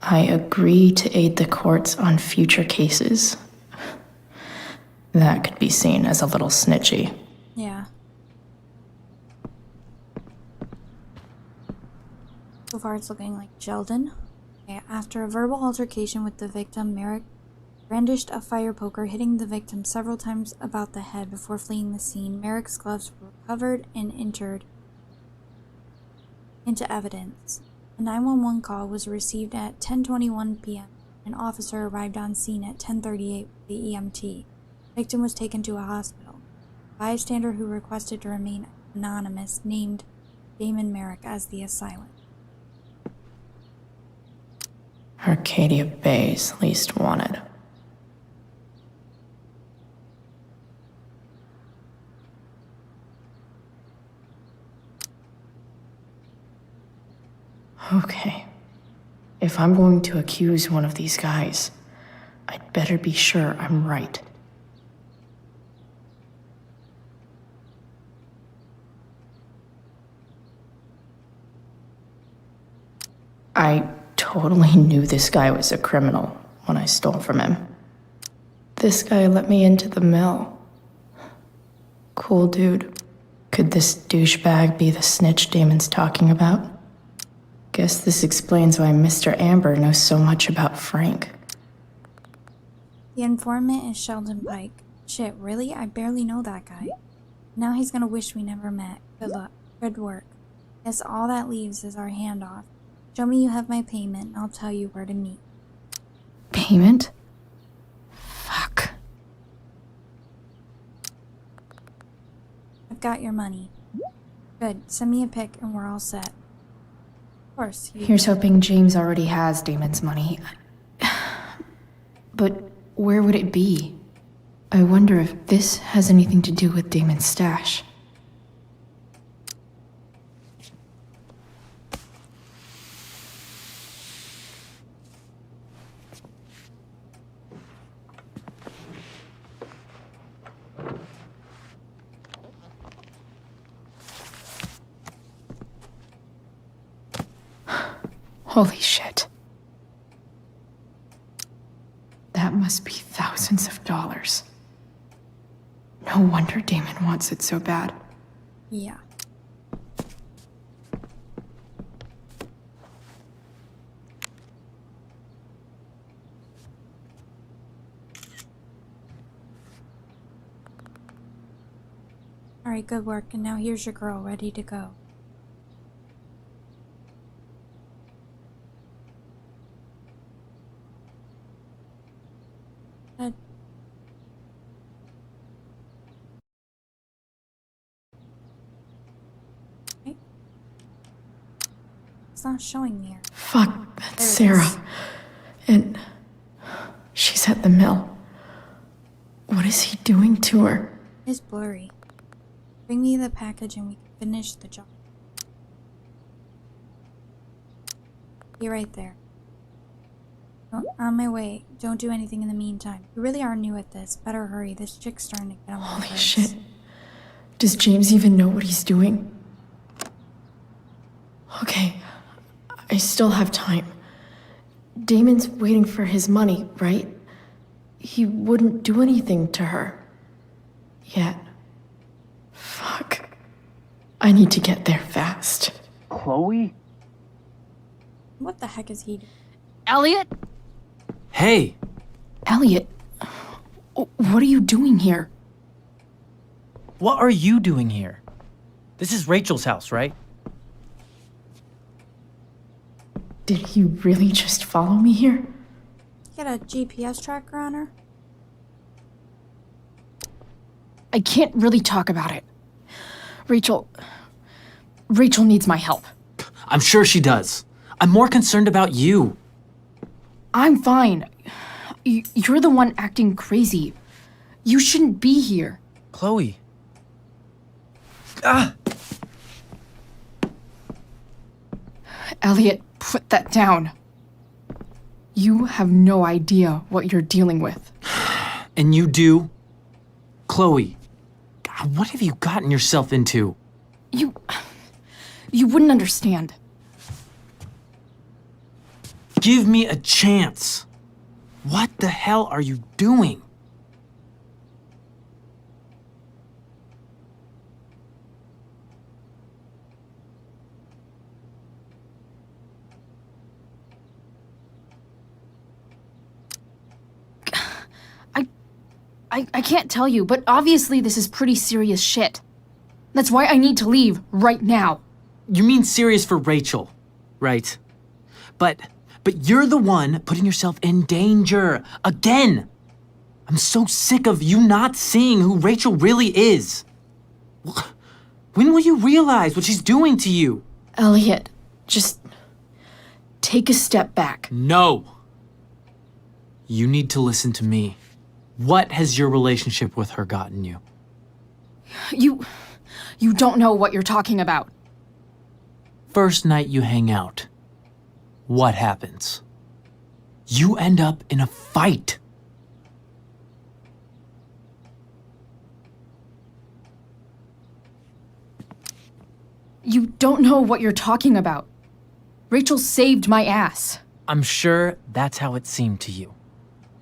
I agree to aid the courts on future cases. That could be seen as a little snitchy. Yeah. So far it's looking like Sheldon. Okay, after a verbal altercation with the victim, Merrick brandished a fire poker, hitting the victim several times about the head before fleeing the scene. Merrick's gloves were recovered and entered into evidence. A 911 call was received at 10:21 p.m. An officer arrived on scene at 10:38 with the EMT. Victim was taken to a hospital. A bystander who requested to remain anonymous named Damon Merrick as the assailant. Arcadia Bay's least wanted. Okay. If I'm going to accuse one of these guys, I'd better be sure I'm right. I totally knew this guy was a criminal when I stole from him. This guy let me into the mill. Cool dude. Could this douchebag be the snitch Damon's talking about? Guess this explains why Mr. Amber knows so much about Frank. The informant is Sheldon Pike. Shit, really? I barely know that guy. Now he's gonna wish we never met. Good luck. Good work. Guess all that leaves is our handoff. Show me you have my payment, and I'll tell you where to meet. Payment? Fuck. I've got your money. Good. Send me a pic, and we're all set. Of course. Here's hoping James already has Damon's money. But where would it be? I wonder if this has anything to do with Damon's stash. Holy shit. That must be thousands of dollars. No wonder Damon wants it so bad. Yeah. Alright, good work. And now here's your girl ready to go. Uh, okay. It's not showing me her. Fuck, that's There it Sarah. is. And she's at the mill. What is he doing to her? It's blurry. Bring me the package and we can finish the job. Be right there. On my way. Don't do anything in the meantime. You really are new at this. Better hurry. This chick's starting to get on my Holy nerves. shit. Does James even know what he's doing? Okay, I still have time. Damon's waiting for his money, right? He wouldn't do anything to her. Yet. Fuck. I need to get there fast. Chloe? What the heck is he doing? Elliot? Hey! Elliot, what are you doing here? What are you doing here? This is Rachel's house, right? Did he really just follow me here? You got a GPS tracker on her? I can't really talk about it. Rachel needs my help. I'm sure she does. I'm more concerned about you. I'm fine. You're the one acting crazy. You shouldn't be here. Chloe. Ah! Elliot, put that down. You have no idea what you're dealing with. And you do? Chloe, God, what have you gotten yourself into? You wouldn't understand. Give me a chance. What the hell are you doing? I can't tell you, but obviously this is pretty serious shit. That's why I need to leave right now. You mean serious for Rachel, right? But you're the one putting yourself in danger again. I'm so sick of you not seeing who Rachel really is. When will you realize what she's doing to you? Elliot, just take a step back. No. You need to listen to me. What has your relationship with her gotten you? You don't know what you're talking about. First night you hang out, what happens? You end up in a fight. You don't know what you're talking about. Rachel saved my ass. I'm sure that's how it seemed to you.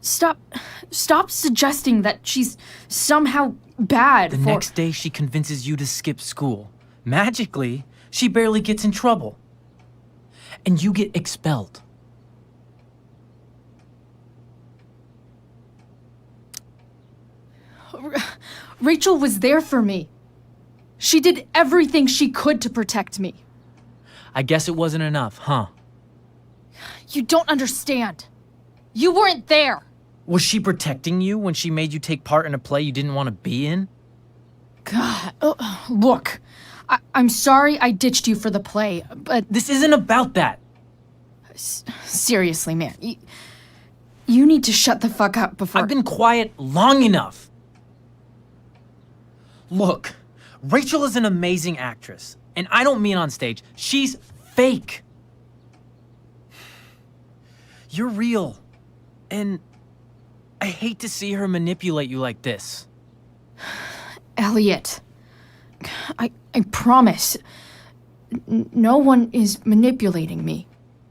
Stop suggesting that she's somehow bad. The next day she convinces you to skip school. Magically, she barely gets in trouble. And you get expelled. Rachel was there for me. She did everything she could to protect me. I guess it wasn't enough, huh? You don't understand. You weren't there. Was she protecting you when she made you take part in a play you didn't want to be in? God, look. I'm sorry I ditched you for the play, but... This isn't about that. Seriously, man. You need to shut the fuck up before... I've been quiet long enough. Look, Rachel is an amazing actress. And I don't mean on stage. She's fake. You're real. And I hate to see her manipulate you like this. Elliot, I promise, no one is manipulating me.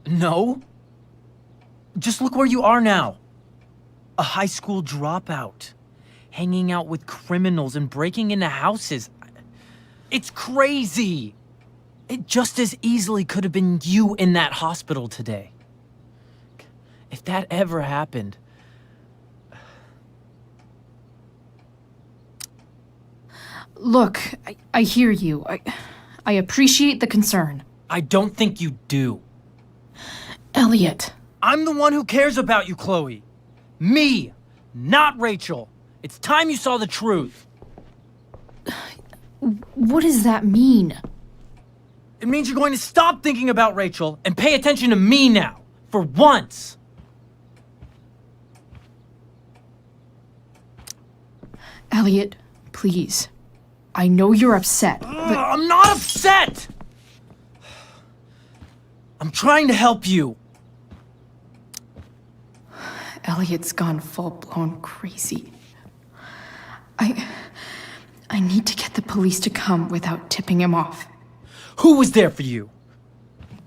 No? Just look where you are now. A high school dropout. Hanging out with criminals and breaking into houses. It's crazy. It just as easily could have been you in that hospital today. If that ever happened... Look, I hear you. I appreciate the concern. I don't think you do. Elliot. I'm the one who cares about you, Chloe. Me, not Rachel. It's time you saw the truth. What does that mean? It means you're going to stop thinking about Rachel and pay attention to me now, for once. Elliot, please. I know you're upset, but... I'm not upset! I'm trying to help you. Elliot's gone full-blown crazy. I need to get the police to come without tipping him off. Who was there for you?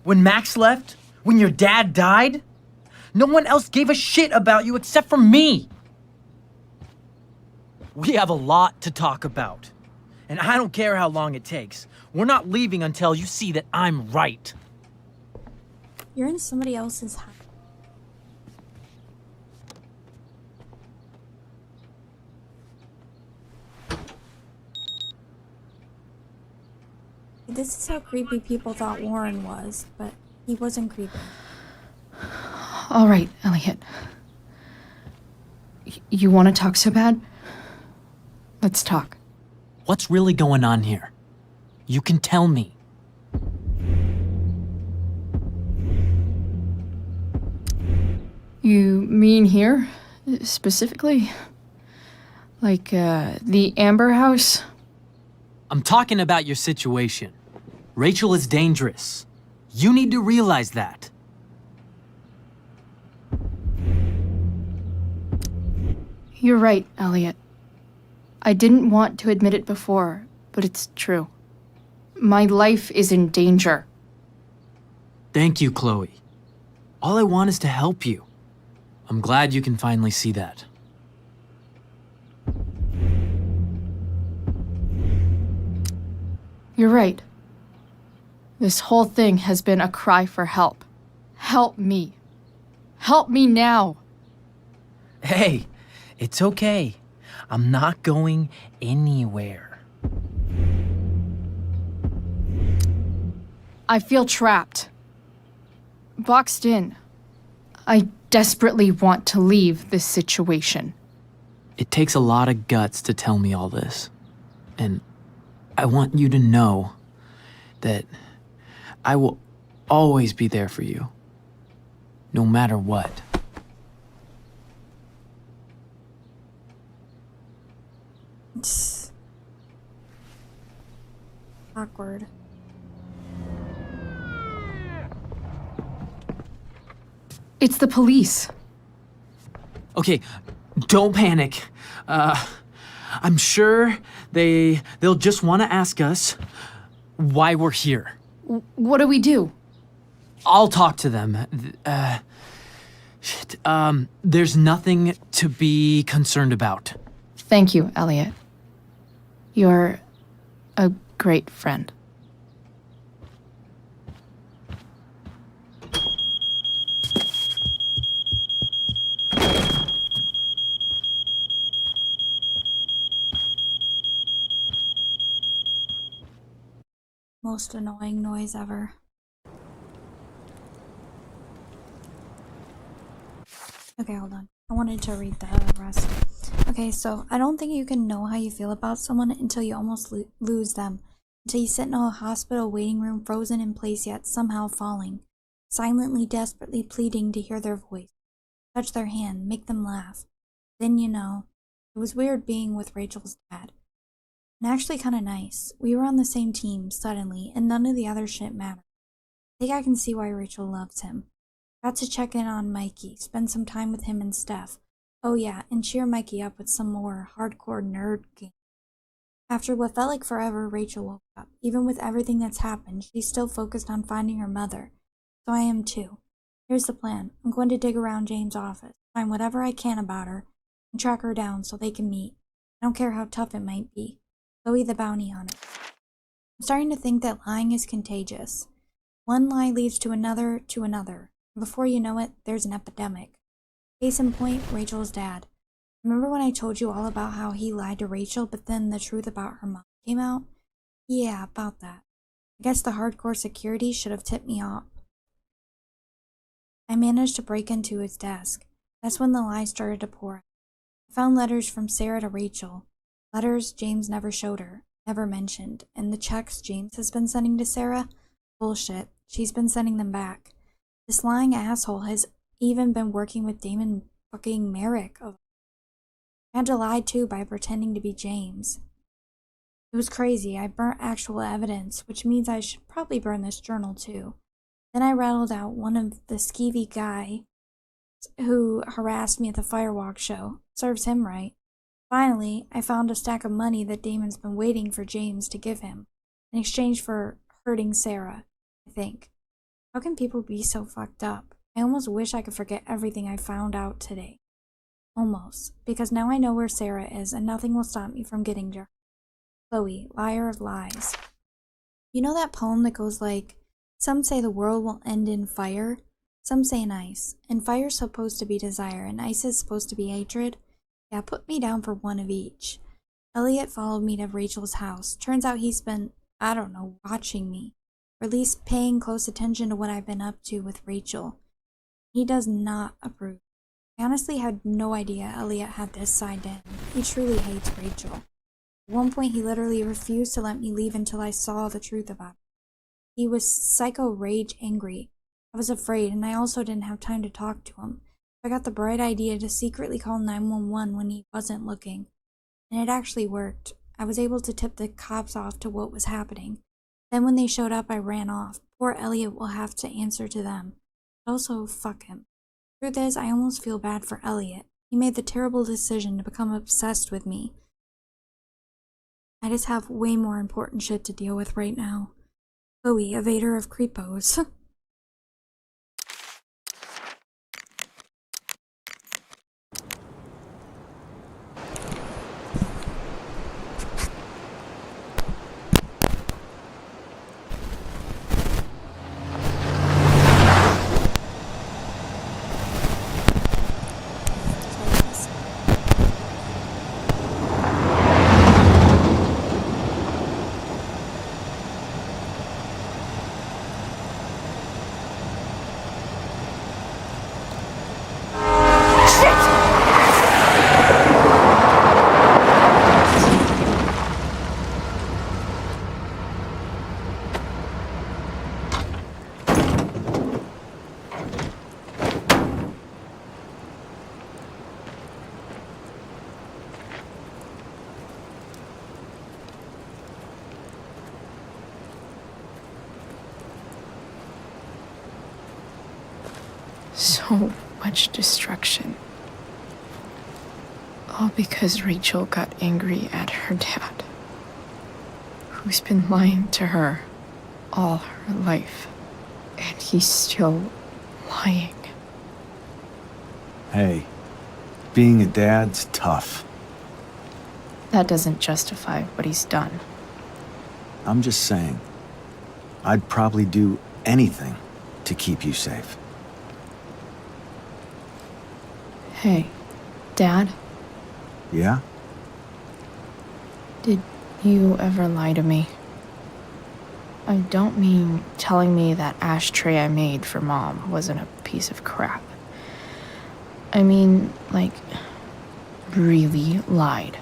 When Max left? When your dad died? No one else gave a shit about you except for me. We have a lot to talk about. And I don't care how long it takes. We're not leaving until you see that I'm right. You're in somebody else's house. This is how creepy people thought Warren was, but he wasn't creepy. All right, Elliot. You want to talk so bad? Let's talk. What's really going on here? You can tell me. You mean here, specifically? Like, the Amber House? I'm talking about your situation. Rachel is dangerous. You need to realize that. You're right, Elliot. I didn't want to admit it before, but it's true. My life is in danger. Thank you, Chloe. All I want is to help you. I'm glad you can finally see that. You're right. This whole thing has been a cry for help. Help me. Help me now. Hey, it's okay. I'm not going anywhere. I feel trapped. Boxed in. I desperately want to leave this situation. It takes a lot of guts to tell me all this. And I want you to know that I will always be there for you, no matter what. It's awkward. It's the police. Okay, don't panic. I'm sure they'll just want to ask us why we're here. What do we do? I'll talk to them. There's nothing to be concerned about. Thank you, Elliot. You're a great friend. Most annoying noise ever. Okay, hold on. I wanted to read the rest. Okay, so I don't think you can know how you feel about someone until you almost lose them. Until you sit in a hospital waiting room frozen in place yet somehow falling. Silently, desperately pleading to hear their voice. Touch their hand, make them laugh. Then you know. It was weird being with Rachel's dad. And actually kinda nice. We were on the same team, suddenly, and none of the other shit mattered. I think I can see why Rachel loves him. Got to check in on Mikey, spend some time with him and Steph. Oh yeah, and cheer Mikey up with some more hardcore nerd game. After what felt like forever, Rachel woke up. Even with everything that's happened, she's still focused on finding her mother. So I am too. Here's the plan. I'm going to dig around James' office, find whatever I can about her, and track her down so they can meet. I don't care how tough it might be. Chloe the bounty hunter. I'm starting to think that lying is contagious. One lie leads to another, and before you know it, there's an epidemic. Case in point, Rachel's dad. Remember when I told you all about how he lied to Rachel, but then the truth about her mom came out? Yeah, about that. I guess the hardcore security should have tipped me off. I managed to break into his desk. That's when the lies started to pour out. I found letters from Sarah to Rachel. Letters James never showed her, never mentioned. And the checks James has been sending to Sarah? Bullshit. She's been sending them back. This lying asshole has even been working with Damon fucking Merrick. I had to lie too by pretending to be James. It was crazy. I burnt actual evidence, which means I should probably burn this journal too. Then I rattled out one of the skeevy guy who harassed me at the firewalk show. Serves him right. Finally, I found a stack of money that Damon's been waiting for James to give him, in exchange for hurting Sarah, I think. How can people be so fucked up? I almost wish I could forget everything I found out today. Almost, because now I know where Sarah is and nothing will stop me from getting to her. Chloe, liar of lies. You know that poem that goes like, some say the world will end in fire, some say in ice, and fire's supposed to be desire and ice is supposed to be hatred? Yeah, put me down for one of each. Elliot followed me to Rachel's house. Turns out he's been, I don't know, watching me. Or at least paying close attention to what I've been up to with Rachel. He does not approve. I honestly had no idea Elliot had this side to him. He truly hates Rachel. At one point he literally refused to let me leave until I saw the truth about it. He was psycho rage angry. I was afraid, and I also didn't have time to talk to him. I got the bright idea to secretly call 911 when he wasn't looking. And it actually worked. I was able to tip the cops off to what was happening. Then when they showed up, I ran off. Poor Elliot will have to answer to them. But also, fuck him. Truth is, I almost feel bad for Elliot. He made the terrible decision to become obsessed with me. I just have way more important shit to deal with right now. Chloe, evader of creepos. So much destruction. All because Rachel got angry at her dad, who's been lying to her all her life. And he's still lying. Hey, being a dad's tough. That doesn't justify what he's done. I'm just saying, I'd probably do anything to keep you safe. Hey, Dad? Yeah? Did you ever lie to me? I don't mean telling me that ashtray I made for Mom wasn't a piece of crap. I mean, like, really lied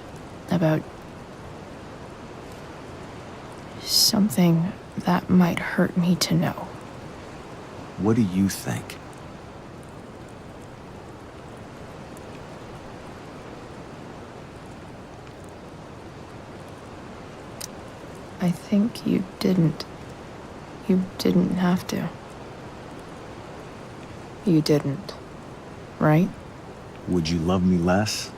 about something that might hurt me to know. What do you think? I think you didn't. You didn't have to. You didn't, right? Would you love me less?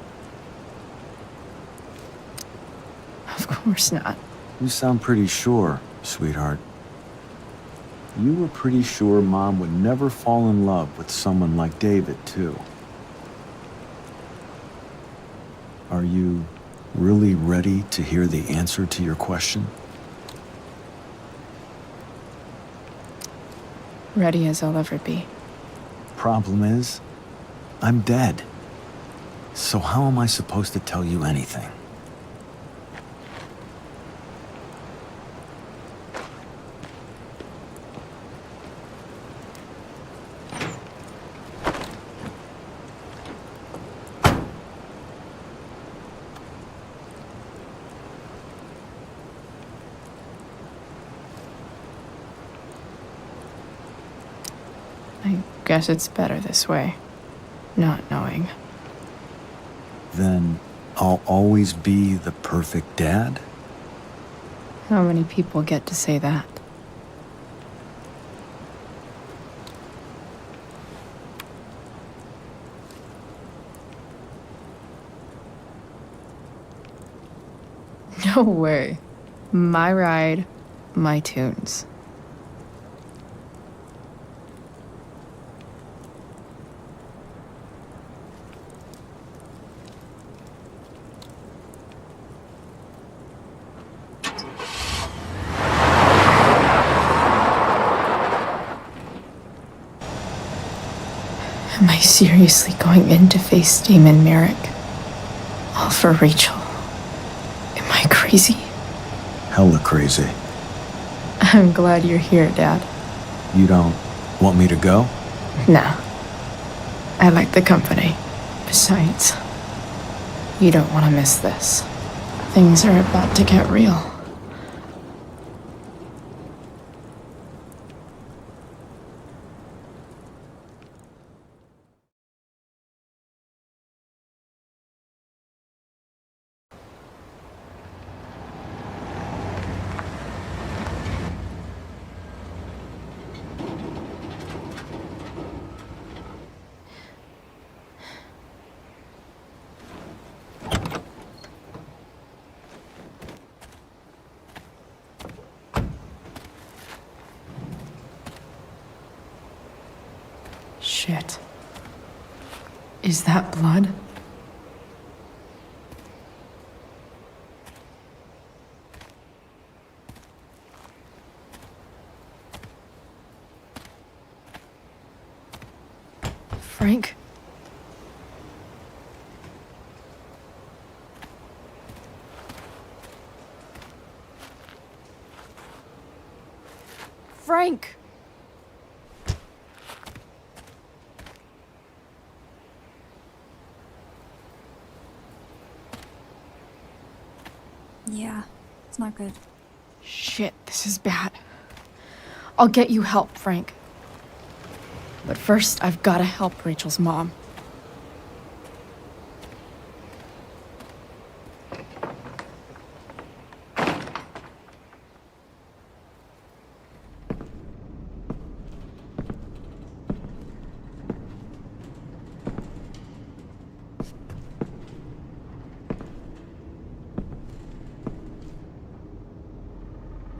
Of course not. You sound pretty sure, sweetheart. You were pretty sure Mom would never fall in love with someone like David, too. Are you really ready to hear the answer to your question? Ready as I'll ever be. Problem is, I'm dead. So how am I supposed to tell you anything? Guess it's better this way. Not knowing. Then I'll always be the perfect dad? How many people get to say that? No way. My ride, my tunes. Am I seriously going in to face Damon Merrick? All for Rachel. Am I crazy? Hella crazy. I'm glad you're here, Dad. You don't want me to go? Nah. I like the company. Besides, you don't want to miss this. Things are about to get real. Shit. Is that blood? Frank? Frank! Yeah, it's not good. Shit, this is bad. I'll get you help, Frank. But first, I've gotta help Rachel's mom.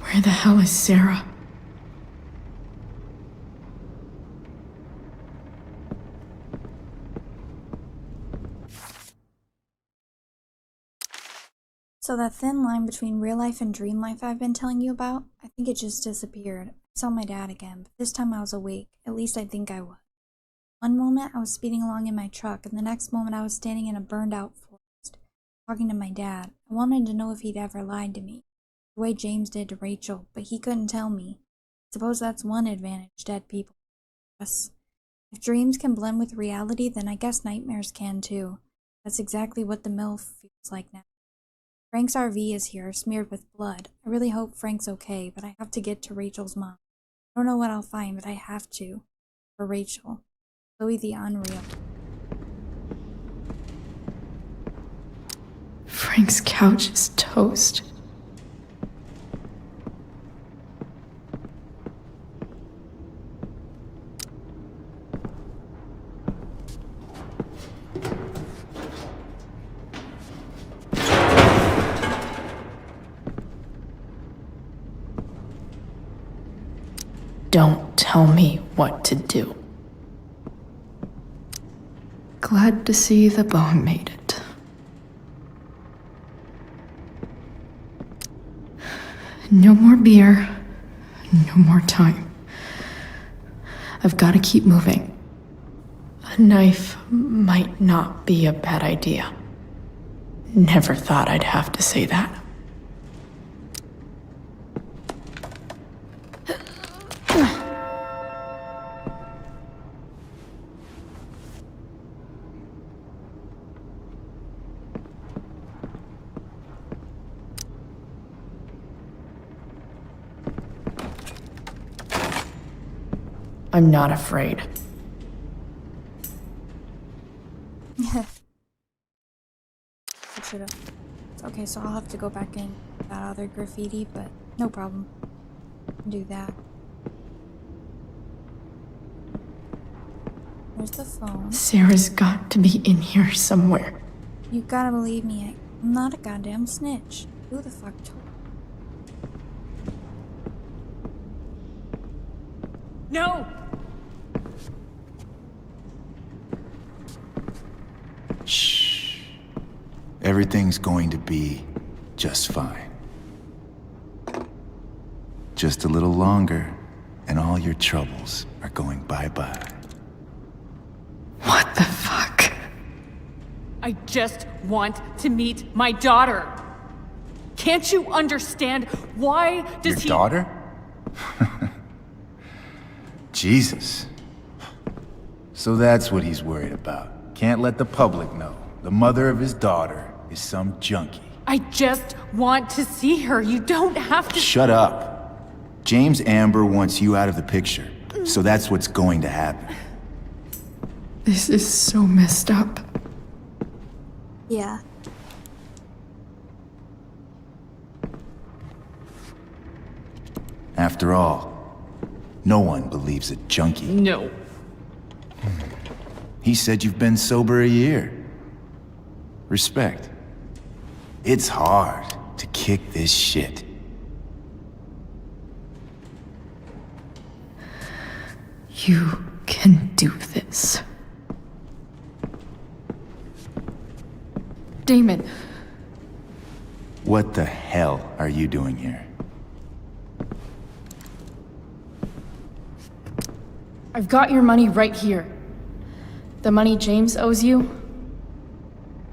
Where the hell is Sarah? So that thin line between real life and dream life I've been telling you about, I think it just disappeared. I saw my dad again, but this time I was awake. At least I think I was. One moment I was speeding along in my truck, and the next moment I was standing in a burned out forest, talking to my dad. I wanted to know if he'd ever lied to me, the way James did to Rachel, but he couldn't tell me. Suppose that's one advantage dead people have. If dreams can blend with reality, then I guess nightmares can too. That's exactly what the mill feels like now. Frank's RV is here, smeared with blood. I really hope Frank's okay, but I have to get to Rachel's mom. I don't know what I'll find, but I have to. For Rachel. Chloe the Unreal. Frank's couch is toast. Don't tell me what to do. Glad to see the bone made it. No more beer. No more time. I've got to keep moving. A knife might not be a bad idea. Never thought I'd have to say that. I'm not afraid. Okay, so I'll have to go back in that other graffiti, but no problem. Do that. Where's the phone? Sarah's got to be in here somewhere. You gotta believe me, I'm not a goddamn snitch. Who the fuck told? No! Shh. Everything's going to be just fine. Just a little longer, and all your troubles are going bye-bye. What the fuck? I just want to meet my daughter. Can't you understand? Why does Your daughter? Jesus. So that's what he's worried about. Can't let the public know. The mother of his daughter is some junkie. I just want to see her. You don't have to— Shut up. James Amber wants you out of the picture, so that's what's going to happen. This is so messed up. Yeah. After all, no one believes a junkie. No. He said you've been sober a year. Respect. It's hard to kick this shit. You can do this. Damon. What the hell are you doing here? I've got your money right here. The money James owes you.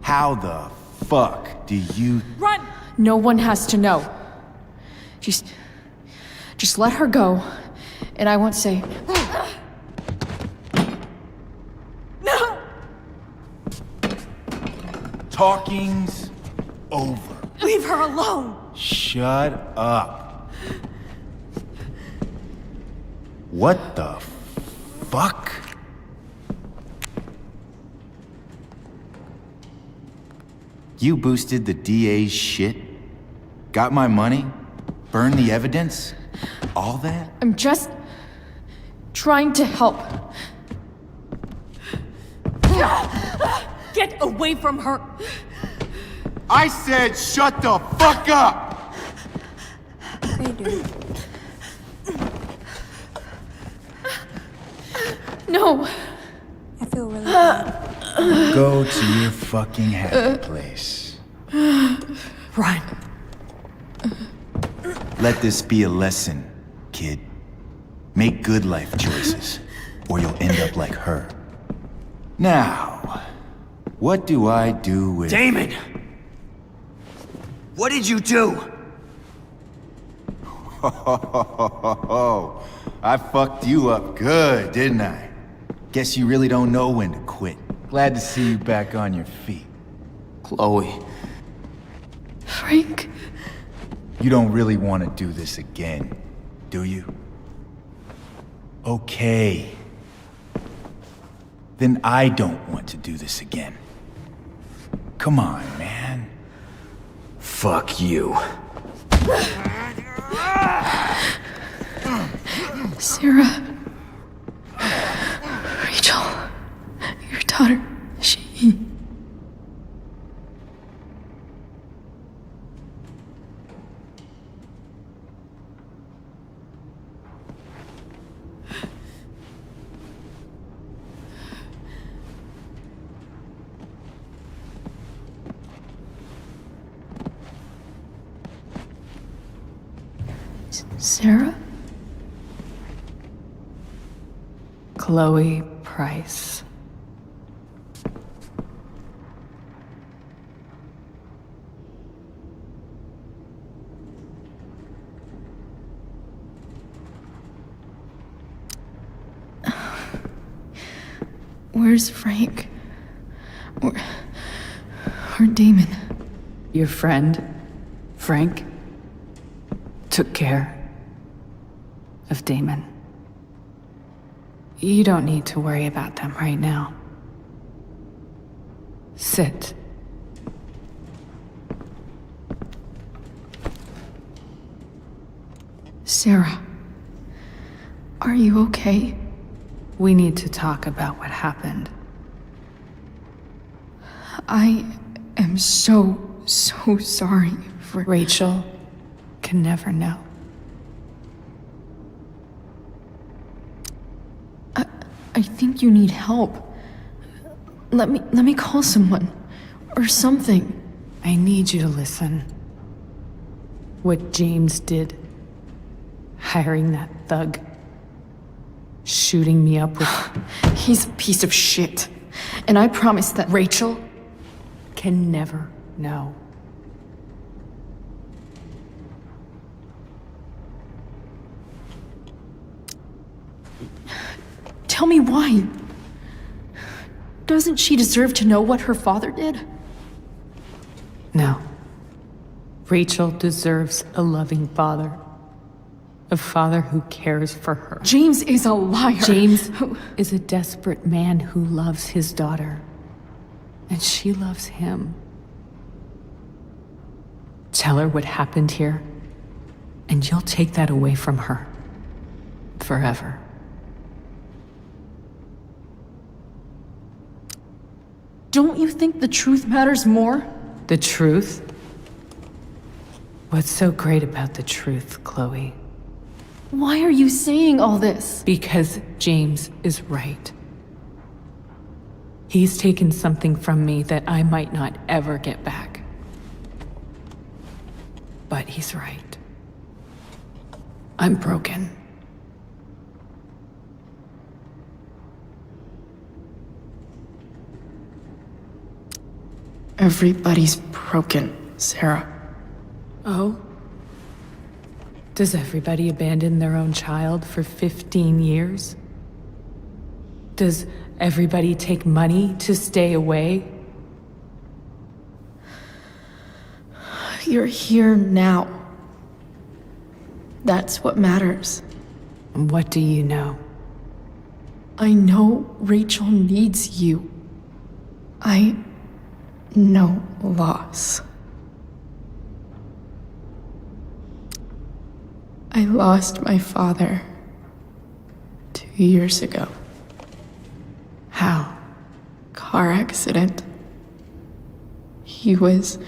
How the fuck do you— Run! No one has to know. Just let her go, and I won't say. No! Talking's over. Leave her alone! Shut up. What the fuck? You boosted the DA's shit? Got my money? Burned the evidence? All that? I'm just trying to help. Get away from her! I said shut the fuck up! Okay, dude. No! I feel really bad. Go to your fucking happy place. Run. Let this be a lesson, kid. Make good life choices, or you'll end up like her. Now, what do I do with— Damon! What did you do? I fucked you up good, didn't I? Guess you really don't know when to quit. Glad to see you back on your feet. Chloe. Frank. You don't really want to do this again, do you? Okay. Then I don't want to do this again. Come on, man. Fuck you. Sarah. Rachel. Your daughter. She... Sarah? Chloe Price. Where's Frank? Or Damon? Your friend, Frank, took care of Damon. You don't need to worry about them right now. Sit. Sarah, are you okay? We need to talk about what happened. I am so sorry for... Rachel can never know. I think you need help. Let me call someone. Or something. I need you to listen. What James did. Hiring that thug. Shooting me up with... He's a piece of shit. And I promise that... Rachel can never know. Tell me why. Doesn't she deserve to know what her father did? No. Rachel deserves a loving father. A father who cares for her. James is a liar. James is a desperate man who loves his daughter. And she loves him. Tell her what happened here, and you'll take that away from her. Forever. Don't you think the truth matters more? The truth? What's so great about the truth, Chloe? Why are you saying all this? Because James is right. He's taken something from me that I might not ever get back. But he's right. I'm broken. Everybody's broken, Sarah. Oh? Does everybody abandon their own child for 15 years? Does everybody take money to stay away? You're here now. That's what matters. And what do you know? I know Rachel needs you. I know loss. I lost my father 2 years ago. How? Car accident. He was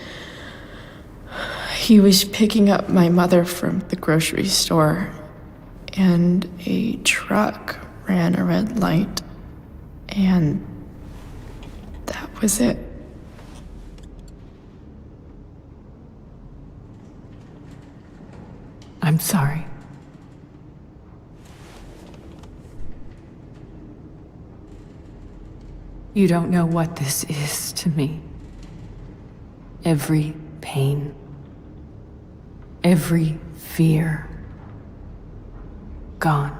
picking up my mother from the grocery store, and a truck ran a red light, and that was it. I'm sorry. You don't know what this is to me. Every pain. Every fear. Gone.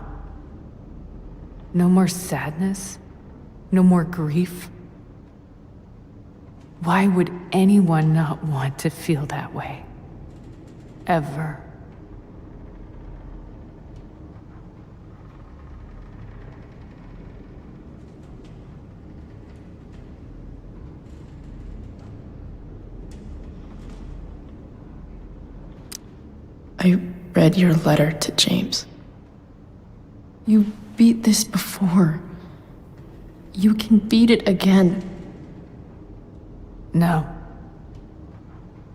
No more sadness. No more grief. Why would anyone not want to feel that way? Ever. I read your letter to James. You beat this before. You can beat it again. No.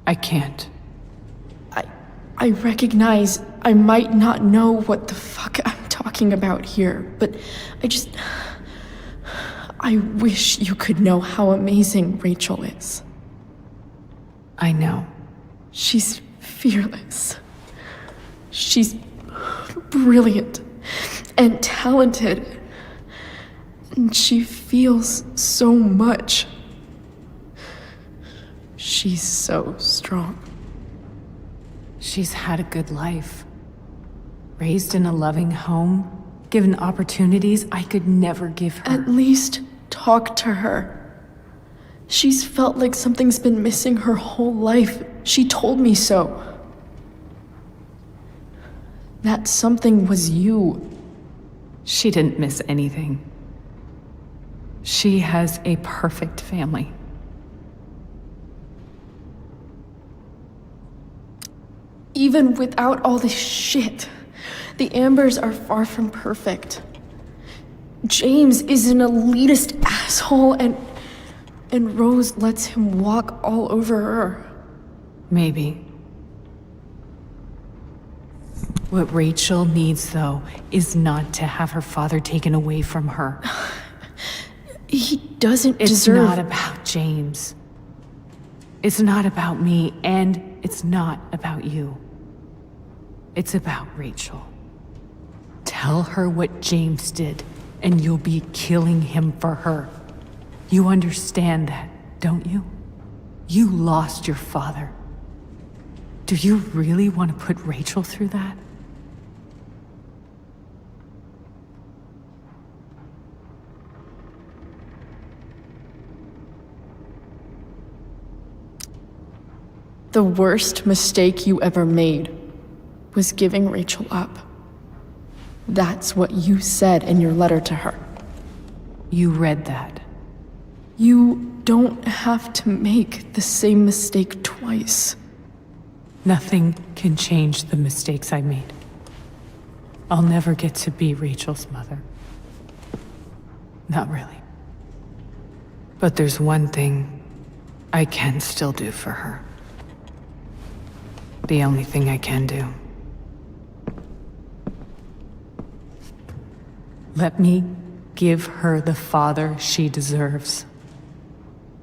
I can't. I recognize I might not know what the fuck I'm talking about here, but I wish you could know how amazing Rachel is. I know. She's fearless. She's brilliant and talented. And she feels so much. She's so strong. She's had a good life. Raised in a loving home, given opportunities I could never give her. At least talk to her. She's felt like something's been missing her whole life. She told me so. That something was you. She didn't miss anything. She has a perfect family. Even without all this shit, The Ambers are far from perfect. James is an elitist asshole, and Rose lets him walk all over her. Maybe. What Rachel needs, though, is not to have her father taken away from her. He doesn't It's deserve... not about James. It's not about me, and it's not about you. It's about Rachel. Tell her what James did, and you'll be killing him for her. You understand that, don't you? You lost your father. Do you really want to put Rachel through that? The worst mistake you ever made was giving Rachel up. That's what you said in your letter to her. You read that. You don't have to make the same mistake twice. Nothing can change the mistakes I made. I'll never get to be Rachel's mother. Not really. But there's one thing I can still do for her. The only thing I can do. Let me give her the father she deserves.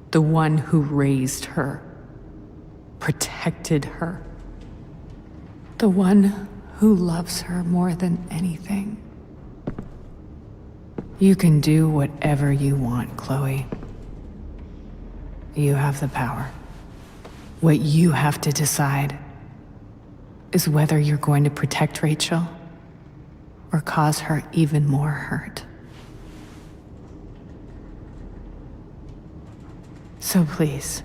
The one who raised her, protected her. The one who loves her more than anything. You can do whatever you want, Chloe. You have the power. What you have to decide is whether you're going to protect Rachel or cause her even more hurt. So please,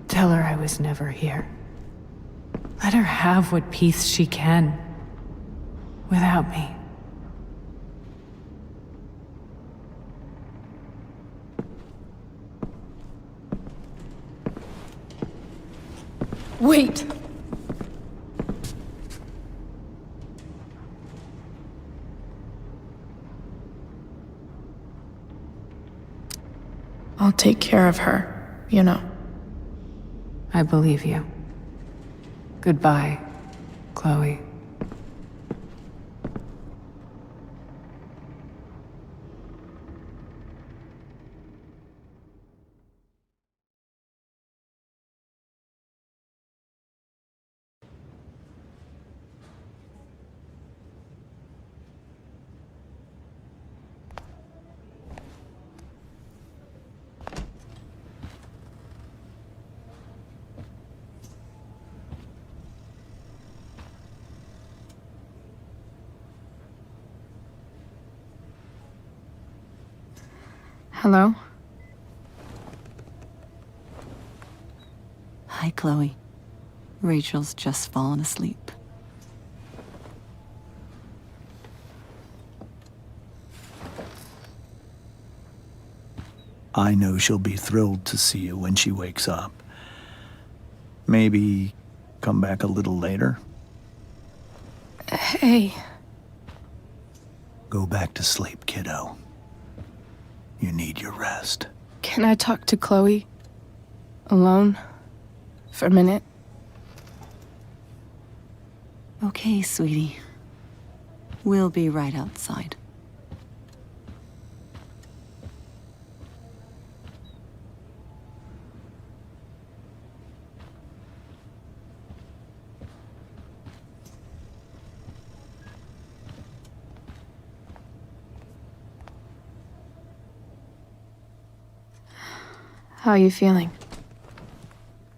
tell her I was never here. Let her have what peace she can without me. Wait! I'll take care of her, you know. I believe you. Goodbye, Chloe. Hello? Hi, Chloe. Rachel's just fallen asleep. I know she'll be thrilled to see you when she wakes up. Maybe come back a little later? Hey. Go back to sleep, kiddo. You need your rest. Can I talk to Chloe? Alone? For a minute? Okay, sweetie. We'll be right outside. How are you feeling?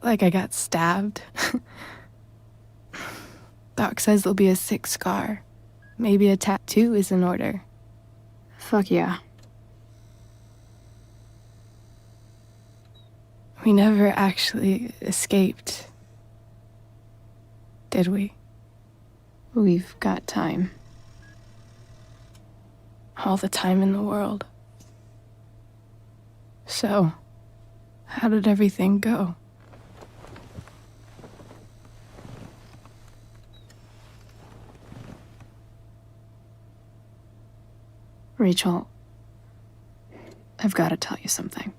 Like I got stabbed? Doc says there'll be a sick scar. Maybe a tattoo is in order. Fuck yeah. We never actually escaped, did we? We've got time. All the time in the world. So, how did everything go? Rachel, I've got to tell you something.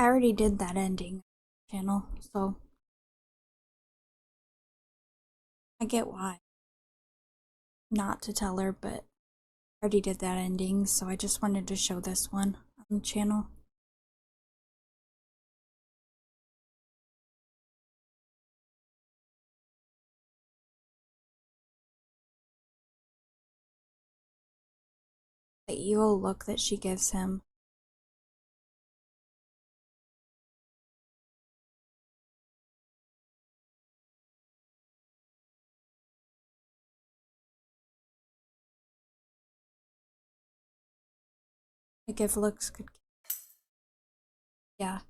I already did that ending channel, so I get why. Not to tell her, but I already did that ending, so I just wanted to show this one on the channel. The evil look that she gives him. Like if looks could. Yeah.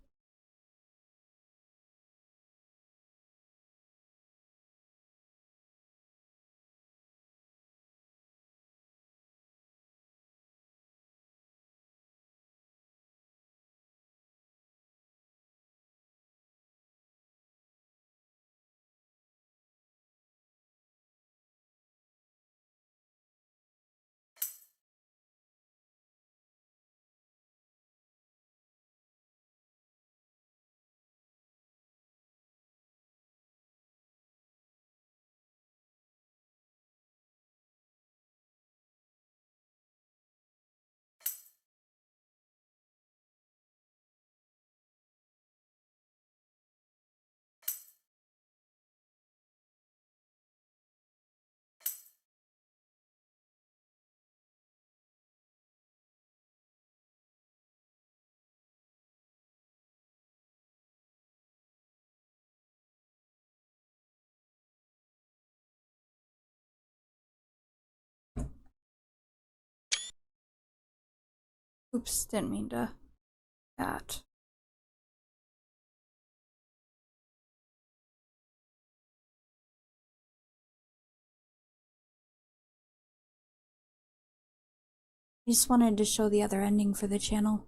Oops, didn't mean to. That. I just wanted to show the other ending for the channel.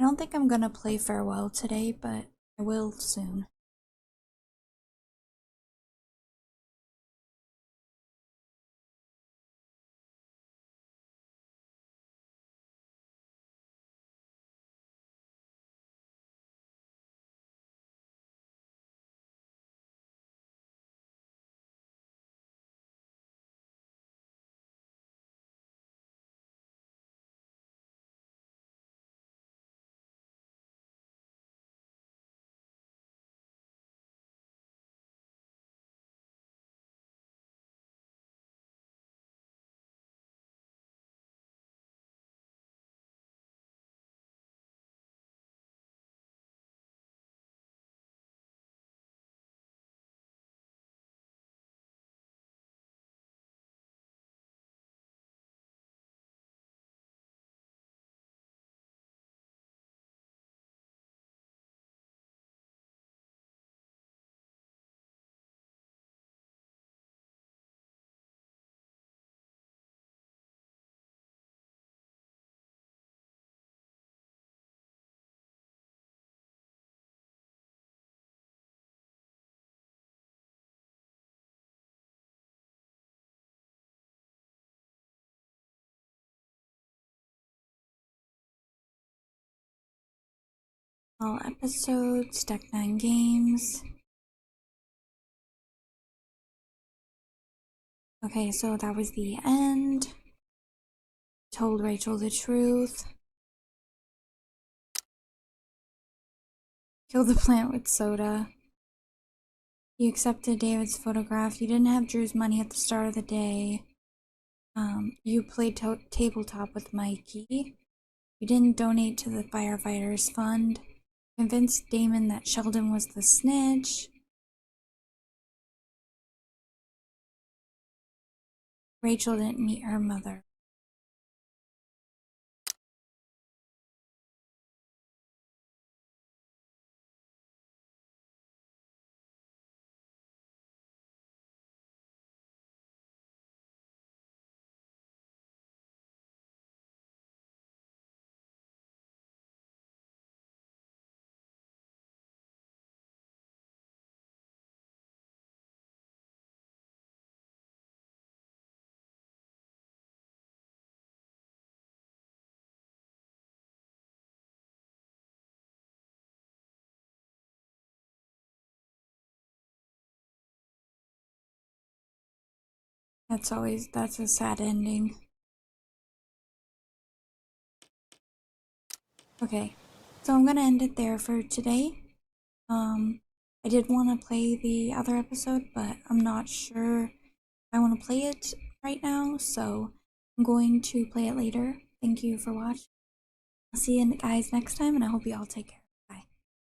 I don't think I'm gonna play Farewell today, but I will soon. All episodes, Deck 9 games. Okay, so that was the end. Told Rachel the truth. Killed the plant with soda. You accepted David's photograph. You didn't have Drew's money at the start of the day. You played tabletop with Mikey. You didn't donate to the firefighters fund. Convinced Damon that Sheldon was the snitch. Rachel didn't meet her mother. That's a sad ending. Okay, so I'm gonna end it there for today. I did want to play the other episode, but I'm not sure I want to play it right now, so I'm going to play it later. Thank you for watching. I'll see you guys next time, and I hope you all take care.